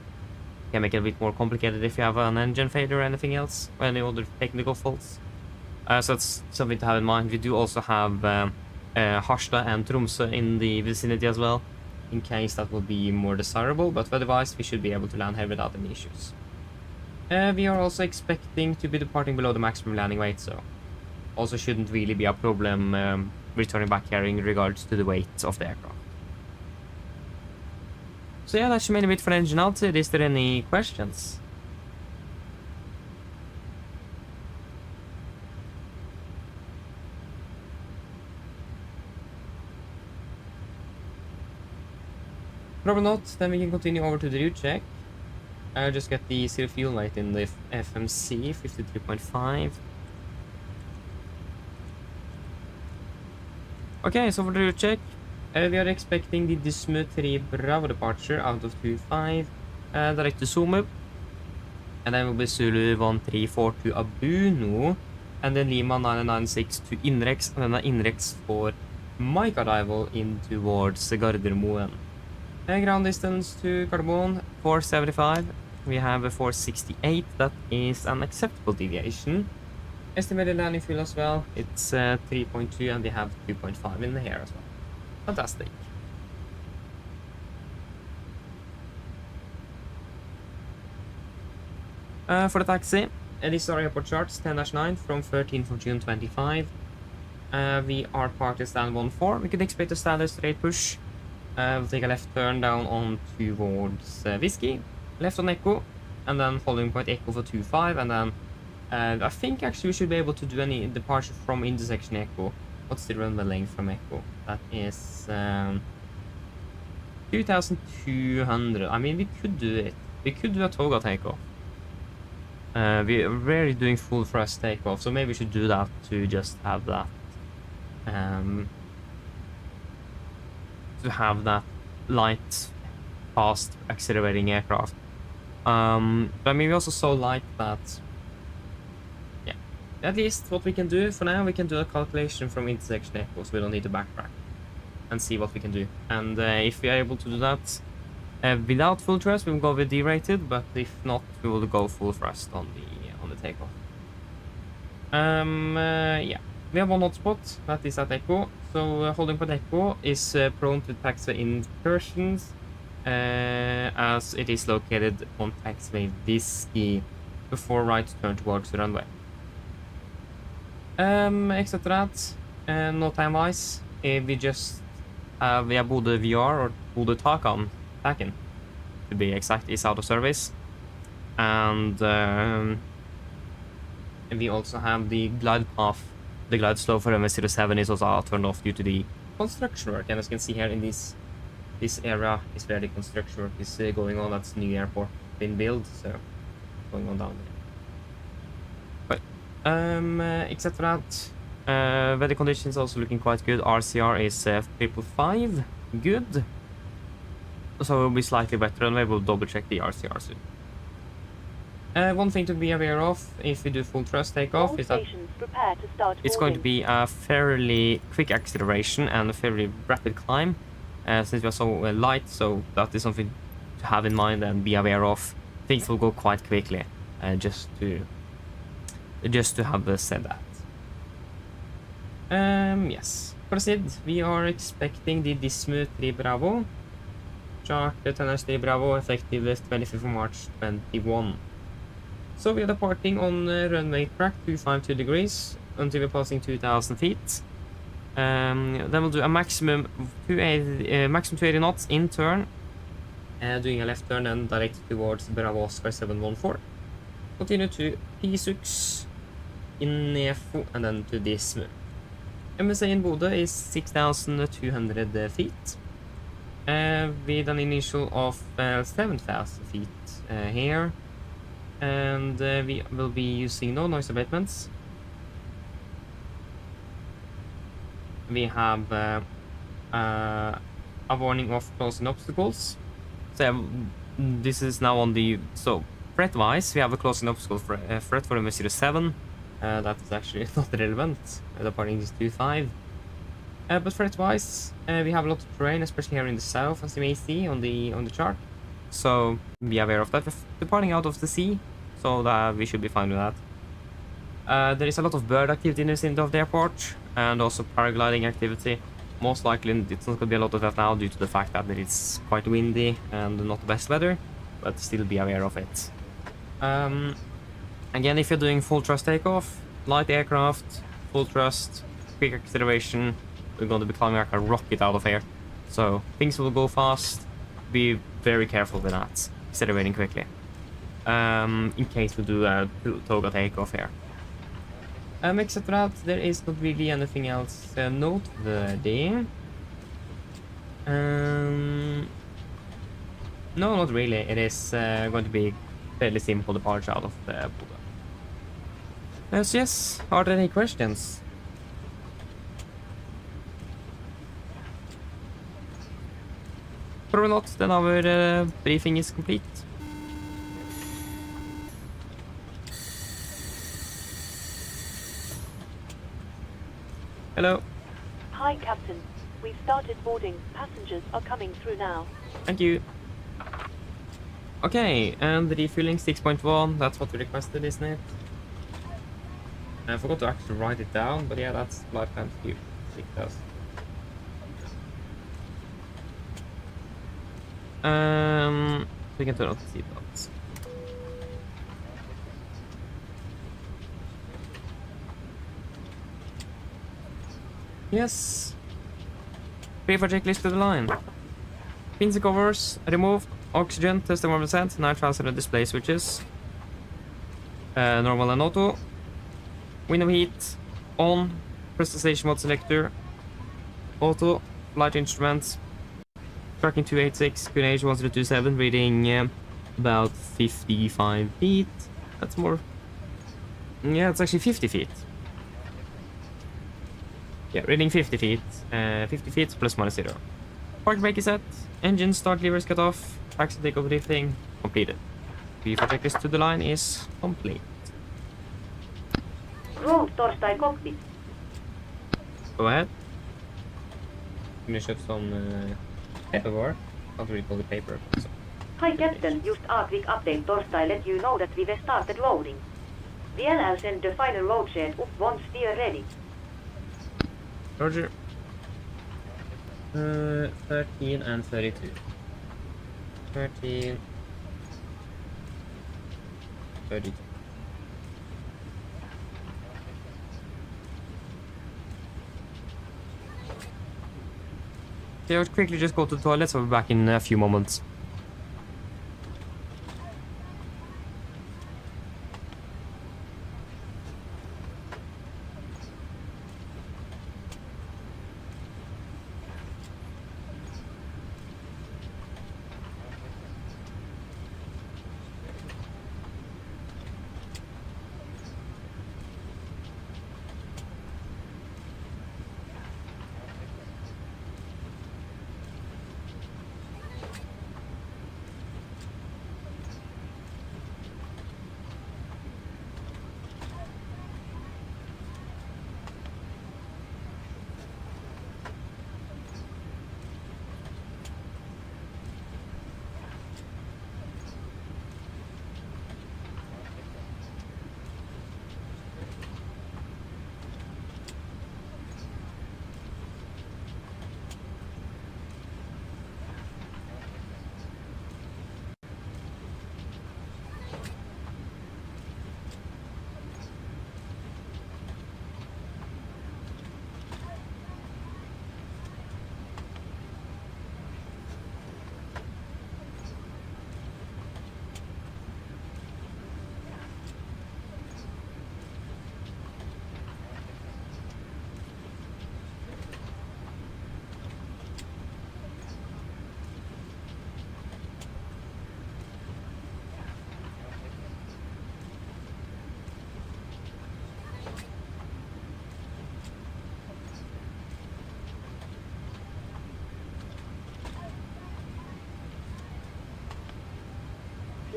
make it a bit more complicated if you have an engine failure or anything else, or any other technical faults. So that's something to have in mind. We do also have Harstad and Tromsø in the vicinity as well, in case that would be more desirable, but otherwise we should be able to land here without any issues. We are also expecting to be departing below the maximum landing weight, so also shouldn't really be a problem returning back here in regards to the weight of the aircraft. So yeah, that's mainly it for engine outset. Is there any questions? Probably not, then we can continue over to the route check. I'll just get the zero fuel weight in the FMC 53.5. Okay, so for the route check, we are expecting the Dismu 3 Bravo departure out of 25, direct to Sumu, and then will be Zulu 134 to Abuno, and then Lima 996 to Inrex, and then Inrex for Mike arrival in towards Gardermoen. Ground distance to Carbon 475. We have a 468. That is an acceptable deviation. Estimated landing fuel as well. It's 3.2, and we have 2.5 in the air as well. Fantastic. For the taxi, these are airport charts 10-9 from 13th of June 25. We are parked at stand 14. We can expect a standard straight push. We'll take a left turn down on towards Whiskey, left on Echo, and then following point Echo for 25, and then I think actually we should be able to do any departure from intersection Echo. What's the runway length from Echo? That is 2,200. I mean, we could do it. We could do a Toga takeoff. We are rarely doing full thrust takeoff, so maybe we should do that to just have that. To have that light, fast, accelerating aircraft. But I mean, we also so light that, yeah, at least what we can do for now, we can do a calculation from intersection Echo, so we don't need to backtrack and see what we can do. And if we are able to do that without full thrust, we will go with derated, but if not, we will go full thrust on the takeoff. Yeah. We have one hotspot, that is at Echo, so holding point Echo is prone to taxiway incursions, as it is located on taxiway Whiskey before right turn towards the runway. Except that, no time-wise, we just have Bodø VR or Bodø Taken, to be exact, is out of service, and we also have the glide path. The glide slope for MS-07 is also turned off due to the construction work, and as you can see here in this area is where the construction work is going on. That's new airport been built, so going on down there. But except for that, weather conditions also looking quite good. RCR is 555, good. So it will be slightly better, and we will double check the RCR soon. One thing to be aware of if we do full thrust takeoff is that it's going to be a fairly quick acceleration and a fairly rapid climb, since we are so light, so that is something to have in mind and be aware of. Things will go quite quickly, just to have said that. Yes, proceed. We are expecting the Dismu 3 Bravo, chart 10-3 Bravo, effective 25th of March 21. So we are departing on runway track 252 degrees until we're passing 2,000 feet. Then we'll do a maximum 280 knots in turn, doing a left turn and direct towards Bravo Oscar 714. Continue to P6 in Nefo and then to Dismu. MSA in Bodø is 6,200 feet, with an initial of 7,000 feet here. And we will be using no noise abatements. We have a warning of closing obstacles. So this is now on the... So, threat-wise, we have a closing obstacle threat for MS-07. That is actually not relevant. The parting is 2.5. But threat-wise, we have a lot of terrain, especially here in the south, as you may see on the chart. So be aware of that. We're departing out of the sea, so that we should be fine with that. There is a lot of bird activity in the center of the airport, and also paragliding activity. Most likely it's not going to be a lot of that now due to the fact that it's quite windy and not the best weather, but still be aware of it. Again, if you're doing full thrust takeoff, light aircraft, full thrust, quick acceleration, we're going to be climbing like a rocket out of here. So things will go fast. Be very careful with that, accelerating quickly. In case we do a toga takeoff here. Except for that, there is not really anything else noteworthy. No, not really. It is going to be fairly simple departure out of the Bodø. So yes, are there any questions? Probably not, then our briefing is complete. Hello. Hi, Captain. We've started boarding. Passengers are coming through now. Thank you. Okay, and the refueling 6.1, that's what we requested, isn't it? I forgot to actually write it down, but yeah, that's lifetime fuel. It does. We can turn off the seatbelts. Yes. Pre-for checklist to the line. Pins and covers removed. Oxygen, test 1%. Nitrile and display switches. Normal and auto. Window heat on. Press the station mode selector. Auto. Flight instruments. Tracking 286. QNH 1027. Reading about 55 feet. That's more. Yeah, it's actually 50 feet. Yeah, reading 50 feet. 50 feet plus minus 0. Park brake is set. Engine start levers cut off. Taxi takeoff drifting completed. Pre-for checklist to the line is complete. Road torstai cockpit. Go ahead. Finish up some paperwork. Not really call it paper. So. Hi Captain, just a quick update torstai let you know that we've started loading. DLL send the final road shed up once we are ready. Roger. 13 and 32. 13. 32. Okay, I'll quickly just go to the toilet, so we'll be back in a few moments.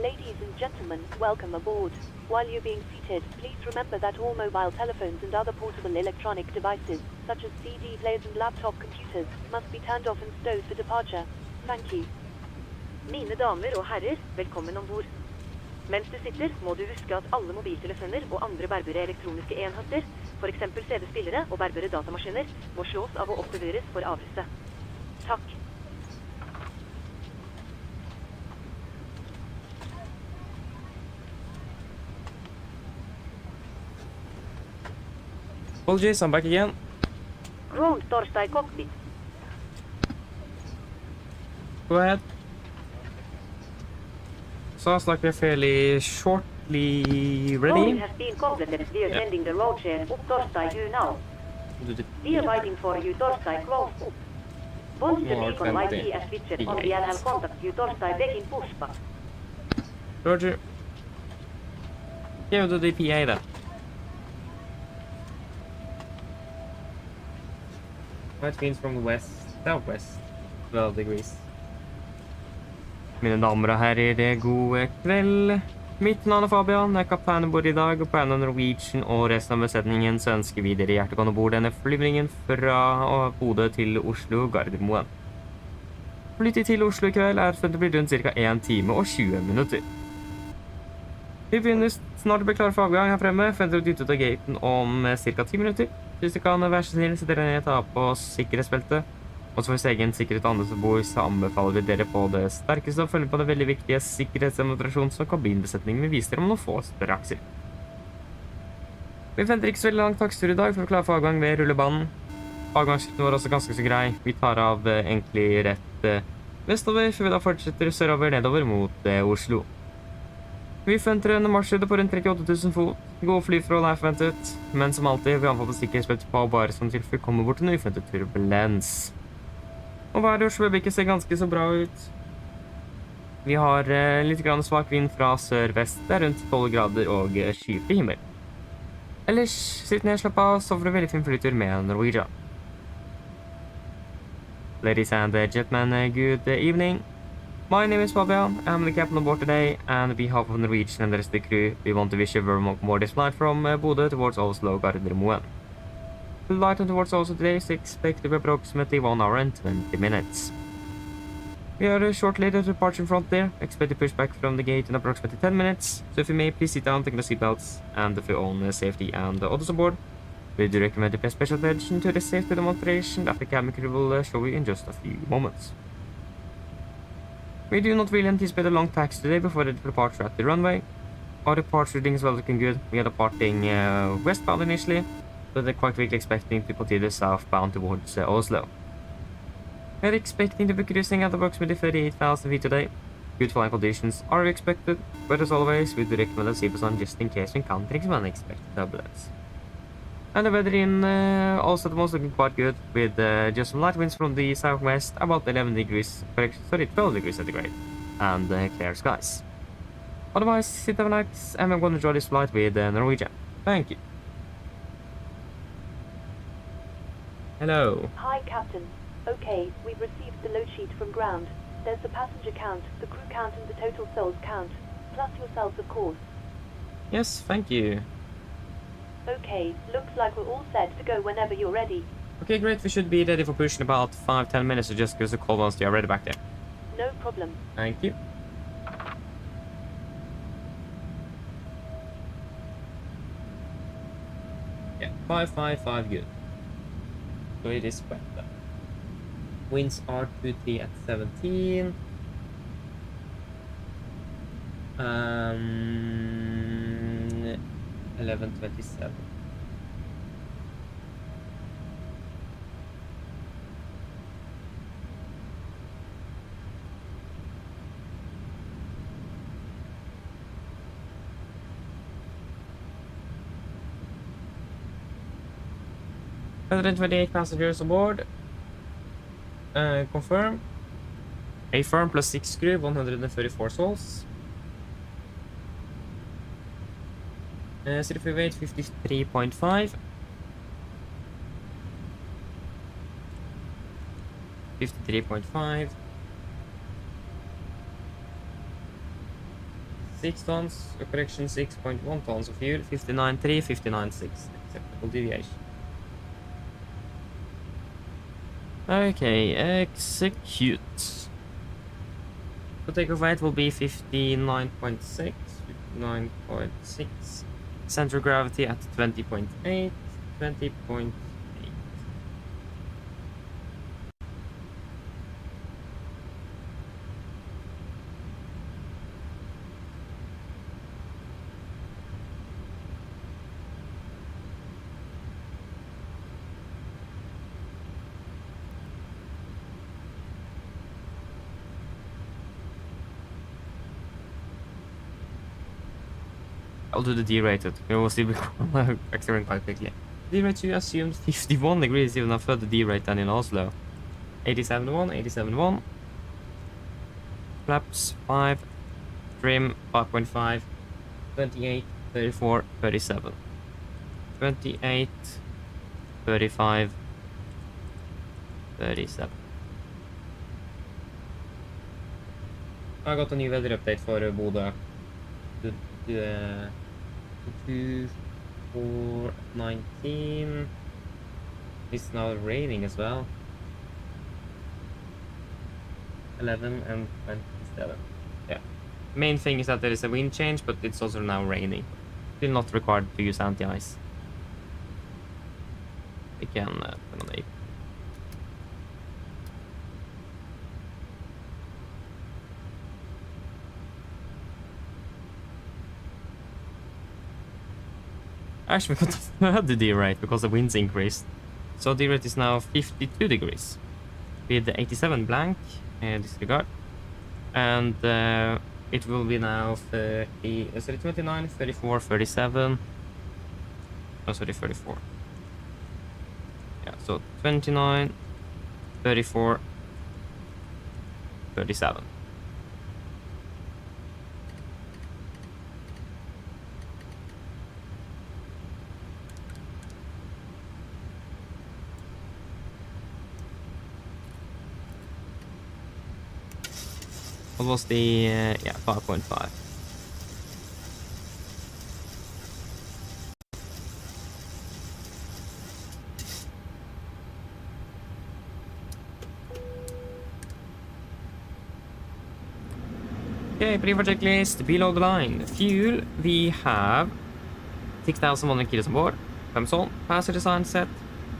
Ladies and gentlemen, welcome aboard. While you're being seated, please remember that all mobile telephones and other portable electronic devices, such as CD players and laptop computers, must be turned off and stowed for departure. Thank you. Mine damer og herrer, velkommen ombord. Mens du sitter, må du huske at alle mobiltelefoner og andre bærbare elektroniske enheter, for eksempel CD-spillere og bærbare datamaskiner, må slås av og oppbevares for avrisse. Takk. Apologies, I'm back again. Ground torsdag cockpit. Go ahead. Sounds like we're fairly shortly ready. Loading has been completed. We are sending the road share up torsdag you now. We are waiting for you torsdag close up. Once the beacon light is switched on, we will contact you torsdag back in Pushback. Roger. Give the DPA then. That means from the west, southwest, 12 degrees. Mine damer og herrer, god kveld. Mitt navn er Fabian, jeg er kaptein ombord i dag, og på Oslo Norwegian og resten av besetningen så ønsker vi dere hjertekommen ombord denne flyvningen fra Bodø til Oslo Gardermoen. Flytid til Oslo i kveld er funnet å bli rundt ca. 1 time og 20 minutter. Vi begynner snart å bli klare for avgang her fremme, forventer å dytte ut av gaten om ca. 10 minutter. Hvis du kan være så snill, så dere ned ta på sikkerhetsbeltet. Og så for sin egen sikkerhet og andres bord, så anbefaler vi dere på det sterkeste å følge på det veldig viktige sikkerhetsdemonstrasjonen som kabinbesetningen vil vise dere om noen få strakser. Vi venter ikke så veldig lang takstur i dag for å klare for avgang ved rullebanen. Avgangsskilten var også ganske så grei. Vi tar av egentlig rett vestover, før vi da fortsetter sørover nedover mot Oslo. Vi forventer en marsjhøyde på rundt 38 000 fot. Gode flyforhold er forventet, men som alltid vil anbefale sikkerhetsbeltet på bare som tilfelle kommer bort til en uforventet turbulens. Og været i Oslo ser ganske så bra ut. Vi har litt grann svak vind fra sør-vest, det er rundt 12 grader og skyfri himmel. Ellers, sitt ned, slapp av, så får du veldig fin flytur med Norwegian. Ladies and gentlemen, good evening. My name is Fabian, I'm the captain on board today, and on behalf of Norwegian and the rest of the crew, we want to wish you a very more this flight from Bodø towards Oslo Gardermoen. The flight towards Oslo today is expected to be approximately 1 hour and 20 minutes. We are shortly at the departure front there, expect to push back from the gate in approximately 10 minutes, so if you may, please sit down, take the seatbelts, and for your own safety and others on board. We do recommend to pay special attention to the safety demonstration that the cabin crew will show you in just a few moments. We do not really anticipate a long taxi today before the departure at the runway. Our departure reading is well looking good. We are departing westbound initially, but they're quite quickly expecting to continue southbound towards Oslo. We are expecting to be cruising at approximately 38,000 feet today. Good flying conditions are expected, but as always, we do recommend a seatbelt on just in case we encounter some unexpected turbulence. And the weather in also the most looking quite good, with just some light winds from the southwest, about 12 degrees centigrade, and clear skies. Otherwise, sit down, relax, and I'm going to enjoy this flight with Norwegian. Thank you. Hello. Hi, Captain. Okay, we've received the load sheet from ground. There's the passenger count, the crew count, and the total souls count, plus yourselves, of course. Yes, thank you. Okay, looks like we're all set to go whenever you're ready. Okay, great. We should be ready for push in about 5-10 minutes, so just give us a call once you're ready back there. No problem. Thank you. Yeah, 555 good. So it is wet then. Winds are 2-3 at 17. 11:27. $128 passengers aboard. Confirm. A firm plus 6 crew, 134 souls. City free weight 53.5. 53.5. 6 tons, correction 6.1 tons of fuel, 59.3, 59.6, acceptable deviation. Okay, execute. The takeoff weight will be 59.6, 59.6. Center of gravity at 20.8, 20.8. I'll do the D-rated. We will see accelerating quite quickly. D-rate 2 assumed 51 degrees, even a further D-rate than in Oslo. 87.1, 87.1. Flaps 5. Trim 5.5. 28, 34, 37. 28, 35, 37. I got a new weather update for Bodø. The 2419 is now raining as well. 11 and 27. Yeah. Main thing is that there is a wind change, but it's also now raining. Still not required to use anti-ice. We can put on 8. Actually, we got a further D-rate because the winds increased. So D-rate is now 52 degrees. With the 87 blank, disregard. And it will be now 29, 34, 37. Oh, sorry, 34. Yeah, so 29, 34, 37. What was the, yeah, 5.5. Okay, pre-for checklist, below the line. Fuel, we have 6,100 kilos on board. Pumps on, passenger design set,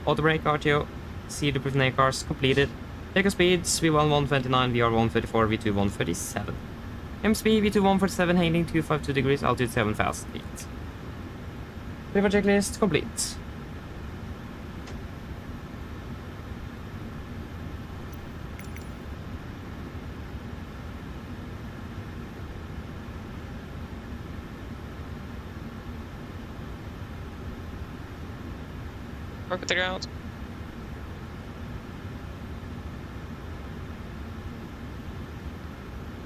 auto brake RTO, CD proof cars completed. Takeoff speeds, V1 129, VR 134, V2 137. MSP, V2 147, hailing 252 degrees, altitude 7,000 feet. Pre-for checklist complete. Park at the ground.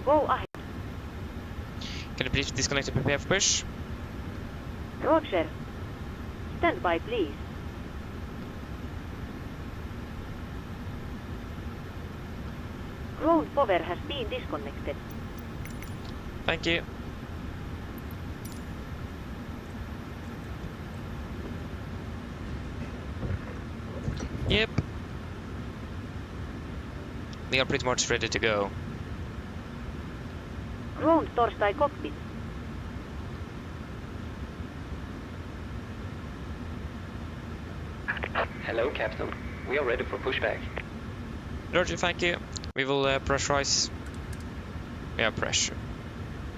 Go ahead. Can you please disconnect and prepare for push? Roger. Stand by, please. Ground power has been disconnected. Thank you. Yep. We are pretty much ready to go. Ground Torstai cockpit. Hello, Captain. We are ready for pushback. Roger, thank you. We will pressurize. We have pressure.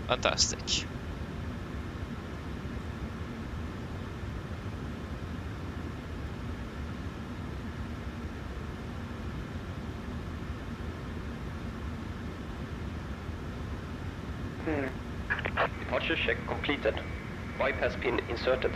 Fantastic. Departure check completed. Wipe has been inserted.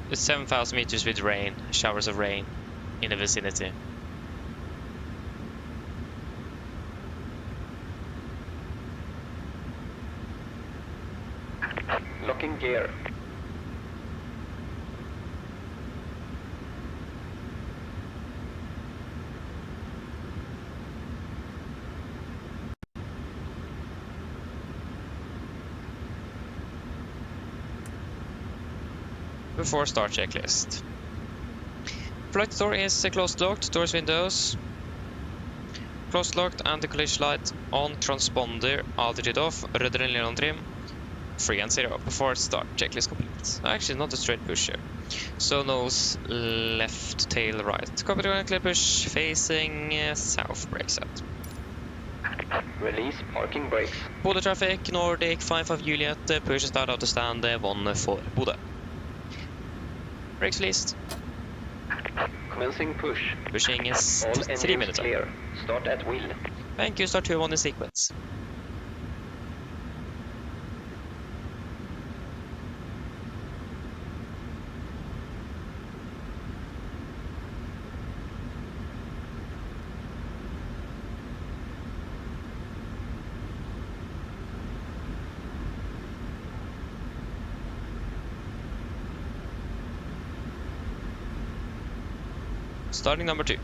It's 7,000 meters with rain, showers of rain in the vicinity. Locking gear. before start checklist. Flight door is closed locked, doors windows closed locked, and the collision light on, transponder altitude off, rudder and on trim, 3 and 0 before start checklist complete. Actually not a straight push here. So nose left, tail right. Copy to clear push facing south, brake set. Release parking brakes. Bodø traffic, Nordic 55 Juliet, push start out to stand 1 for Bodø. Brakes released. Commencing push. Pushing is All 3 engines minutes. clear. Start at will. Thank you, start 2-1 in sequence. Starting number 2.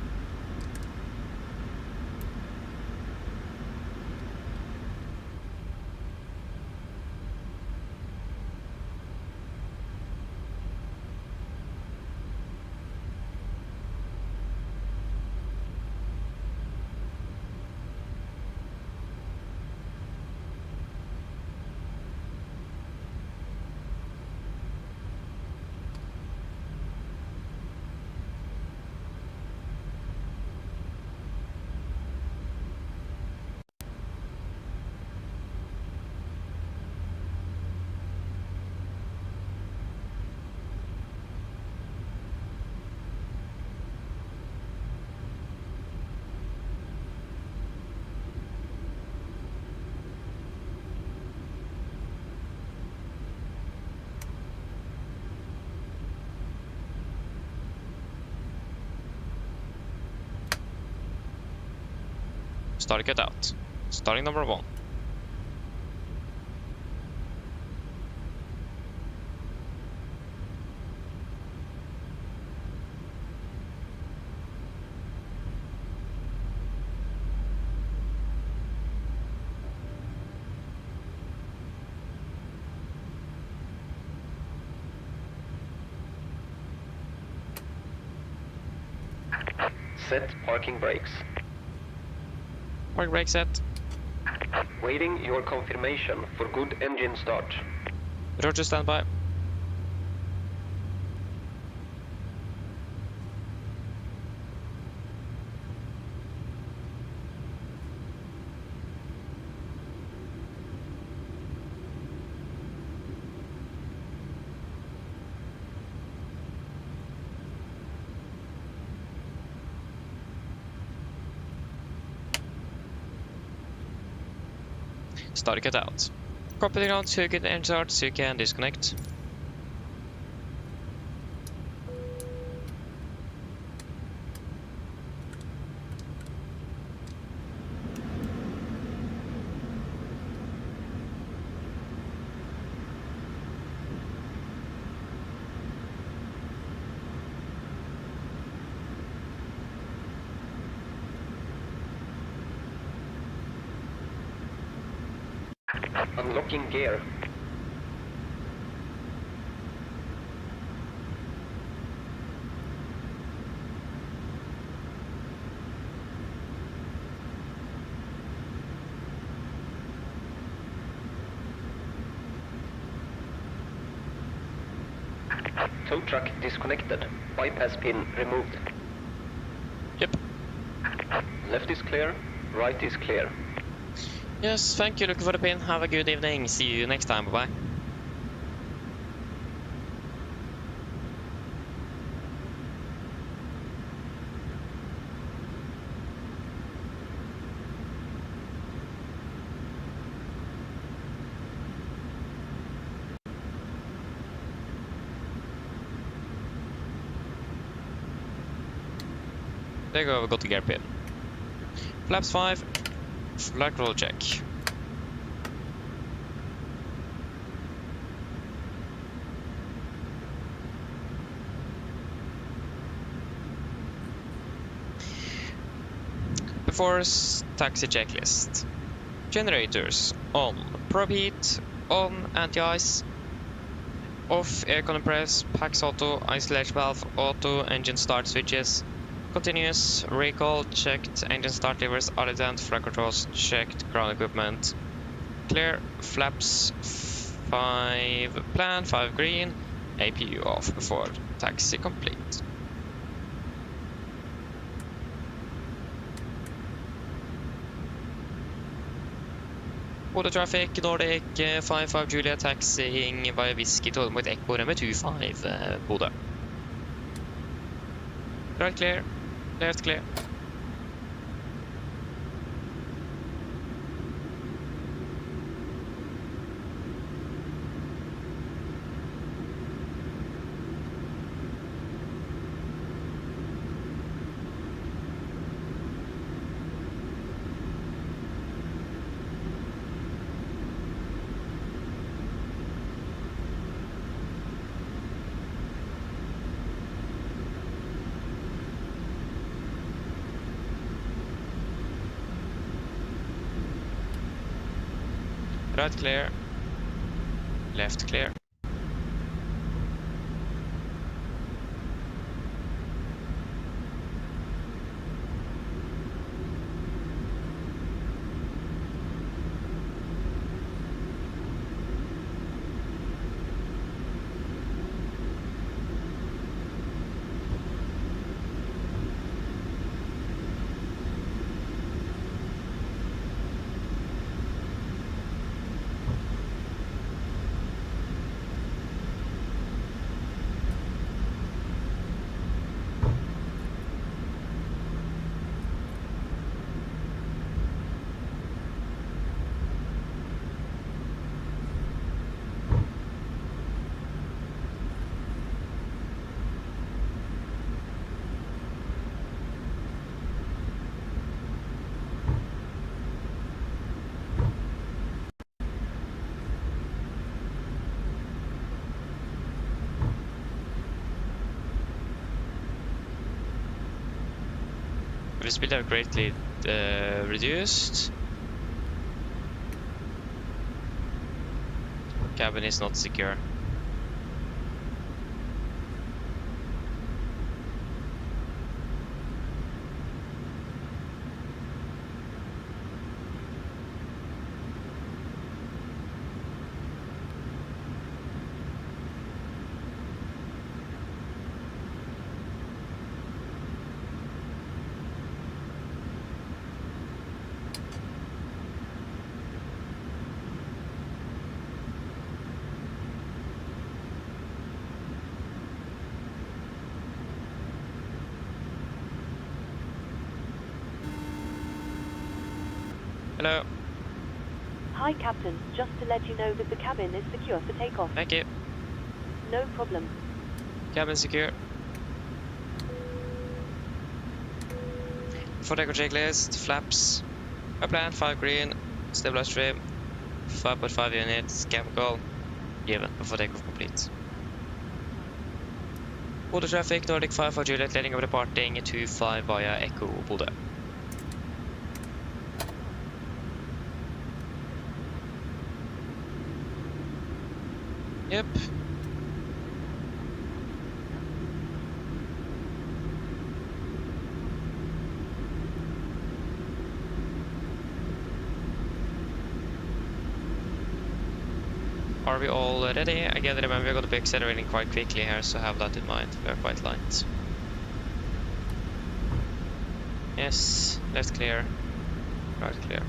Start cut out. Starting number 1. Set parking brakes. Park brake set. Waiting your confirmation for good engine start. Roger, standby. Start cut out. Copy the ground so you can engine start so you can disconnect. Unlocking gear. Tow truck disconnected. Bypass pin removed. Yep. Left is clear. Right is clear. Yes, thank you, looking for the pin. Have a good evening. See you next time. Bye-bye. There you go, we got the gear pin. Flaps 5. Flight roll check. Before taxi checklist. Generators on. Probe heat on. Anti-ice. Off, aircon press, packs auto, isolation valve, auto, engine start switches. Continuous, recall, checked, engine start levers, Addons, flight controls, checked, ground equipment. Clear, flaps, 5 plan, 5 green, APU off before taxi complete. Bodø traffic, Nordic, 55 Juliet, taxiing via Whiskey to mot Echo med 25 Bodø. Right clear, left clear. Right clear, left clear. Speed have greatly reduced. Cabin is not secure. Hello. Hi, Captain. Just to let you know that the cabin is secure for takeoff. Thank you. No problem. Cabin secure. For takeoff checklist, flaps, upland, 5 green, stabilized trim, 5.5 units, chemical, given before takeoff complete. Bodø traffic, Nordic 5 for Juliet, leading over departing 25 via Echo Bodø. Yep. Are we all ready? Again, remember we're going to be accelerating quite quickly here, so have that in mind. We are quite light. Yes, left clear, right clear.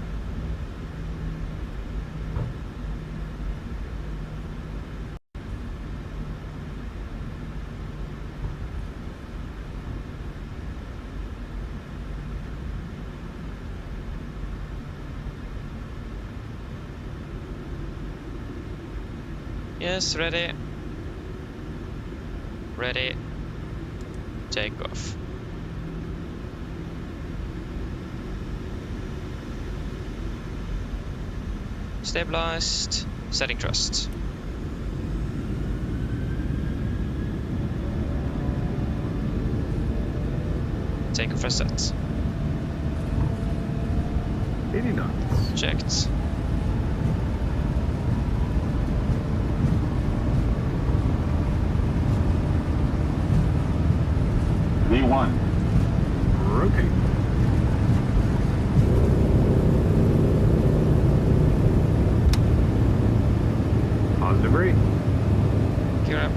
Yes, ready. Ready. Take off. Stabilized. Setting thrust. Take off for set. 80 knots. Checked. Navigraph.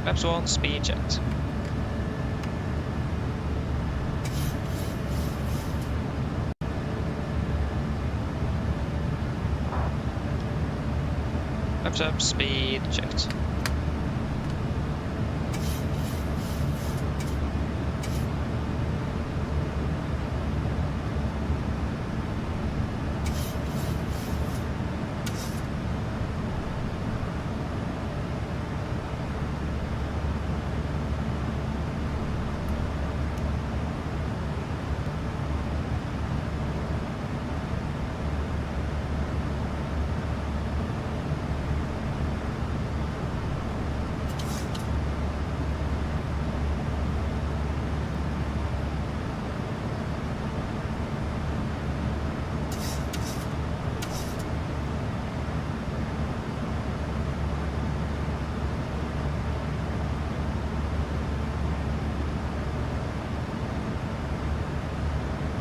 Perhaps one speed jet. Perhaps up speed jet.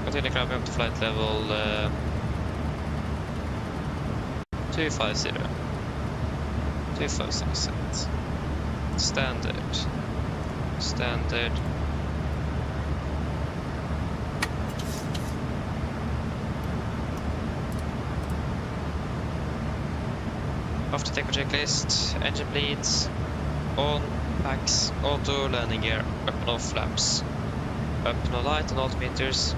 Continue climbing up to flight level 250. 256. Standard. Standard. After takeoff checklist, engine bleeds, on, packs, auto, landing gear, up and off flaps, up no light on altimeters,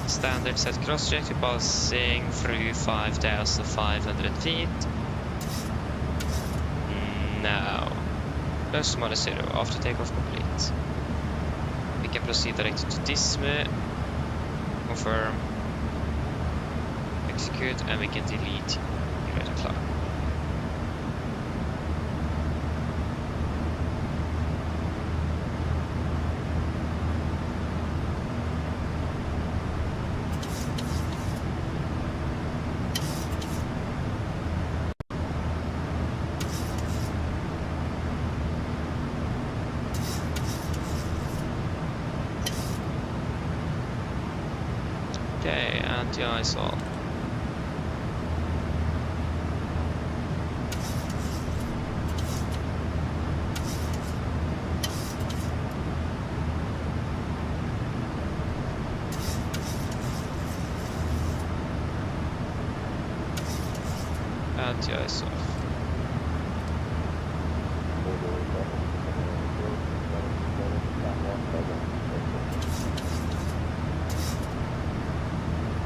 standard set cross check to passing through 5,500 feet. Now, plus minus 0 after takeoff complete. We can proceed directly to Disme, confirm, execute, and we can delete the red cloud. Okay, anti-ISO. Anti-ISO.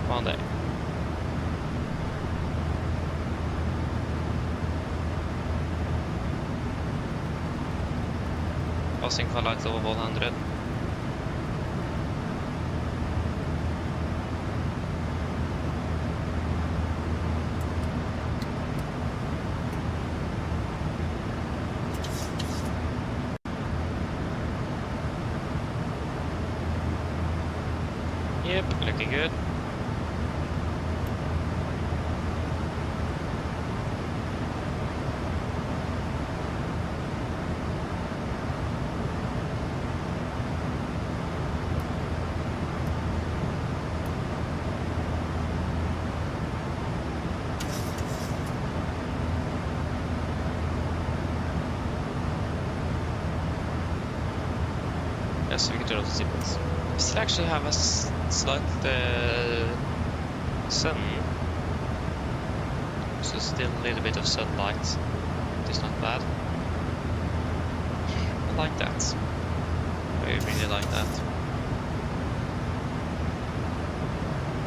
Monday. Passing for light level 100. Yep, looking good. Yes, we can turn off the seatbelts. We still actually have a slight sun, so still a little bit of sunlight. It's not bad. I like that. I really like that.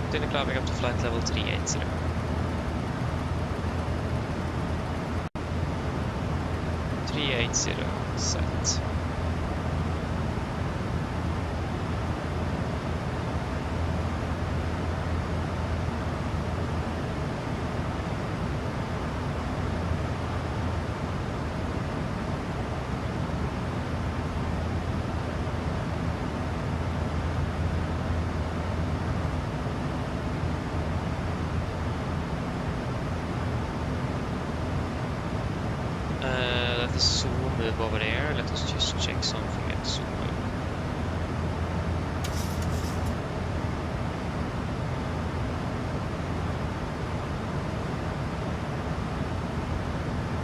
Continue climbing up to flight level 380. 380 set. Let us zoom move over there. Let us just check something and zoom move.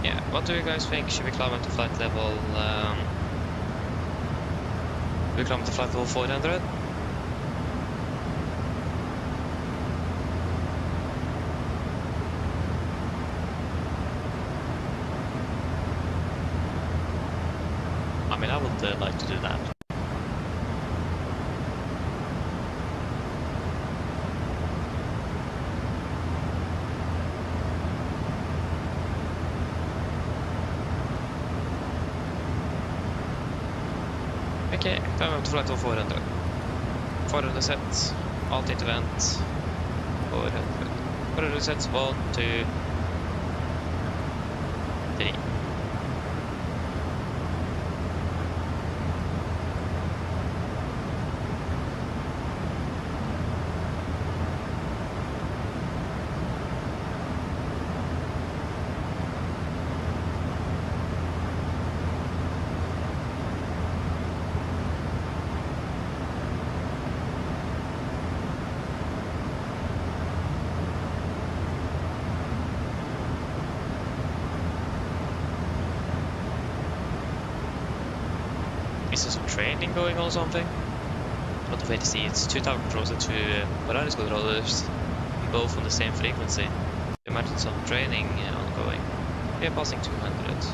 Yeah, what do you guys think? Should we climb up to flight level? We climb to flight level 400? I mean, I would like to do that. Okay, climb up to flight level 400. 400 sets, alt intervent, 400. 400 sets, 1, 2, 3. Is there some training going on or something? Not the way to see. It's 2 tower controllers and 2 Polaris controllers, both on the same frequency. Imagine some training ongoing. We are passing 200.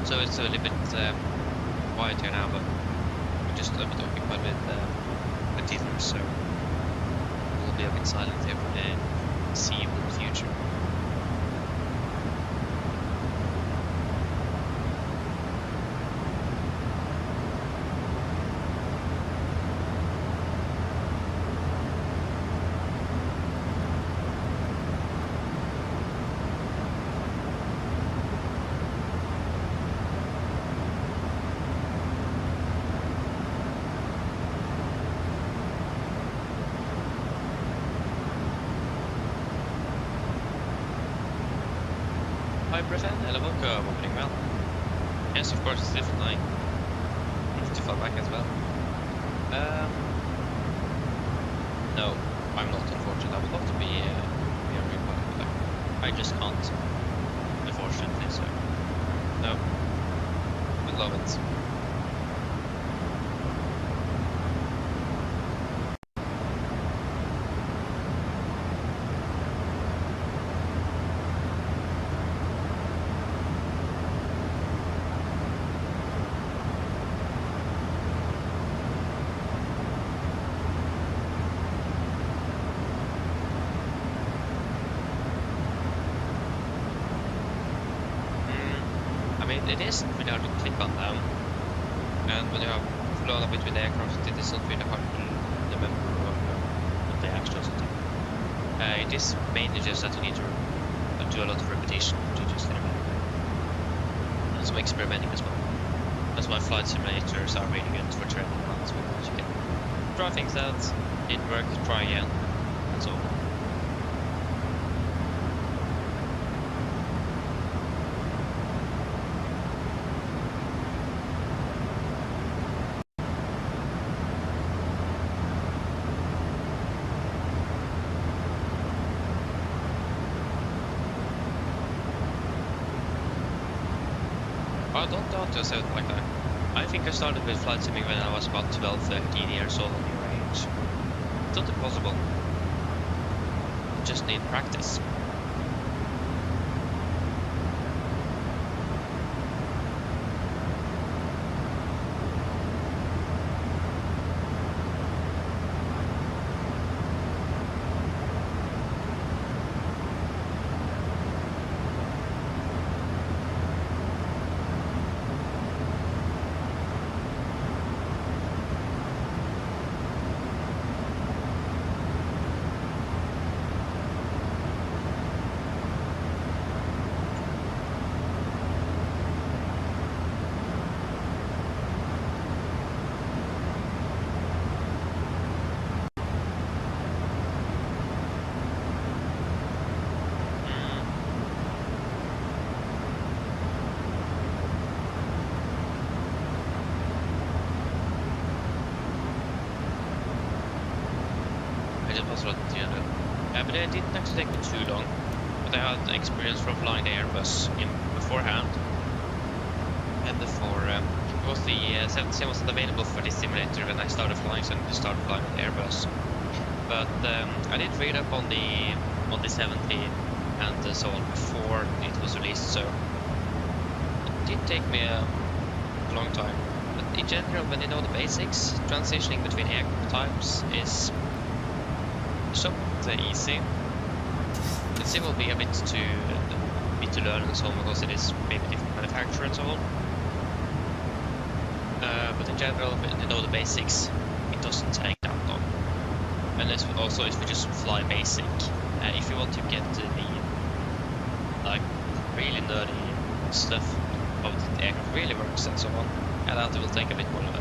So it's a little bit quiet here now, but we're just talking quite a bit with Ether, so we'll be a bit silent here for the foreseeable future. Hello, opening well. Yes, of course, it's a different line. Need to fall back as well. No, I'm not unfortunate. I would love to be a real pilot, but I just can't, unfortunately, so no, would love it. It isn't really hard to click on them, and when you have flown between the aircraft, it isn't really hard to remember what the actions do. It is mainly just that you need to do a lot of repetition to just remember, and some experimenting as well. That's why flight simulators are really good for training runs, because you can try things that didn't work, try again, and so on. I don't doubt yourself like that. I think I started with flight simming when I was about 12, 13 years old on your age. It's not impossible. You just need practice. But it didn't actually take me too long. But I had experience from flying the Airbus beforehand, and before it was the 77 wasn't available for this simulator when I started flying, so I just started flying with Airbus. But I did read up on the 70 and so on before it was released, so it did take me a long time. But in general, when you know the basics, transitioning between aircraft types is somewhat easy. It still will be a bit to learn and so on, because it is maybe different manufacturer and so on. But in general, when you know the basics, it doesn't take that long. Unless also if you just fly basic. If you want to get the like really nerdy stuff of the aircraft really works and so on, and that will take a bit more time.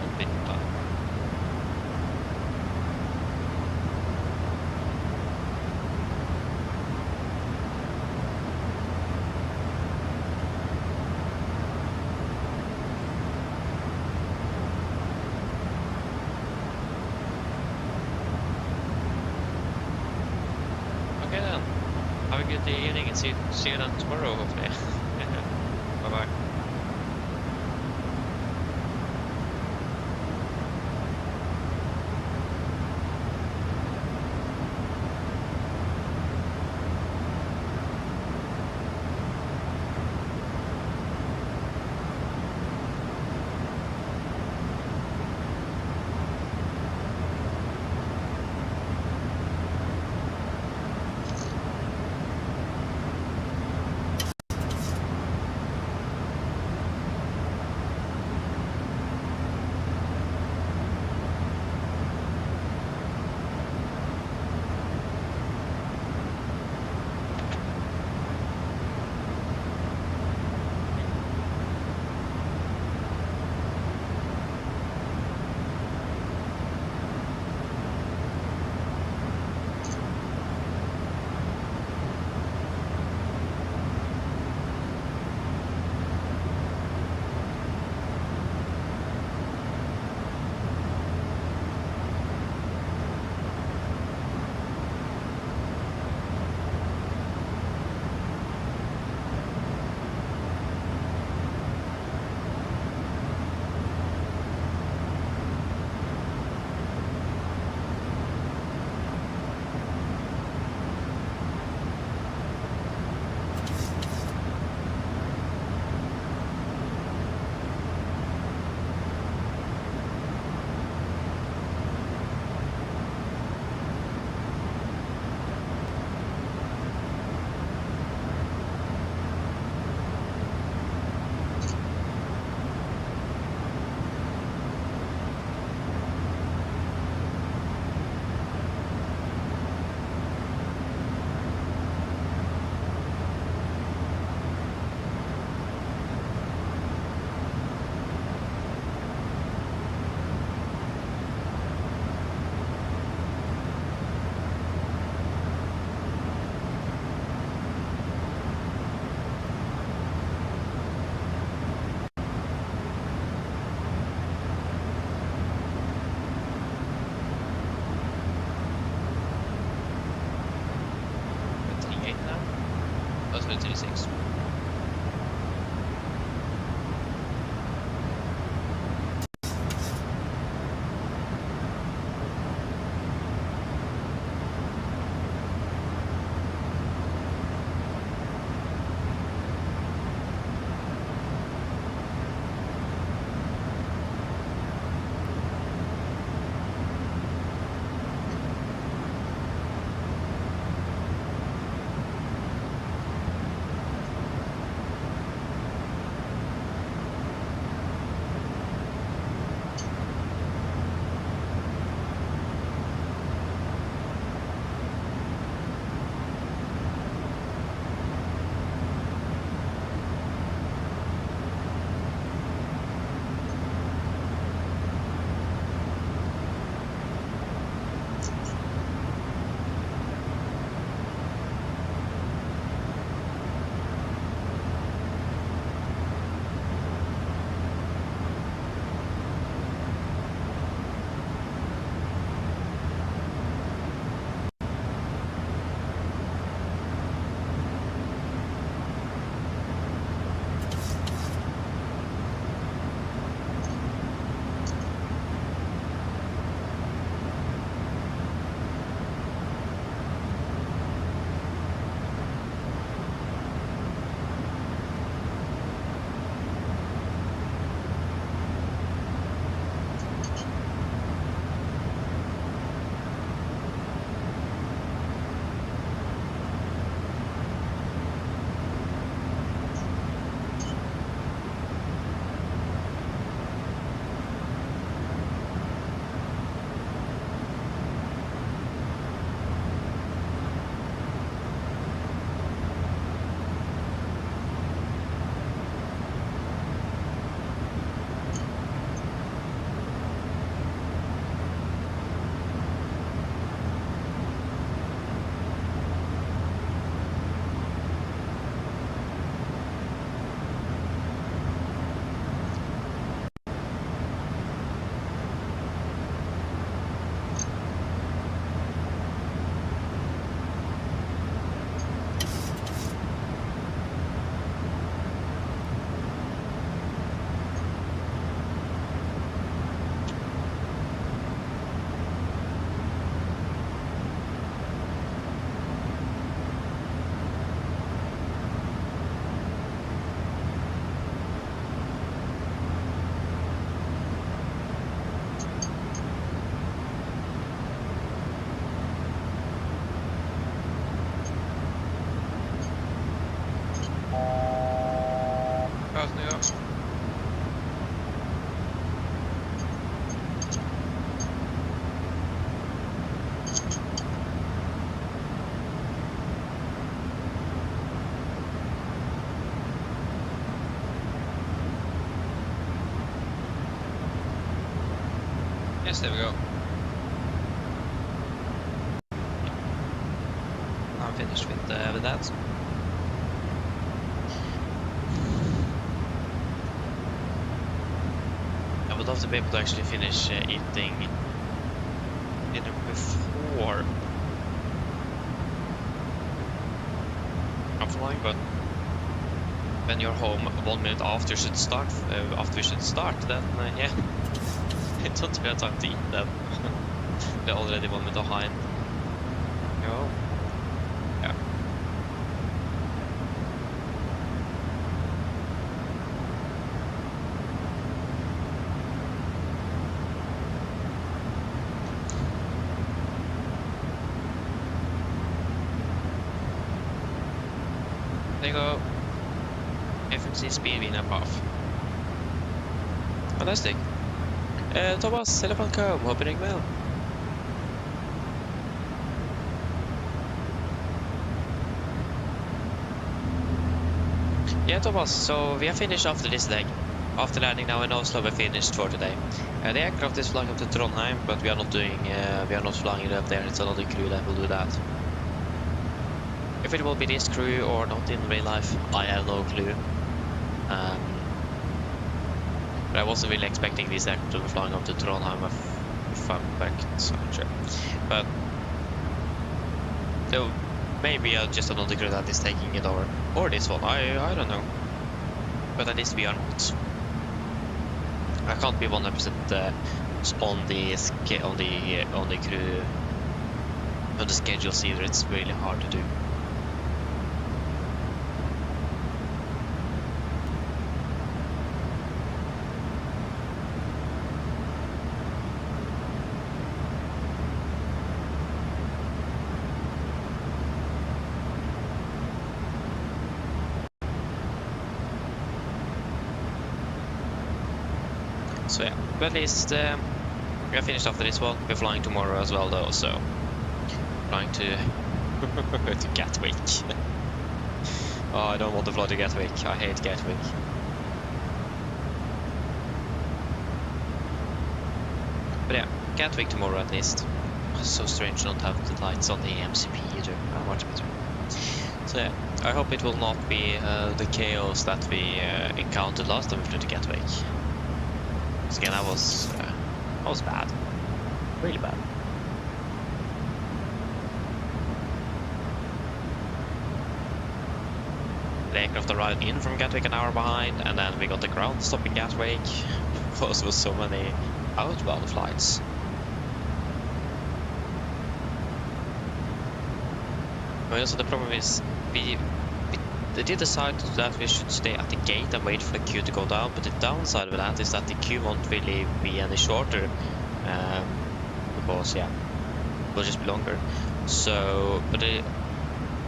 Good evening, and see you then tomorrow, hopefully. Bye bye. 2036. Yes, there we go. I'm finished with that. I would love to be able to actually finish eating dinner before I'm flying, but when you're home 1 minute after we should start, then yeah, it don't have time to eat then. We're already 1 minute behind. Oh. Yeah. There you go. FMC speed being above. Fantastic. Thomas, eller welcome. Hope you're doing well. Yeah, Thomas, so we are finished after this leg. After landing now in Oslo, we're finished for today. The aircraft is flying up to Trondheim, but we are not flying it up there. It's another crew that will do that. If it will be this crew or not in real life, I have no clue. But I wasn't really expecting this aircraft to be flying up to Trondheim if I'm correct, so I'm sure. But maybe just another crew that is taking it over, or this one. I don't know. But at least we are not. I can't be 100% on the crew on the schedules either. It's really hard to do. So yeah, but at least we are finished after this one. We're flying tomorrow as well though, so flying to to Gatwick. Oh, I don't want to fly to Gatwick. I hate Gatwick. But yeah, Gatwick tomorrow at least. It's so strange not to have the lights on the MCP either. Oh, much better. So yeah, I hope it will not be the chaos that we encountered last time we flew to Gatwick. Again, that was bad, really bad. The aircraft arrived in from Gatwick an hour behind, and then we got the ground stop in Gatwick because with so many outbound flights. But also the problem is they did decide that we should stay at the gate and wait for the queue to go down, but the downside of that is that the queue won't really be any shorter, because yeah, it will just be longer. So, but the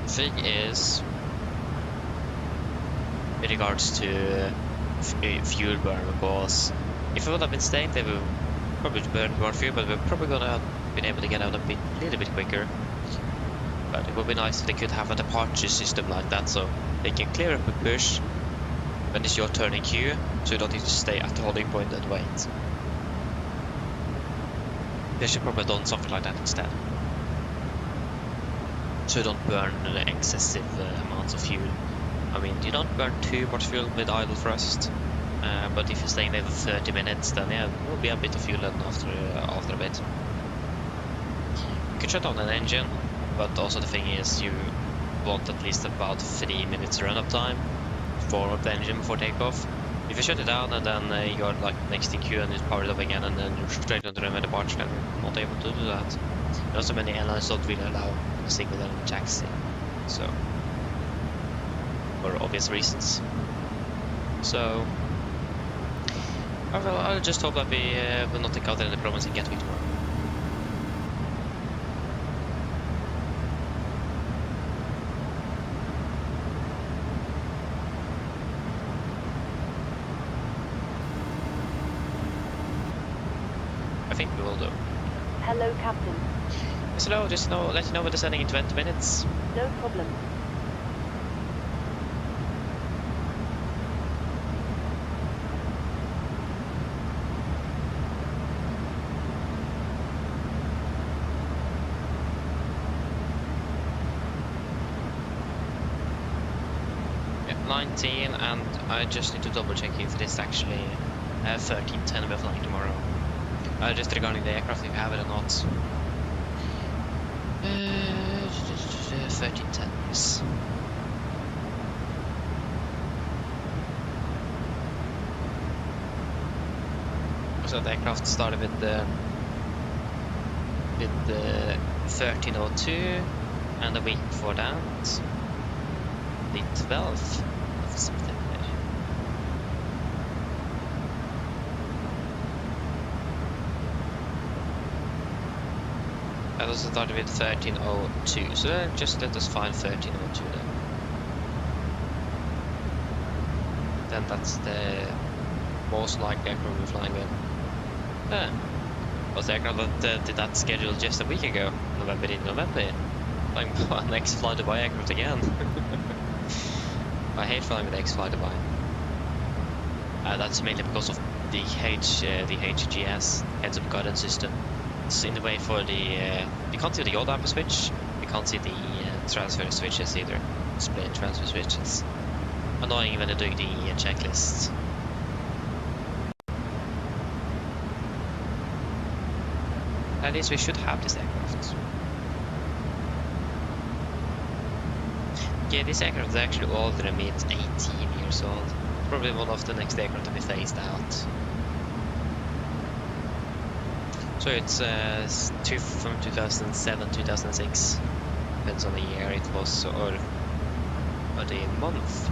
thing is, in regards to fuel burn, because if we would have been staying, they would probably burn more fuel, but we're probably gonna have been able to get out a little bit quicker. But it would be nice if they could have a departure system like that, so they can clear up a push when it's your turn in queue, so you don't need to stay at the holding point and wait. They should probably have done something like that instead, so you don't burn excessive amounts of fuel. I mean, you don't burn too much fuel with idle thrust, but if you're staying there for 30 minutes, then yeah, there will be a bit of fuel after a bit. You can shut down an engine, but also the thing is you want at least about 3 minutes run-up time for the engine before takeoff. If you shut it down and then you're like next in queue and it's powered up again and then you're straight on the runway departure, then you're not able to do that. And also many airlines don't really allow a single engine taxi, so for obvious reasons. So I'll just hope that we will not encounter any problems in Gatwick tomorrow. I think we will do. Hello, Captain. Yes, hello, just let you know we're descending in 20 minutes. No problem. Yeah, 19, and I just need to double check if it is actually 1310 we're flying tomorrow. Just regarding the aircraft, if you have it or not. 1310, yes. So the aircraft started with the 1302, and the week before that, the 12th of September. I also started with 1302, so then just let us find 1302 then that's the most likely aircraft we're flying with. Was the aircraft that did that scheduled just a week ago, November. Flying an X-Fly Dubai aircraft again. I hate flying with X-Fly Dubai. That's mainly because of the HGS, heads up guidance system. It's in the way for the you can't see the old amper switch, you can't see the transfer switches either, split transfer switches. Annoying when you're doing the checklists. At least we should have this aircraft. Yeah, this aircraft is actually older than me. It's 18 years old. Probably one of the next aircraft to be phased out. So it's from 2007, 2006. Depends on the year it was, or the month.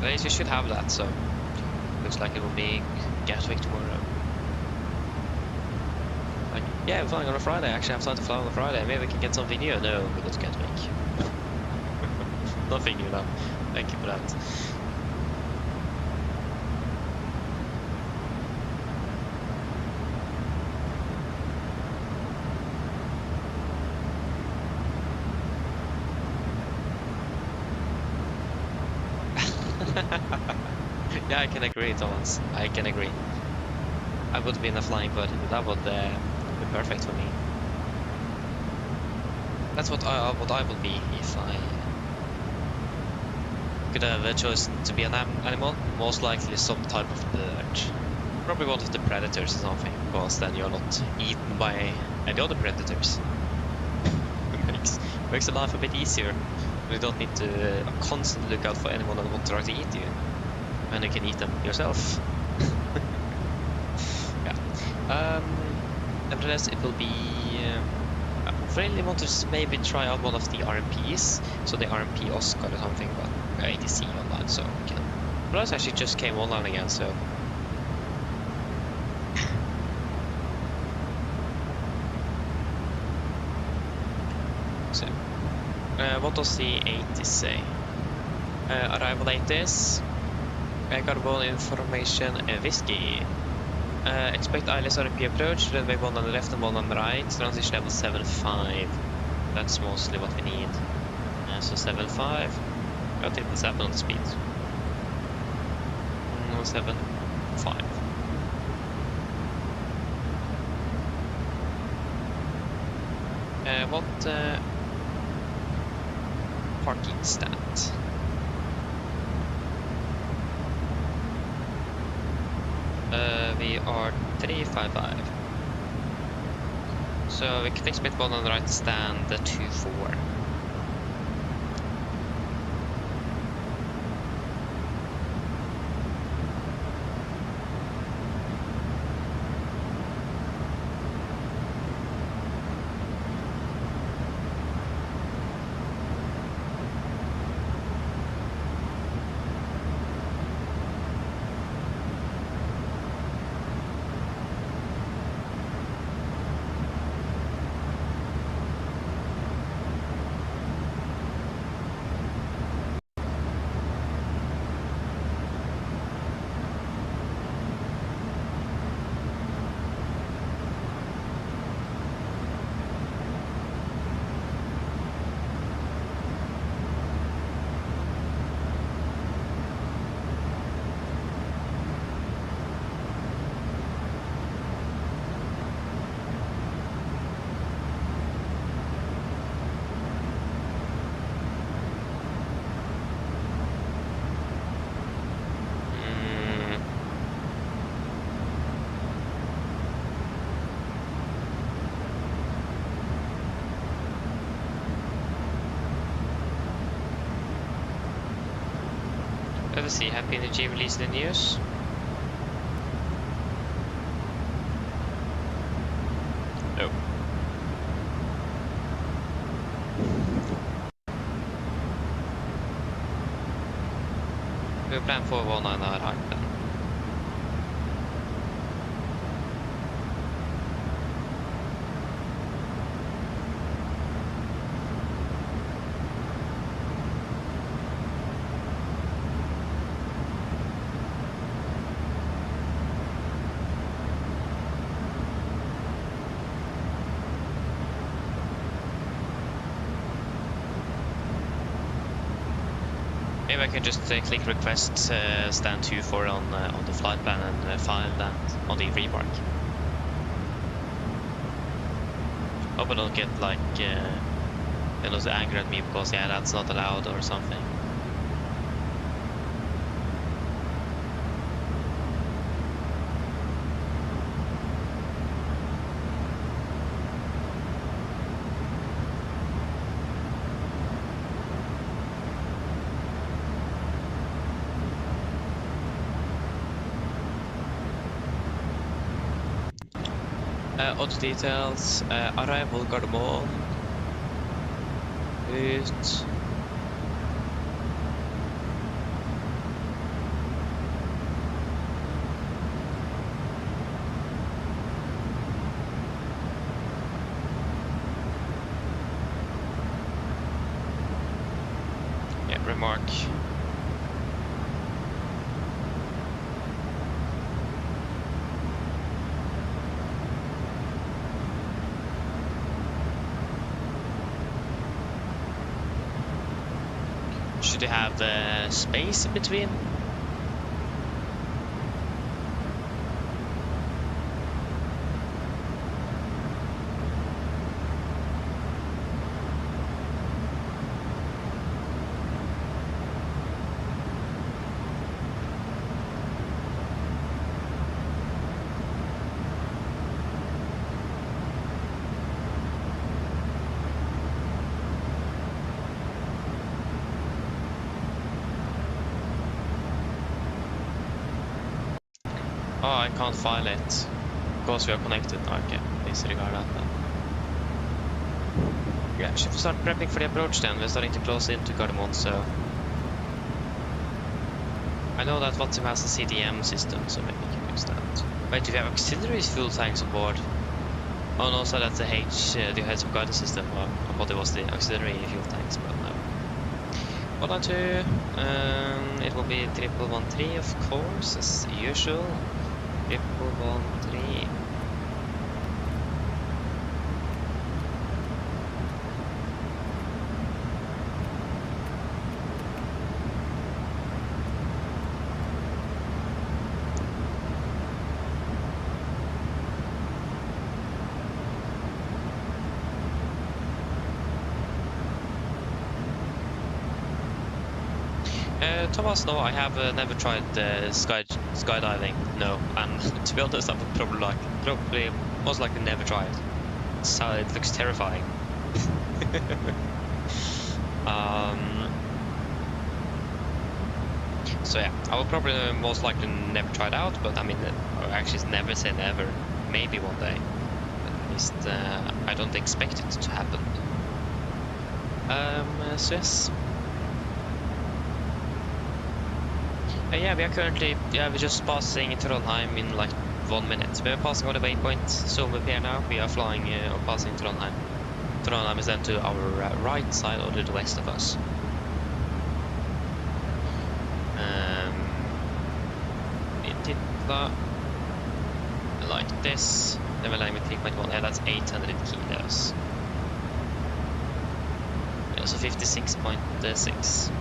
But you should have that, so looks like it will be Gatwick tomorrow. Like, yeah, we're flying on a Friday. Actually, I have time to fly on a Friday. Maybe we can get something new. No, we go to Gatwick. Nothing new now. Thank you for that. Yeah, I can agree, Thomas. I can agree. I would be in a flying buddy, but that would be perfect for me. That's what I would be if I could have a choice to be an animal. Most likely some type of bird. Probably one of the predators or something, because then you're not eaten by any other predators. Makes the life a bit easier. You don't need to constantly look out for anyone that wants to try to eat you. And you can eat them yourself. Yeah. Nevertheless, it will be... I really want to maybe try out one of the RMPs. So the RMP Oscar or something, but ATC online, so we can... Plus actually just came online again, so... So... what does the 80 say? Arrival date is... Carbon information whiskey. Expect ILS RMP approach, runway 1 on the left and 1 on the right, transition level 7.5. That's mostly what we need. So 7.5. Got 7 on the speed. 7.5. What parking stand? We are 355. So we can expect 1 on the right stand, 24. Let's see, Happy Energy released the news. No. We'll plan for 199 height then. Maybe I can just click request stand 24 on the flight plan and file that on the remark. Hope I don't get like angry at me because yeah, that's not allowed or something. Other details, arrival Gardermoen. Ut. Yeah, remark. Should you have space in between? Oh, I can't file it because we are connected. Okay, disregard that then. Yeah, should we start prepping for the approach then? We're starting to close into Gardermoen, so I know that Watsim has a CDM system, so maybe we can use that. Wait, do we have auxiliaries fuel tanks on board? Oh no, so that's the the heads of guidance system. I thought it was the auxiliary fuel tanks, but no. 112, it will be 1113 of course, as usual. 1113. Thomas, no, I have never tried skydiving. No, and to be honest, I would probably most likely never try it. So it looks terrifying. So yeah, I will probably most likely never try it out. But I mean, actually, never say never. Maybe one day. But at least I don't expect it to happen. So yes. Yeah, we are currently, we're just passing Trondheim in like 1 minute. We are passing on the waypoint, so we're here now. We are flying or passing Trondheim. Trondheim is then to our right side or to the west of us. It did that like this. Then we're landing with 3.1. Yeah, that's 800 kilos. Yeah, so 56.6.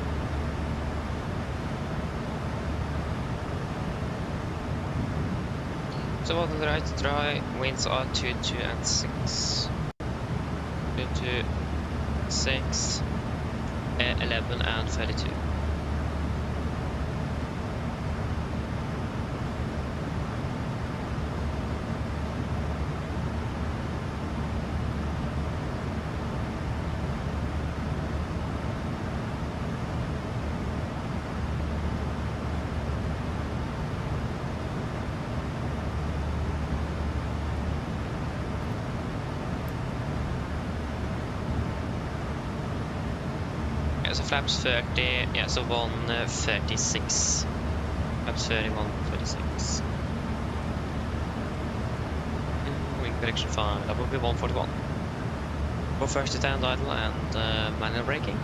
So on the right, dry winds are 2, 2 and 6. 2, 2, 6, 11 and 32. So flaps 30, yeah, so 136. Flaps 30, 136. Wing prediction 5, that will be 141. Go first to stand idle and manual braking.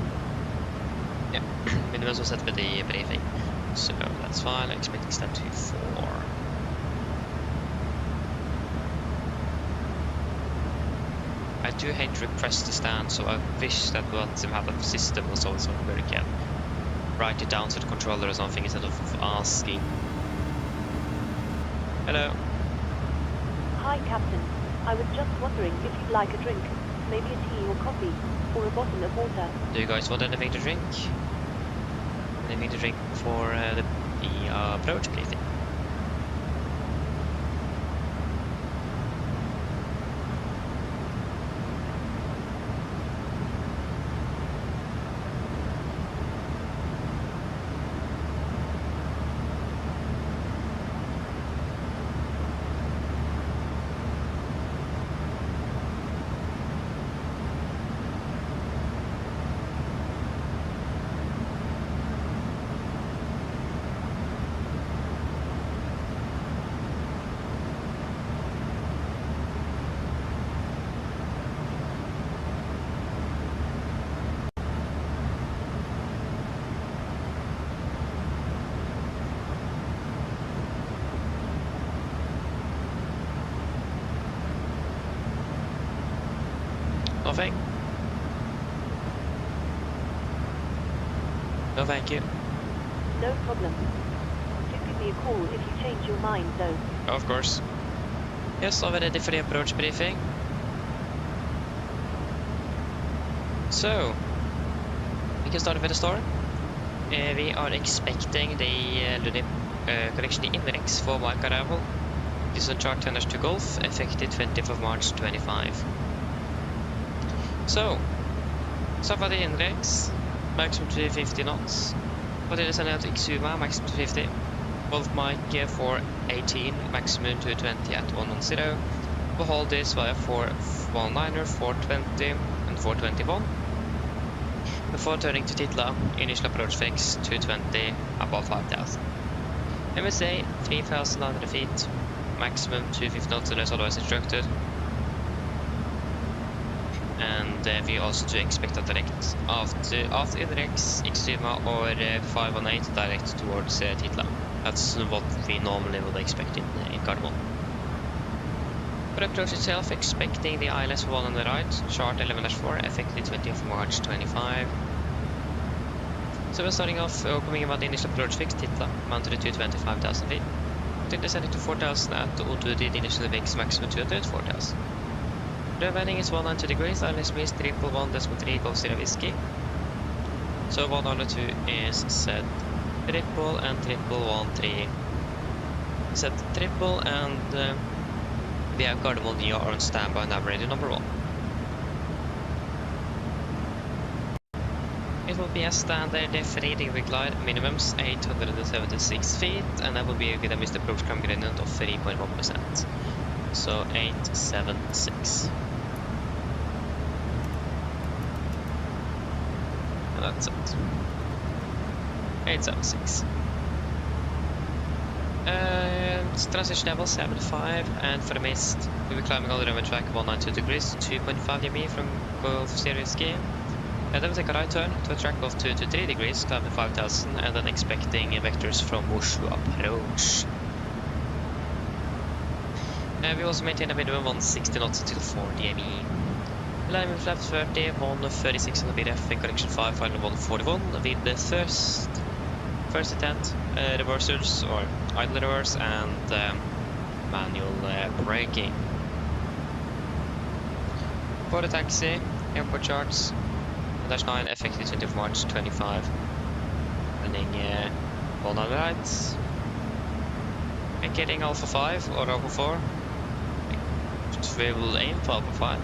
Yeah, minimums was set with the briefing, so that's fine. Expecting step 2-4. I do hate to request to stand, so I wish that Watsim had a system or so where you can write it down to the controller or something instead of asking. Hello. Hi, Captain. I was just wondering if you'd like a drink, maybe a tea or coffee, or a bottle of water. Do you guys want anything to drink? Anything to drink before the approach, please? Nothing? No, thank you. No problem. Please give me a call if you change your mind, though. Of course. Yes, are we ready for the approach briefing? So, we can start with the start. We are expecting the correction, the index for mic arrival. This is on chart 10 to Golf, effective 20th of March 25. So, start with the index, maximum to 50 knots. For the descent out Exuma, maximum to 50. Golf mic for 18, maximum to 20 at 110. We'll hold this via 419er, 420 and 421. Before turning to Titla, initial approach fix 220, above 5,000. MSA 3,900 feet, maximum 250 knots unless otherwise instructed. And we also do expect a direct after index Exuma or 518 direct towards Titla. That's what we normally would expect in Gardermoen. For approach itself, expecting the ILS 1 on the right, chart 11-4, effective 20th of March 25. So we're starting off coming about the initial approach fix, Titla, mounted to 25,000 feet. Then descending to 4,000 at O2, the initial fix maximum 204,000. The landing is 190 degrees, ILS means 111.3 Golf Sierra Whiskey. So 102 is set triple and 113. Set triple and we have Gardermoen Nya on standby nav radio number 1. It will be a standard freeding glide, minimums 876 feet, and that will be with a missed approach climb gradient of 3.1%. So 876. And that's it. 876. Transition level 75, and for the mist, we'll be climbing on the runway track 192 degrees, 2.5 dB from Golf Sierra Ski. And then we'll take a right turn to a track of 2 to 3 degrees, climb to 5,000, and then expecting vectors from Oslo approach. We also maintain a minimum 160 knots until 4 dB. Landing with flaps 30, 136 on the BDF, in correction 5, final 141, with the first attempt, reversers or idle reverse, and manual braking. For the taxi, airport charts, -9, effective 20th of March 25. Landing 1 on the right. Getting Alpha 5 or Alpha 4. We will aim for Alpha 5.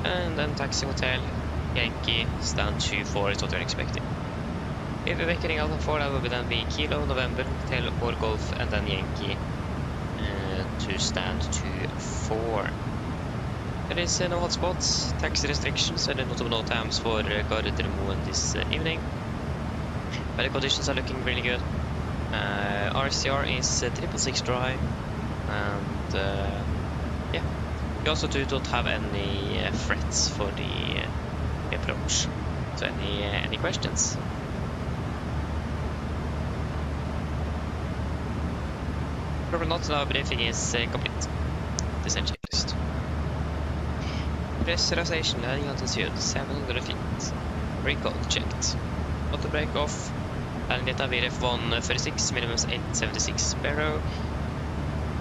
And then taxi hotel, Yankee, stand 24 is what we're expecting. If we're getting Alpha 4, that will then be Kilo, November, Hotel or Golf, and then Yankee to stand 24. There is no hotspots, taxi restrictions, and no times for Gardermoen this evening. Weather conditions are looking really good. RCR is 666 dry, and yeah, we also don't have any threats for the approach. So any questions? Probably not. Now briefing is complete. Descent checklist. Pressurization landing altitude 700 feet. Recall checked. Auto break off. Landing at Navigraph 136, minimums 876 Barrow.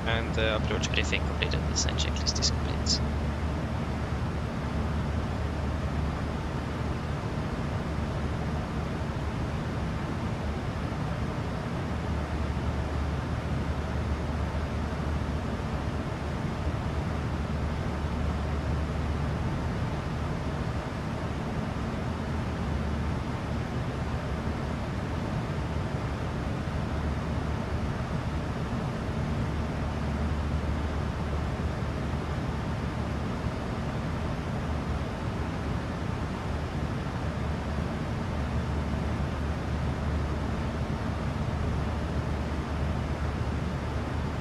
And approach briefing completed. Descent checklist is complete.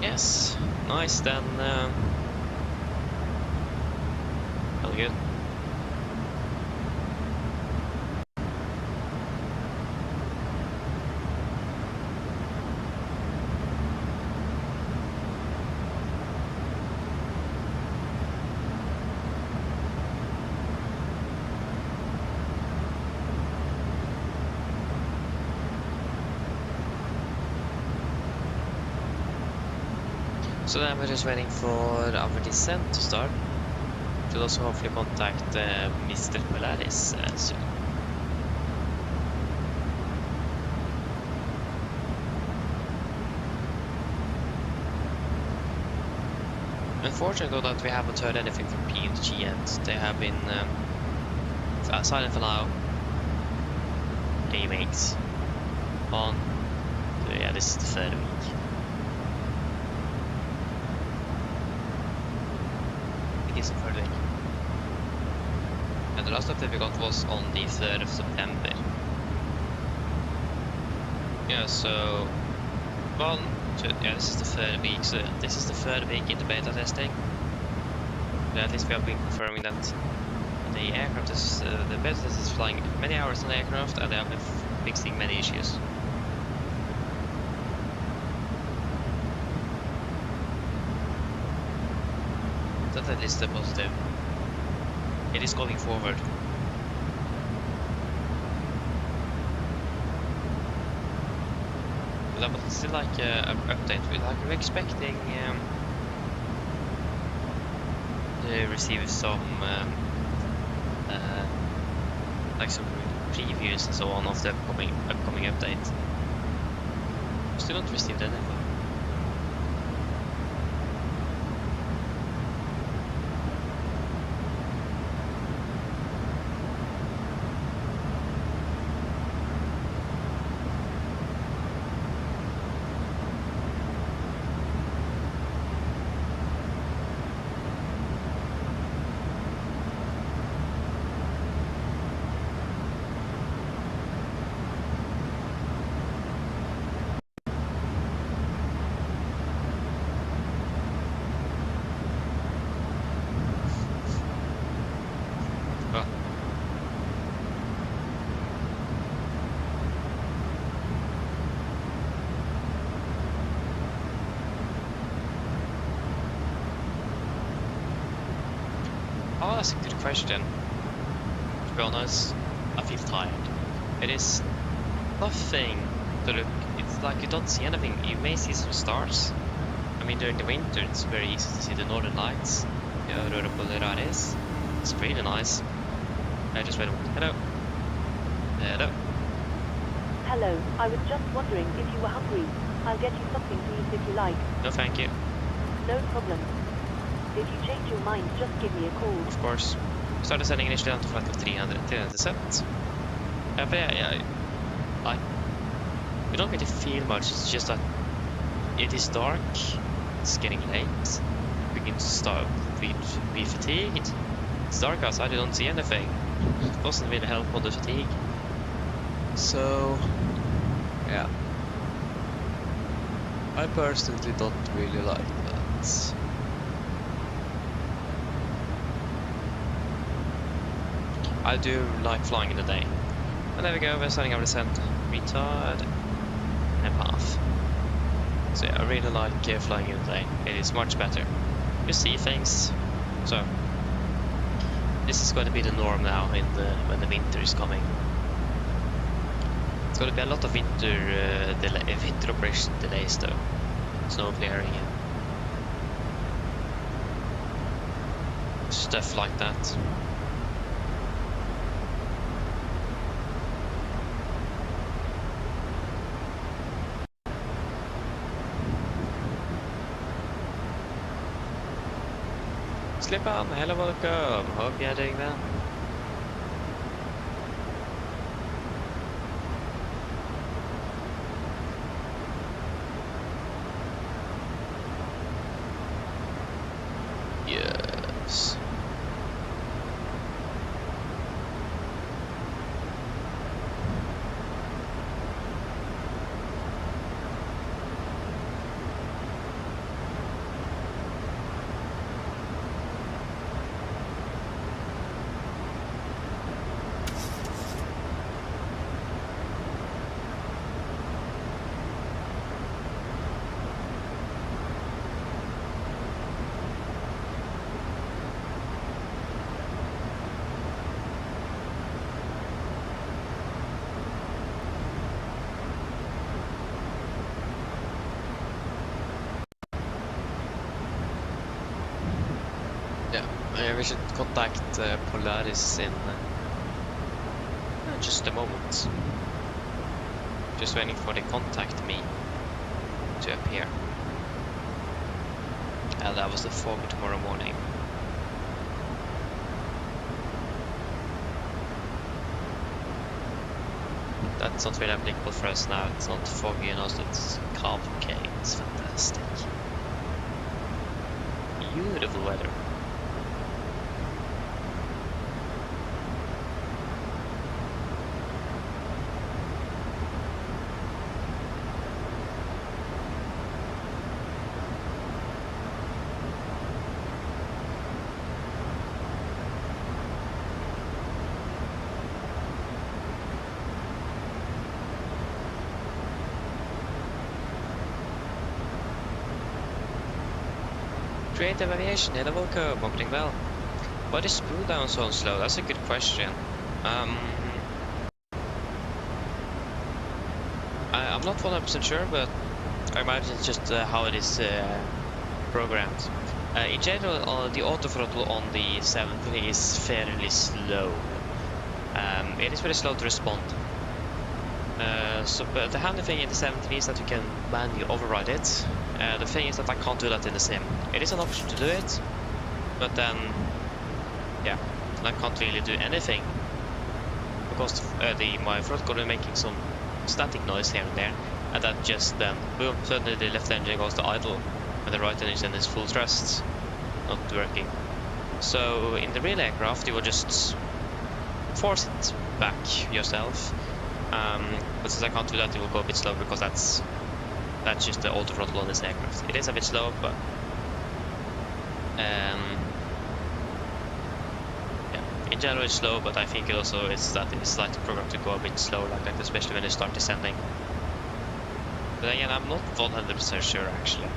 Yes, nice then. All good. So then we're just waiting for our descent to start. We'll also hopefully contact Mr. Polaris soon. Unfortunately, that we haven't heard anything from PMDG yet. They have been silent for now. Days on. So yeah, this is the third week. It is the third week. And the last update we got was on the 3rd of September. Yeah, so yeah, this is the third week, so this is the third week in the beta testing. At least we have been confirming that the aircraft is, the beta test is flying many hours on the aircraft and they have been fixing many issues. That's at least the positive. It is going forward. But it's still like an update. We're expecting to receive some like some previews and so on of the upcoming update. Still not received anything. Oh, that's a good question. To be honest, I feel tired. It is nothing to look. It's like you don't see anything. You may see some stars. I mean, during the winter, it's very easy to see the northern lights. Yeah, Aurora Borealis. It's really nice. I just wait a moment. Hello. Hello. Hello, I was just wondering if you were hungry. I'll get you something to eat if you like. No, thank you. No problem. If you change your mind, just give me a call. Of course. Started sending initially down to flight of 300 cents. But yeah, we don't really feel much. It's just that it is dark. It's getting late. We begin to start be fatigued. It's dark outside. You don't see anything. It doesn't really help on the fatigue. So yeah, I personally don't really like that. I do like flying in the day. And there we go, we're starting our descent. Retard and a path. So yeah, I really like flying in the day. It is much better. You see things. So this is going to be the norm now when the winter is coming. It's going to be a lot of winter operation delays though. Snow clearing and stuff like that. Slip on, hello, welcome. Hope you're doing well. Yes. We should contact Polaris in just a moment. Just waiting for the contact me to appear. And that was the fog tomorrow morning. That's not really applicable for us now. It's not foggy in Oslo, it's calm. Okay, it's fantastic. Beautiful weather. Creative Aviation, hello, welcome, opening bell. Why is spool down so slow? That's a good question. I'm not 100% sure, but I imagine it's just how it is programmed. In general, the auto throttle on the 7.3 is fairly slow. It is very slow to respond. But the handy thing in the 7.3 is that you can manually override it. The thing is that I can't do that in the sim. It is an option to do it, but then, yeah, I can't really do anything because my throttle is making some static noise here and there, and that just then, boom, suddenly the left engine goes to idle, and the right engine is full thrust, not working. So in the real aircraft, you will just force it back yourself. But since I can't do that, it will go a bit slow because that's just the auto throttle on this aircraft. It is a bit slow, but yeah, in general it's slow. But I think it also is that it's slightly programmed to go a bit slow like that, especially when you start descending. But again, I'm not 100% sure actually.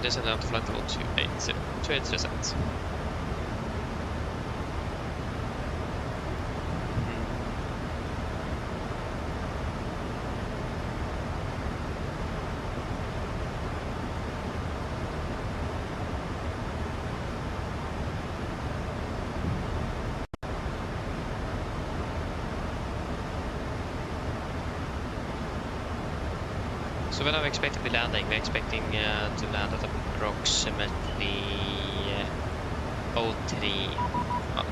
Descend out to flight level 280%. So when are we expecting to be landing? We're expecting to land at approximately 03. Oh,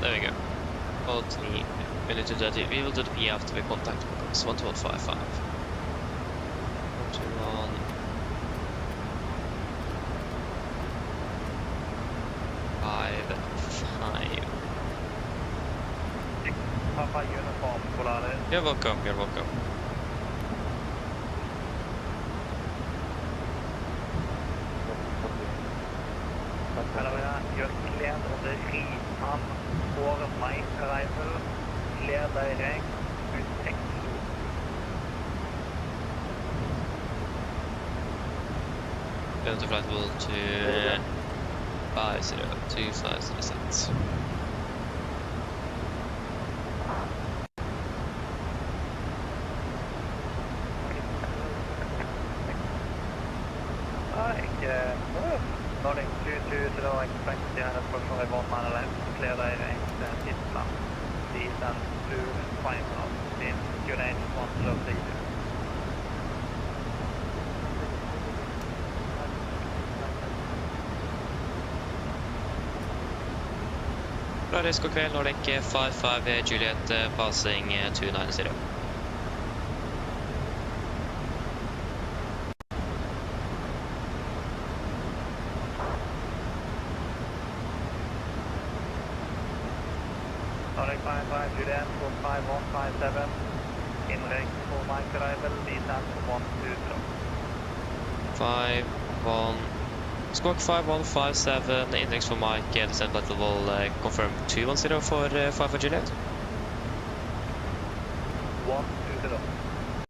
there we go. 03. We will do the P after we contact Boris. 12155. 121. 55. Papa uniform, Polaris. You're welcome, you're welcome. You're cleared on the Ryzen for my arrival. Clear direct to Exo. Going to flight level to 502506. Nordic 220, expect the approximately 1 mile left, clear direct Tyskland. Descend to final in unit 103. Boris, god kväll, Nordic 55 Juliet passing 290. Nordic 55 Juliet 5157, indirect for my arrival, descend 120. 51 Squawk 5157, index for Mike, descent flight level confirm 210 for 5 Juliet. 120.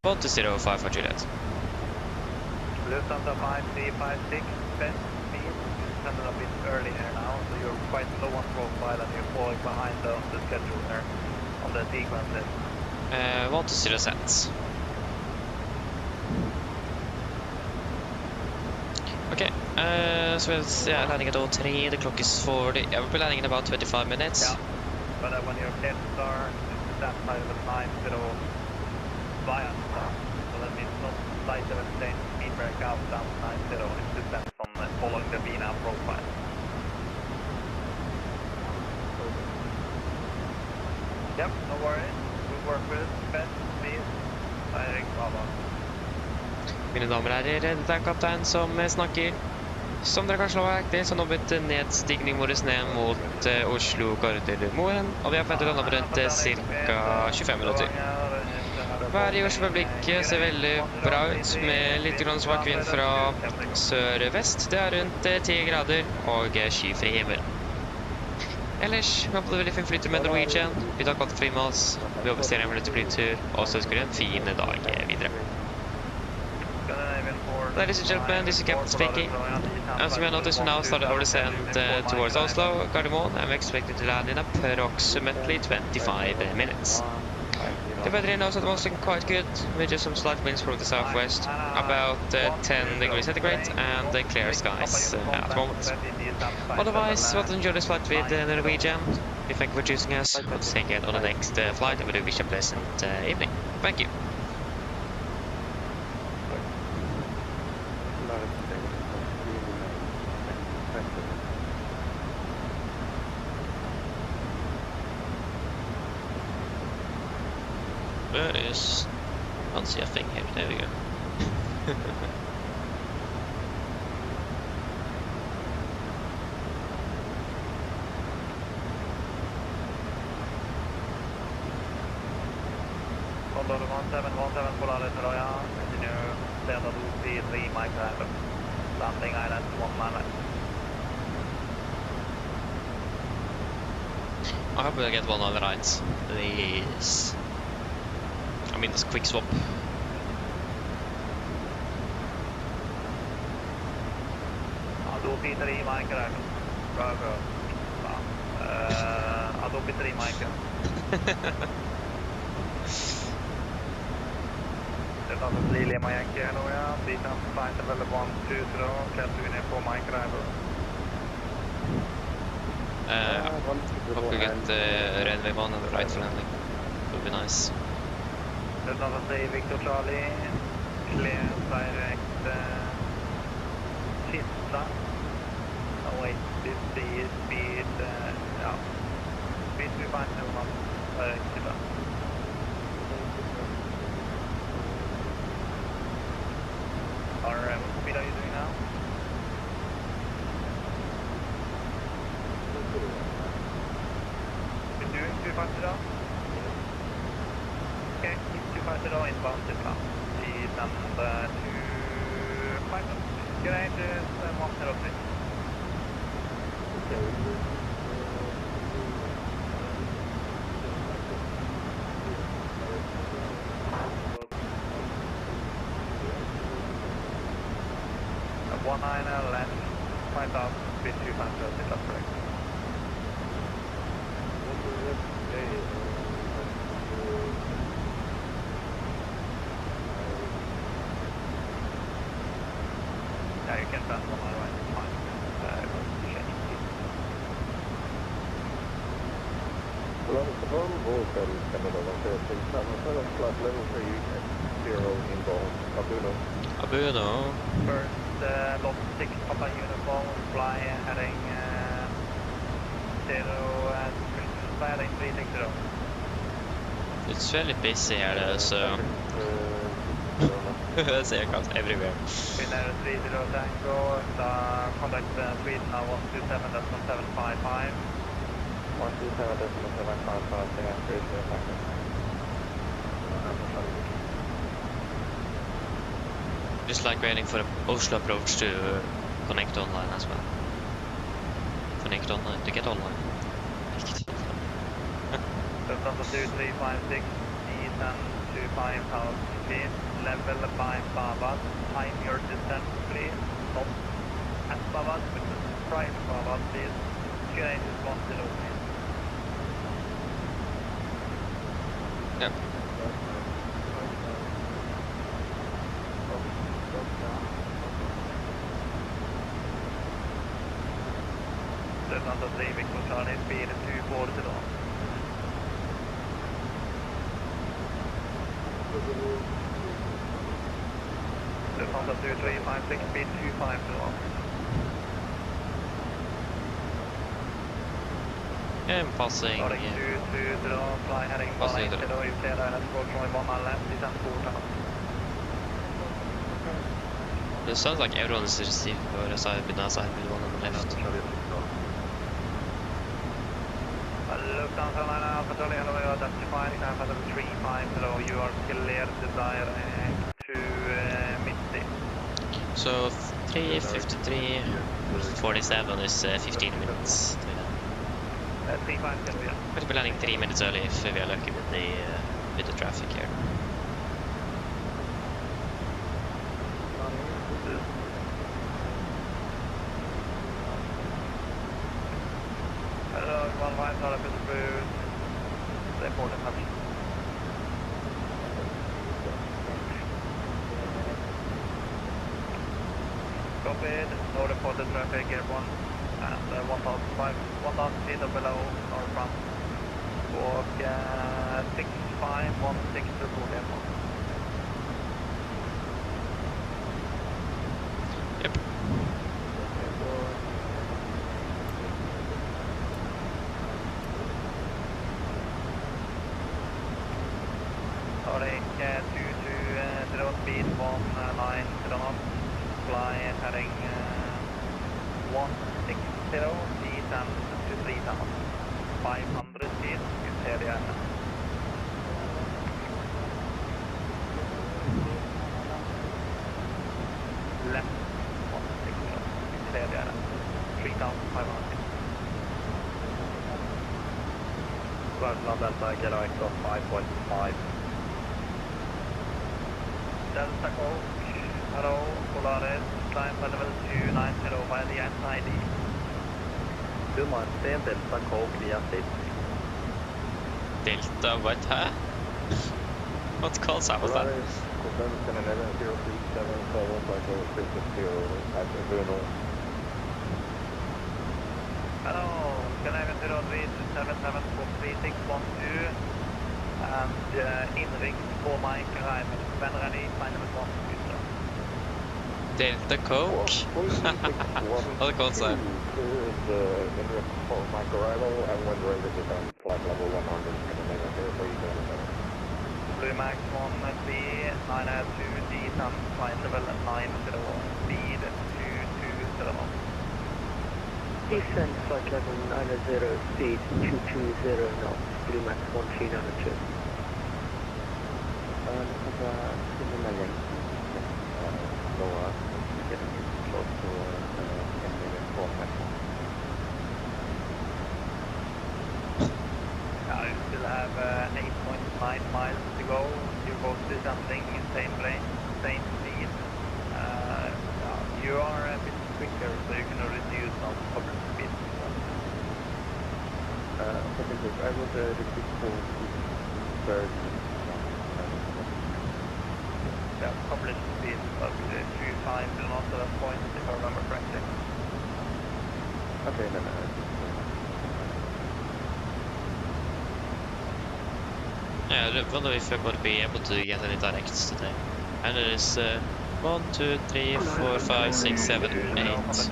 120 5 Juliet. Lufthansa 5356, best speed descended a bit early here now, so you're quite low on profile and you're falling behind the schedule there on the sequence list. 1 to 0 sets. Okay, so it's landing at 03, the clock is 40, we'll be landing in about 25 minutes. Yeah, but when your head start, it's that side of the time instead of via start. So that means not side 17 speed break out down 90, it depends on following the VNAV profile. Yep, no worries. We'll work with best speed. Direct Baba. Mine damer og herrer, dette er kaptein som snakker. Som dere kanskje la merke til, så nå blitt nedstigning vår ned mot Oslo Gardermoen, og vi har forventet å lande på rundt ca. 25 minutter. Været i Oslo øyeblikket ser veldig bra ut, med litt svak vind fra sør-vest. Det er rundt 10 grader og skyfri himmel. Ellers, vi har fått veldig fin flytur med Norwegian. Vi tar kalt fly med oss, vi håper ser en minutter flytur, og så ønsker vi en fin dag videre. Ladies and gentlemen, this is Captain speaking. As we notice, we now started our descent towards Oslo, Gardermoen, and we're expected to land in approximately 25 minutes. The weather in Oslo was looking quite good, with just some slight winds from the southwest, about 10 degrees centigrade, and clear skies at the moment. Otherwise, we'll enjoy this flight with Norwegian. We thank you for choosing us. We'll take it on the next flight, and we do wish a pleasant evening. Thank you. There is. I can't see a thing here. There we go. Condor 1717 Polaris Royal, continue Delta 233 micro, landing island 1 mile. I hope we'll get one on the right, please. I mean, this quick swap. Adobe 3 micro. Bravo. Adobe 3 micro. Det är alltså Lilja Majanki här då, ja. Season flight level 120, Catherine på micro här då. Hope we get runway 1 on the right for landing. It would be nice. Det är alltså Victor Charlie, clear direct Kista. Await 50 speed, ja. Speed to final man, direct Kista. What speed are you doing now? You're doing 250 now? Okay, keep 250 inbound to plan. Descend to 5 knots. Your range is 103. One 9 left, 5,000 speed 250, is that correct? Yeah, you can pass on my right, it's fine. Well, the normal rules that is Canada, flight level 3, 0 inbound, Abuno. First, lot 6 Papa uniform, fly heading 360. It's fairly busy here though, so there's aircraft everywhere. Winner 30 Tango, contact Sweden now 127, that's 755. 127, that's 755, Just like waiting for the Oslo approach to connect online as well. Connect online to get online. That's on the 2356, descend to 5,000 feet, level 5 Baba, time your descent please, stop. at Bavad, which is prior to Bavad, please. QNH is 10, please. Yep. Lufthansa 3, Victor Charlie, speed 240 då. Lufthansa 2356, speed 25 då. And passing. Starting 22 då, fly heading 180 då, utled island, squawk from 1 left, descent 4 tunnel. It sounds like everyone is received for the side with NASA with one on the left. Lufthansa line Alpha Charlie, hello, you are identified, Alpha 35, hello, you are cleared to direct to Misty. So 3:53, 47 is 15 minutes. 35 can be. We'll be landing 3 minutes early if we are lucky with the traffic here. Hello, 15 Tara Petersburg. Stay port and touch. Copied, no reported traffic airborne, and 1,000 feet or below or from walk 6516 report airborne. Yep. Starting 22 speed 190 knots. Fly heading 160, descent to 3 tunnels, 500 feet, utled island. Left 160, utled island, 3,500 feet. Squadron Delta, get out of 5.5. Delta Coach. Hello, Polaris, climb for level 290 via the SID. 293, Delta Coke via SID. Delta, what? Huh? What calls out was that? Hello, Canadian 03-77-3612 and inring for Mike arrival. When ready, final response. Delta Coke? What the calls are? For Mike arrival and when ready to descend flight level 100 Blue Max 1B, 902, descent, flight level 90, speed 220. Descent flight level 90, speed 220 knots, Blue Max 1392. This is a similar length. Lower, getting close to 4 platform. You still have 8.9 miles to go. You're both descending in same plane, same speed. You are a bit quicker, so you can reduce some public speed. I would repeat for third. Yeah, published speed, but 25 will not at that point, if I remember correctly. Okay, then. Yeah, I wonder if I would be able to get any directs today. And it is 1, 2, 3, 4, 5, 6, 7, 8.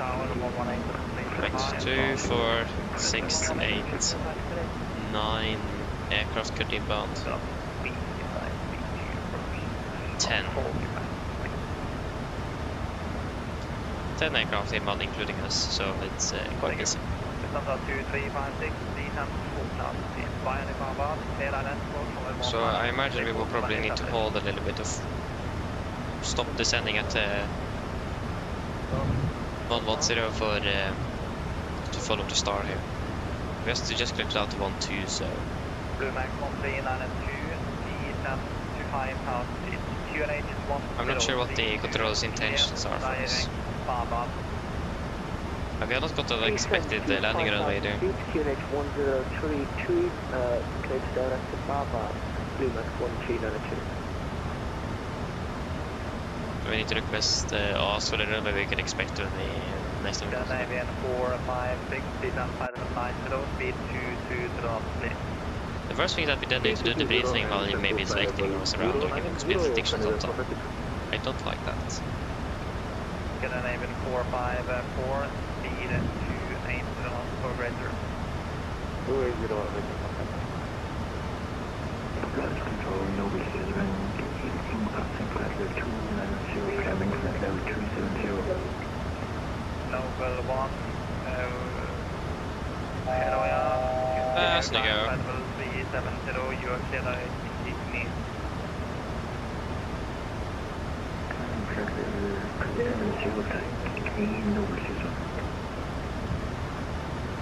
Wait, 2, 4, 6, 8, 9 aircraft could inbound. 10. 10 aircraft inbound, including us, so it's quite busy. So I imagine we will probably need to hold a little bit of stop descending at 110 for to follow the star here. We have to just click out to 12, so. Blue Max 1392, descent to 5,000 feet. QNH is 1. I'm not sure what the controller's intentions are for us. We have not got an expected landing runway there. QNH 1032, cleared direct to Baba, Lumax 1392. We need to request ask for the runway we can expect when we next time. Scandinavian 456, descent 590, speed 220, please. The first thing that we then need to do the breathing while you maybe selecting us around or giving speed predictions on top. I don't like that. Scandinavian 454, speed 280 for greater. 280 Ground control, Noble 7, passing flight level 290, climbing flight level 270. Noble 1, hello, yeah. Snygg. Flight level 370, you are clear direct to me. Climbing flight level 270, Noble 7.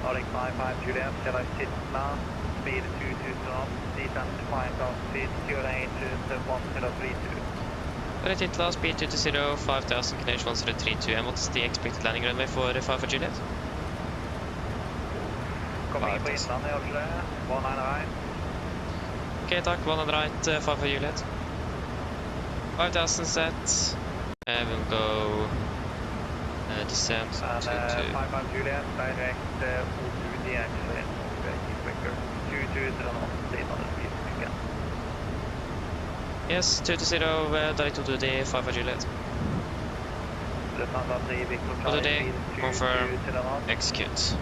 Nordic 55 Juliet, shall I sit now? Speed 220 knots, descent 5,000 feet, QNH 1032. Alright, Hitler, speed 220, 5000, QNH 1032, and what's the expected landing runway for 5 for Juliet? Kommer in på inlandet, Oslo, 19 right. Okay, takk, 1 right, 5 for Juliet. 5000 set, we'll go descent And 55 Juliet, direct O2D actually, keep quicker. 220 knots, stay on the speed again. Yes, 220, direct to the 5 for Juliet. Lufthansa 3, Victor Other Charlie, day, speed confirm, 220 knots. execute.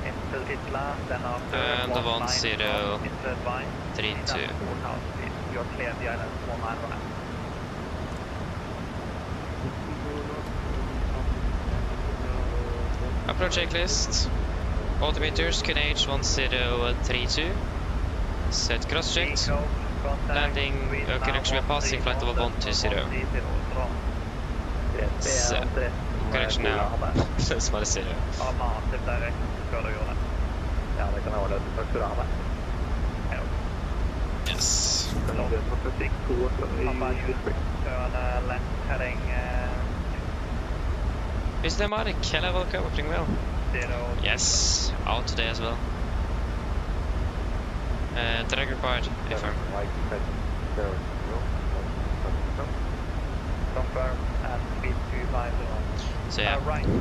Into Hitler, then after And 190 knots, into advice, 32. descent 4,000 feet. You are clear the island 19 right. Approach checklist. Altimeters, QNH 1032. Set cross checked. Takeoff, contact, Landing, Wind connection with passing flight level 120. Set. Connection now. That's what I said. Ja, massive direkt ska du göra. Ja, det kan jag hålla. Tack ska du ha. Yes. Turn left heading Is there more? Can I welcome opening well? 0. Yes. Out today as well. Drag required. Affirm. Confirm at speed 250. So yeah. Right. 020.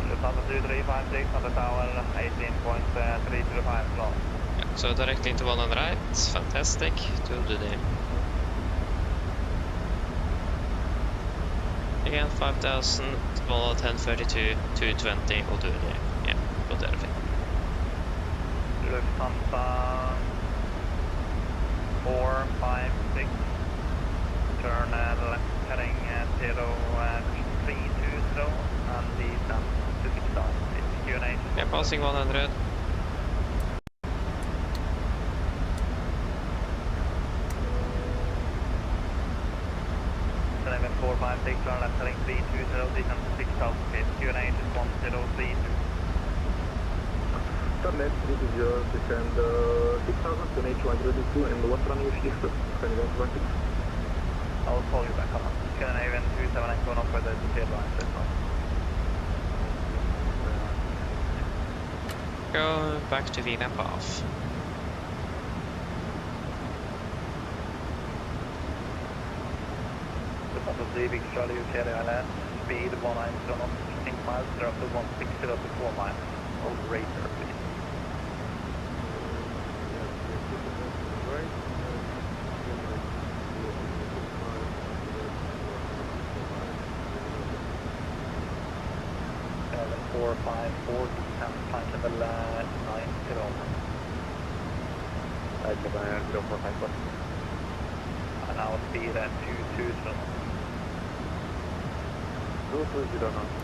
Lufthansa 2356 on the tower, 18.305 knots. Yeah, so directly into 1 on the right. Fantastic. To the day. Again, 5000, 1032, 220, och do the day. Yeah, got everything. Lufthansa 456, turn left heading 0320 and descent to 6000. It's QNH. Yeah, passing 100. Eleven 456, turn left heading 320, descent to 6000 feet. QNH is 1032. Turn left, this is your descend 6000 to H102 and what's running your shift? I'll call you back on. Scandinavian 278 going up for the detailed line set now. Go back to Vienna path. Lufthansa 3, Big Charlie, UK Island, speed 190 knots, 6 miles, they're up to 160 up to 4 miles. Hold radar, please. Seven 454, descent flight level 90. And now speed at 220 knots. 220 knots.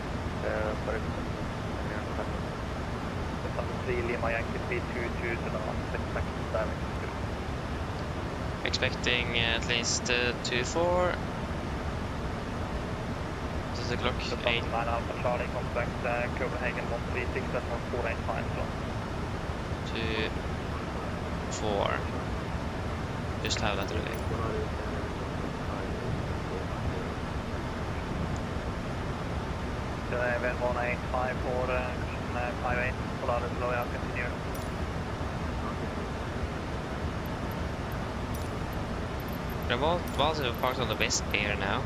Lufthansa 3, Lima Yankee, speed 220 knots, expect direct. Expecting at least 2-4. This is the clock. 8. 9 Alpha Charlie, contact Copenhagen 136 at 1485. 4. Just have that ready. Event 1854, 58, Polaris loyal, continue. Remote was parked on the west pier now.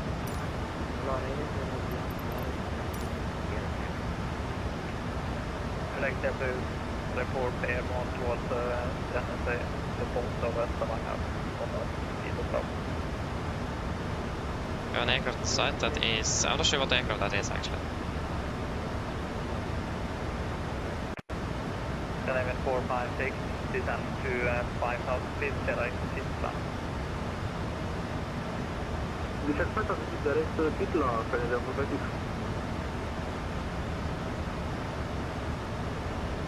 Select the report Perfermance towards the post of Stavanger on the east of south. We have an aircraft site that is... I'm not sure what aircraft that is actually. Event 456, descend to 5,000 feet, direct to Tyskland. Vi check 5,000 feet direct to Tyskland, Elevatex.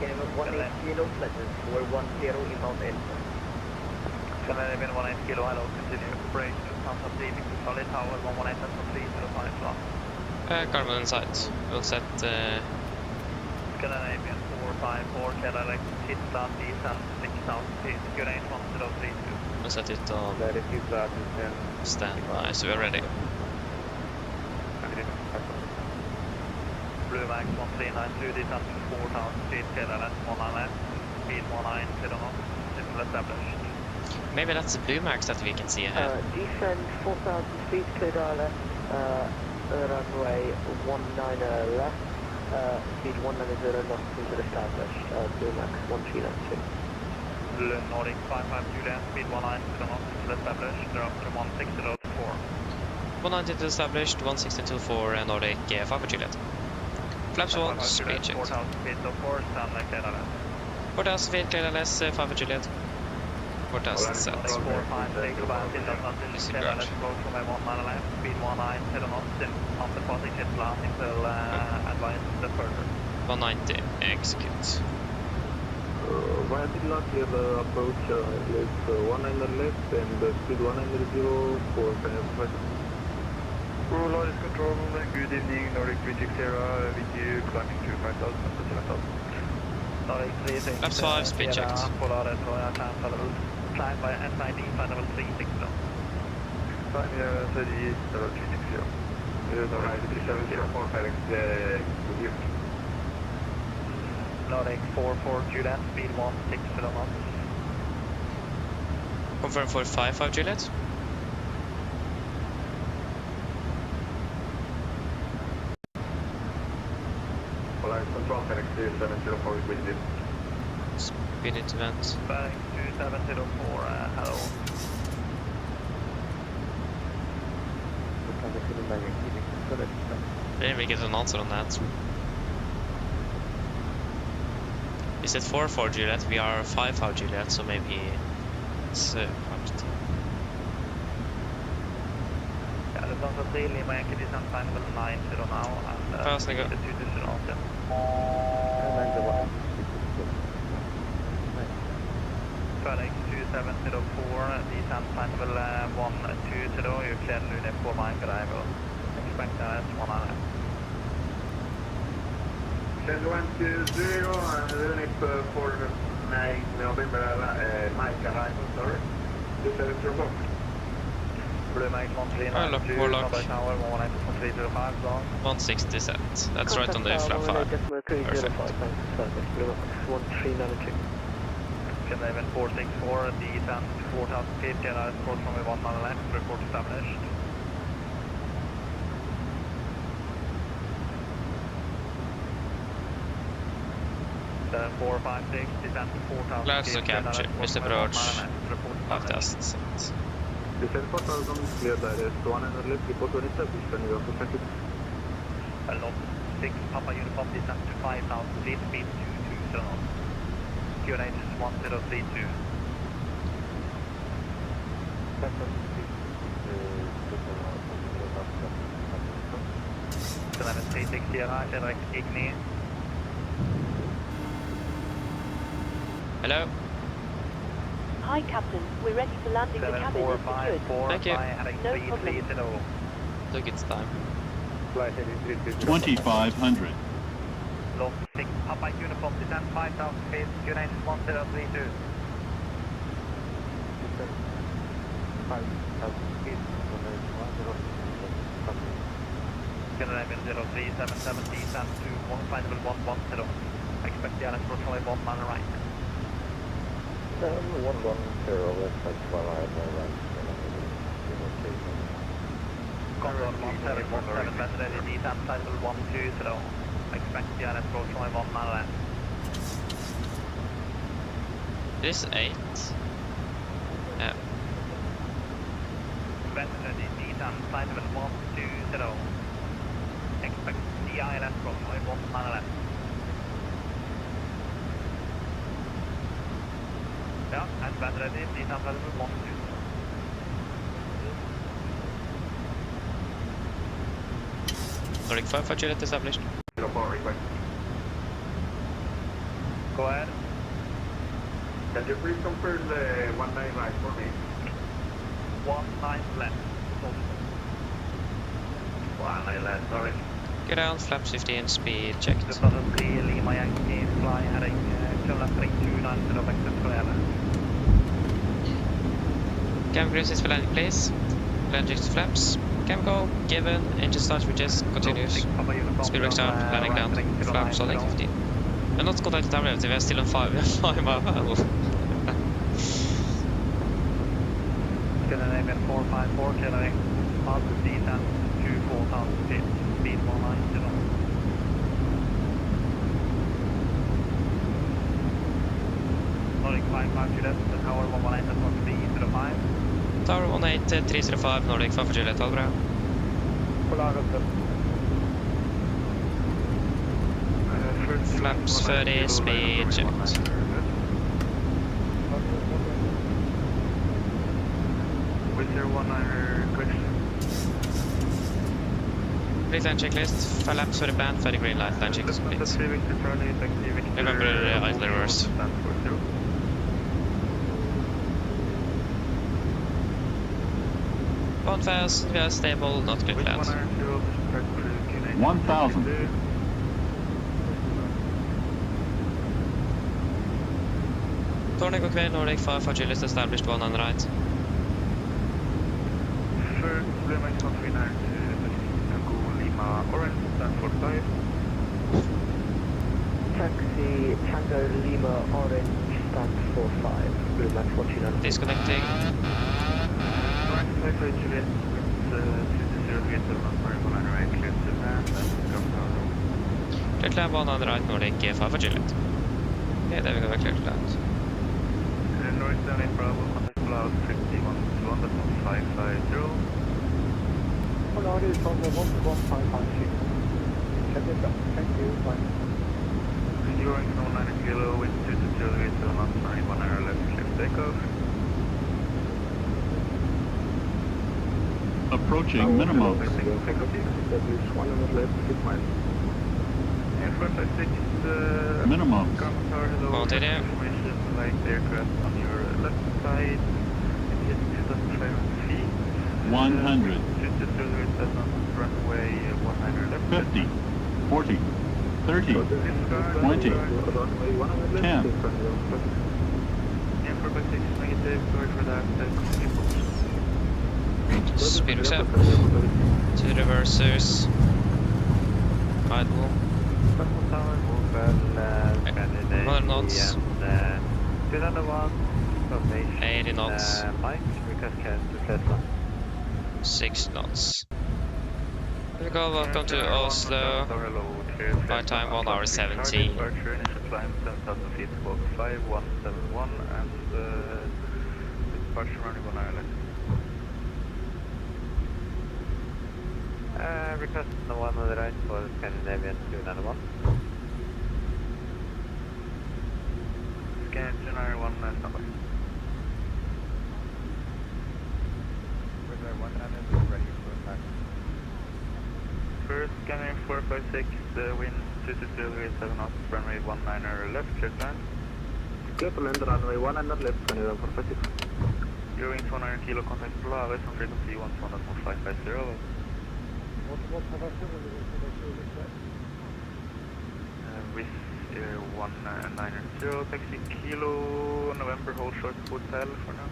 Can 18 kilo flights for 10 inbound L. Event 18 kilo, hello, continue operation, contact leaving to Charlie Tower, 118 at 305 Carbon in sight. We'll set... Scandinavian 454, direct to Tyskland, descend 6,000 feet, QNH 1032. We'll set it on standby, so we're ready. Blue Max 1392, descend to 4,000 feet, KLS 19 speed 19 knots, signal established. Maybe that's the Blue Max that we can see ahead. Descend 4,000 feet, KLS, runway 19 left, speed 190 knots, signal established, Blue Max 1392. Blue Nordic 55 Juliet, speed 190 knots, signal established, they're up to 16024. 190 established, 16024 Nordic 5 Juliet. Flaps 1, speed check. 4,000 feet of course, and KLS. 4,000 feet, KLS 5 Juliet. 4,000 set. 456, Disregard. KLS approach from 19 left, speed 190 knots, after passing Tyskland, will advise the further. 190, execute. Via Tyskland, clear the approach is 19 left and speed 190 for Perfermance. Lorries Control, good evening, Nordic Bridge Sierra, with you, climbing to 5,000 up to 7,000. Nordic 36, Flaps 5, speed checked. Polaris Royal Climb level, climb by SID, flight level 360. Time here, SID, level 360. Alright, 3704, Felix, with you. Nordic 44 Juliet, speed 160 knots. Confirm for 55 Juliet. Polaris Control, Felix 2704 with you. Speed into vent. Bearing 2704, hello. Didn't we get an answer on that? We said 4 Juliet, we are 5 Juliet, so maybe it's fucked. Yeah, det sounds like really my anchor is on final 90 now, and Fast, nigga. the 2018. Bearing 2704, descent final 120, you clear unit for my arrival. Expect that as 1 Send 120 and unit for 9 November, Mike arrival, sorry. This is your book. Blue Mike 139, warlock. Tower 19305, long. 160 set. That's right on the flap 5. Perfect. 1392. Scandinavian 464, descent 4,000 feet, KLS approach from 19 left, report established. Then 456, descent 4,000 Clouds feet, to capture, missed approach. report 5,000 set. Descend 4,000, clear direct, 100 left, report when established, and you have to check it. Lot 6, Papa Uniform, descent to 5,000 feet, speed 220 knots. QNH 1032. Then 360 right, direct Igni. Hello? Hi, Captain. We're ready for landing. The cabin is secured. 7454, Thank you. heading No 330. Took its time. 2,500. Lot 6, Papa Uniform, descend 5,000 feet, QNH 1032. Descend 5,000 feet, Scandinavian 0377, descend to flight level 110. Expect the island approach only 1 mile right. 110, expect flight right. Condor 1717, method ready, descend flight level 120. Expect the island approach only 1 mile left. This 8. Yeah. Method ready, descend flight level 120. Expect the island approach only 1 mile left. Yeah, and method ready, descend flight level 120. Nordic 5 for Juliet established. Request. Go ahead. Can you please confirm the 19 right for me? 19 left. 19 left, sorry. Get down, flaps 15, speed checked. Just on 3 Lima Yankee, fly heading turn left 3290 of exit for airline. Cam cruise is for landing, please. Landing to flaps. Cam go, given, engine start switches, continues. Speed breaks down, landing down, flaps holding 15. I'm not contacted time relative, I'm still on 5 mile per hour. Scandinavian 454, clearing positive descent to 4,000 feet, speed 190. Nordic 55 Juliet, tower 118 at 305. Tower 18, 305, Nordic 5 for Juliet, all bra. Flaps 30, speed checked. With your 100 question. Complete land checklist. Flaps for the band, for the green light, land checklist complete. Remember idle reverse. One fast, we are stable, not good land. 1,000. Tornic okay, Nordic 5 for Juliet established, 1 on the right. First, Lima 139 to Lima Orange, stand for 5. Taxi Tango Lima Orange, stand for 5. Blue line 14. Disconnecting. Orange 5 Juliet, with 220 sorry, 1 right, clear to land, and come down. Clear to land, 1 on the right, Nordic 5 for Juliet. Okay, there we go, clear to land. North Stanley Bravo, contact cloud 5121.550. Hold on, it's on the 11556. Check it out. Thank you, bye. Enduring 9 kilo with 220 to knots, 1 hour left, clear takeoff. Approaching minimum. And 456, Minimum. Continue. information like the aircraft on your left side. It is 2,500 feet. 100. 220 runway 19 left. 50. 40. 30. 20. 10. And 456 negative, sorry for that. Speed looks up. 2 reversers. Idle. Tower, move Another knots. 201, station. 80 knots. Mike, request cancel Tesla. 6 knots. Here we go, welcome to Oslo. By time 1 hour 17. Departure, initial climb 10,000 feet, walk 5171, and departure running 1 hour left. Request the one on the right for Scandinavian 291. Scan January 1 standby. Weather 100 ready for attack. First scanner 456, wind 220 knots, runway 19 left, clear to land. Clear to land, runway 19 left, Canada 456. Your wings 100 kilo, contact Polaris on frequency 121.550. Air 190, taxi Kilo, November, hold short hotel for now.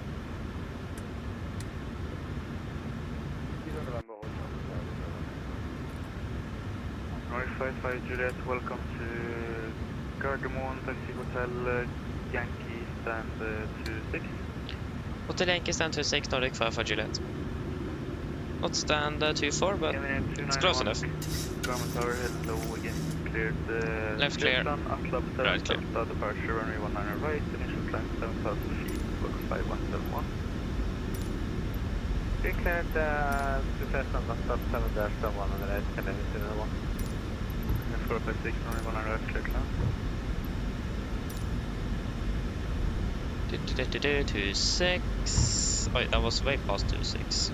Kilo, November, hold short hotel. Norway 55 Juliet, welcome to Gardermoen, taxi hotel, Yankee stand 26. Hotel Yankee stand 26, Nordic 55 Juliet. Not stand 24, but it's close enough. Garmin Tower, hello again. Cleared Left clear. Atlas Right clear. Departure, runway 19 right, initial climb 7,000 feet, book 5171. Being cleared to Cessna, Atlas 7-1 can I hit another one? 456, runway 19 right, clear climb. 26. Wait, that was way past 26.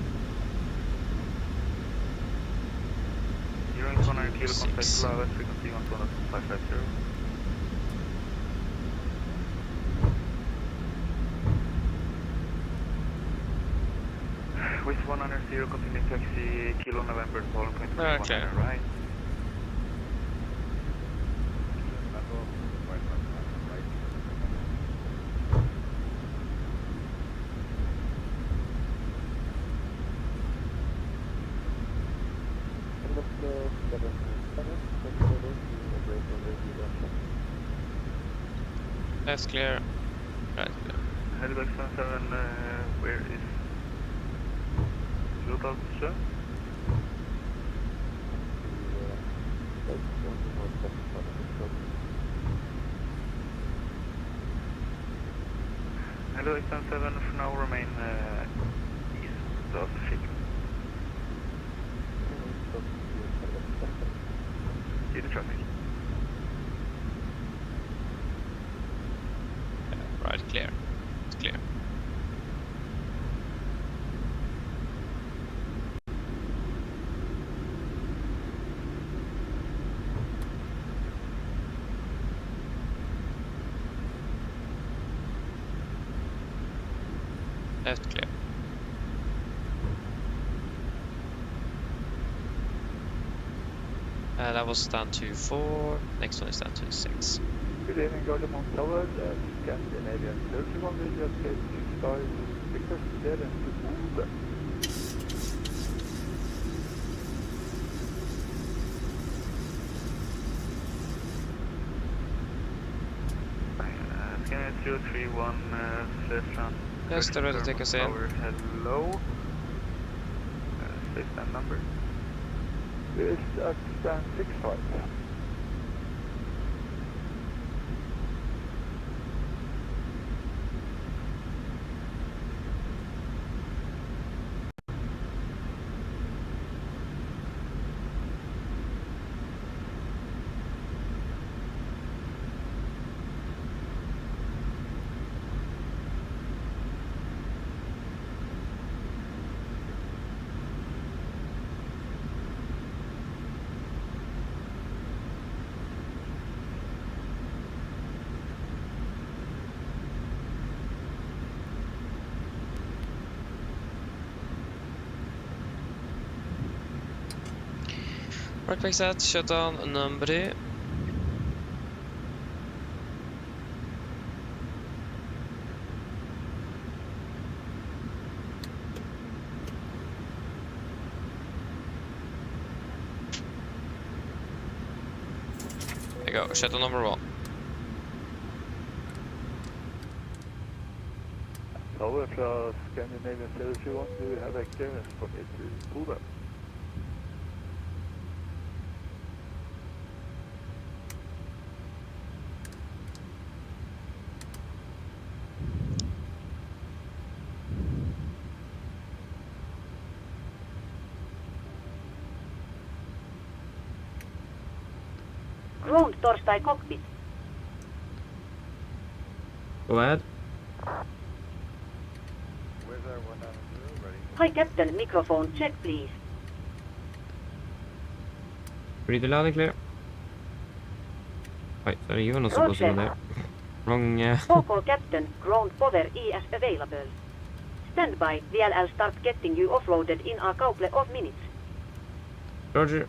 You're in 100 kilo contact Lava, frequency 12550. With 100 continue taxi Kilo November, following point Okay. right. Left clear. Right clear. Halifax 77, where is Loadout Show? Halifax 77 for now remain east of ship. See the traffic. Right clear. It's clear. Left clear. That was stand 24. Next one is stand 26. Good evening, Gardermoen Tower, Scandinavian 31, we just get 6 Victor Sted and Bodø. Scandinavian 031, Flesland. Yes, they're ready to take us in. Hello. Space stand number. This is at stand 65. Right back set, shutdown number. There you go, shutdown number 1. Tower fra Scandinavian 031, do you have a clearance for me to Bodø? Ground Torstai cockpit. Go ahead. Hi Captain, microphone check please. Ready to land and clear. Right, sorry, you were not supposed to go there. Wrong. Focal Captain, ground power is available. Stand by, VLL start getting you offloaded in a couple of minutes. Roger.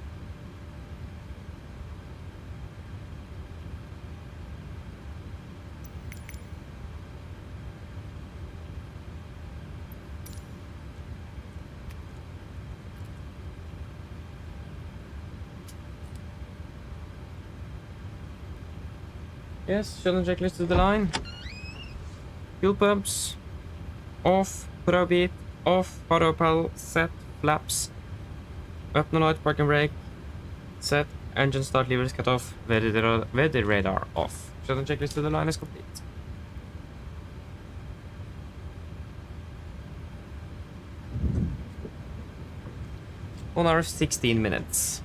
Yes, shutdown checklist to the line. Fuel pumps. Off. Power beat. Off. Power pedal. Set. Flaps. Weapon light. Parking brake. Set. Engine start levers cut off. Weather radar off. Shutdown checklist to the line is complete. 1 hour 16 minutes.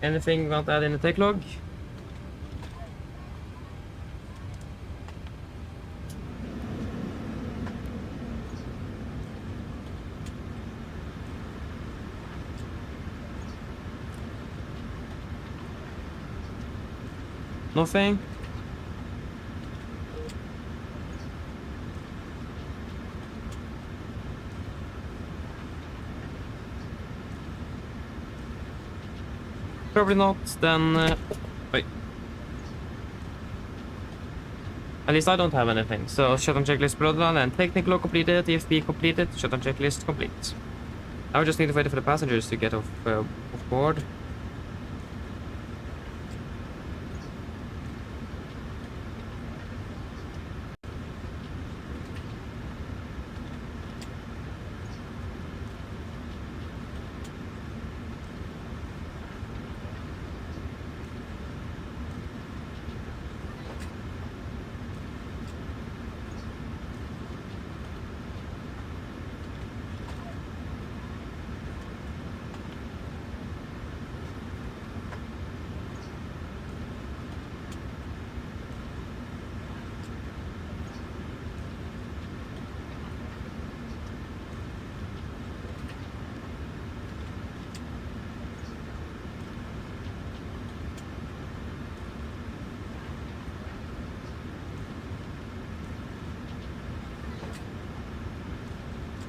Anything you want to add in the take log? Nothing? Probably not, then... wait. At least I don't have anything. So, shutdown checklist bloodline and technical completed, TFP completed, shutdown checklist complete. Now we just need to wait for the passengers to get off board.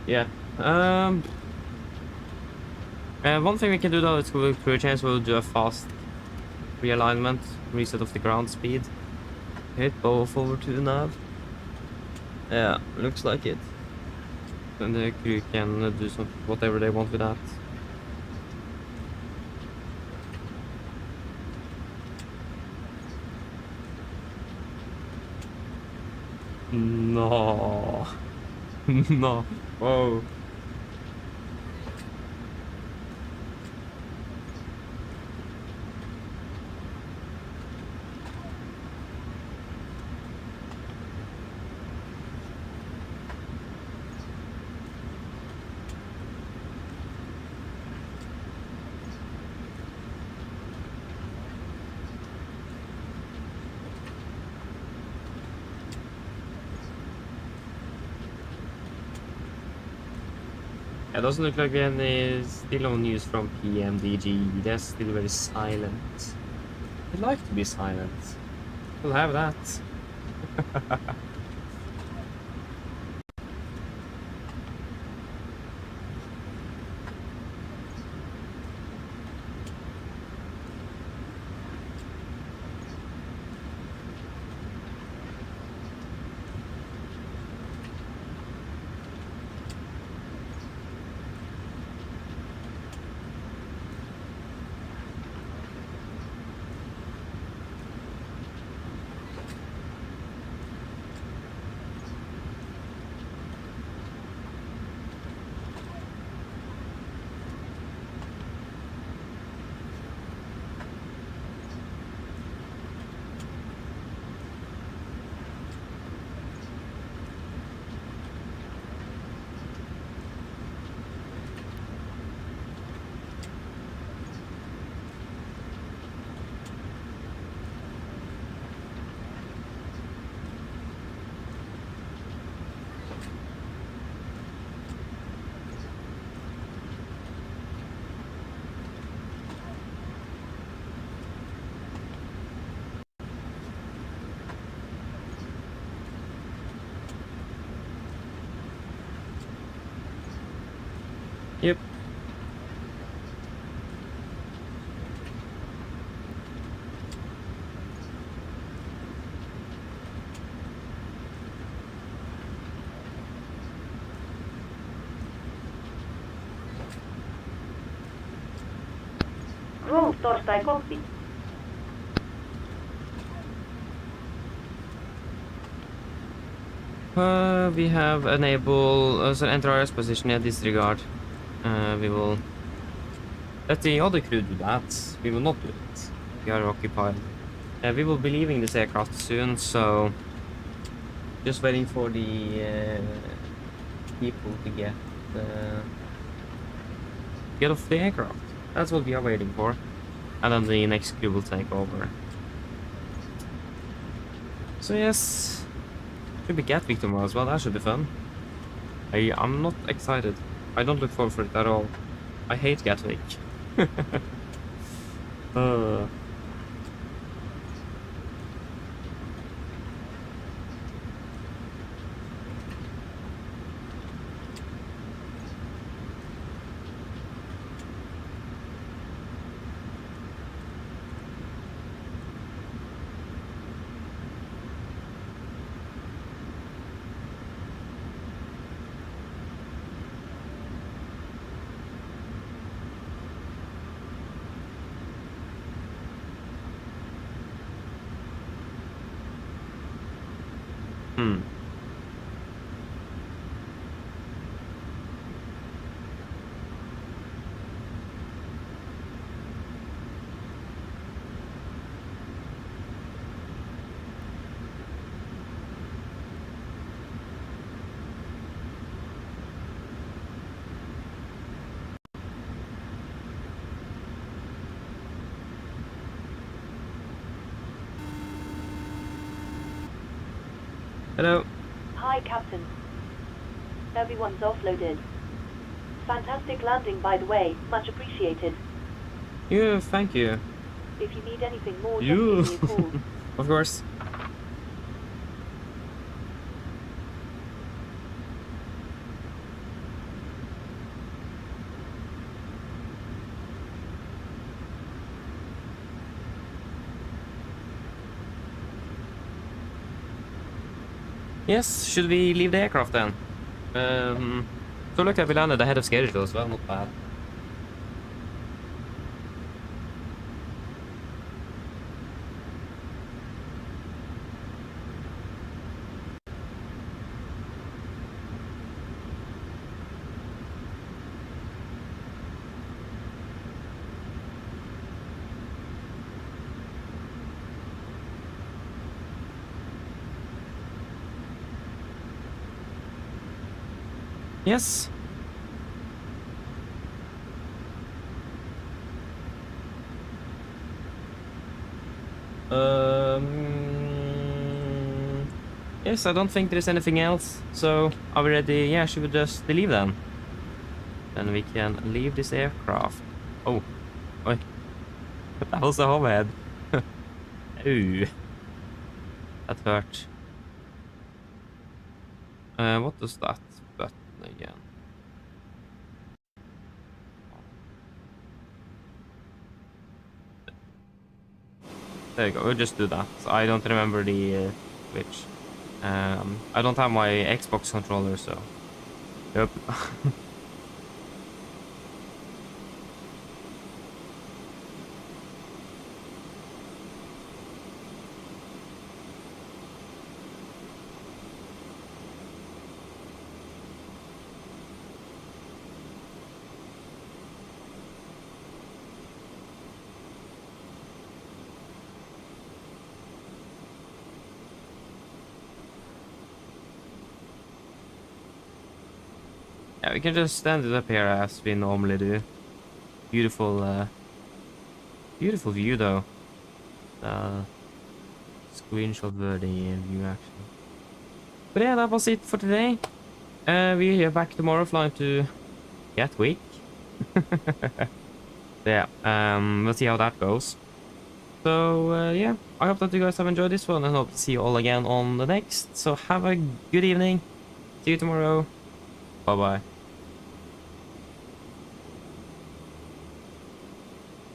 Yeah. One thing we can do though is through a chance we'll do a fast realignment, reset of the ground speed. Hit both over to the nav. Yeah, looks like it. And the crew can do some whatever they want with that. No. No. Whoa. It doesn't look like any still no news from PMDG. They're still very silent. They like to be silent. We'll have that. Yep. Grove torstai cockpit. We have enable so enter RS position at disregard. We will let the other crew do that. We will not do it. We are occupied. We will be leaving this aircraft soon, so just waiting for the people to get off the aircraft. That's what we are waiting for, and then the next crew will take over. So yes. Should be Gatwick tomorrow as well, that should be fun. I'm not excited. I don't look forward for it at all. I hate Gatwick. Hello. Hi, Captain. Everyone's offloaded. Fantastic landing, by the way. Much appreciated. Yeah, thank you. If you need anything more, You. just give me a call. Of course. Yes, should we leave the aircraft then? So look like we landed ahead of schedule as well, not bad. Yes. Yes, I don't think there's anything else. So, are we ready? Yeah, should we just leave then? Then we can leave this aircraft. Oh. Oi. That was a overhead. Ooh. That hurt. What does that button again? There you go, we'll just do that. I don't remember the switch. I don't have my Xbox controller, so... Yep. Yeah, we can just stand it up here as we normally do. Beautiful, beautiful view though. Screenshot worthy view actually. But yeah, that was it for today. We are back tomorrow flying to Gatwick. Yeah, we'll see how that goes. So yeah, I hope that you guys have enjoyed this one and hope to see you all again on the next. So have a good evening. See you tomorrow. Bye bye.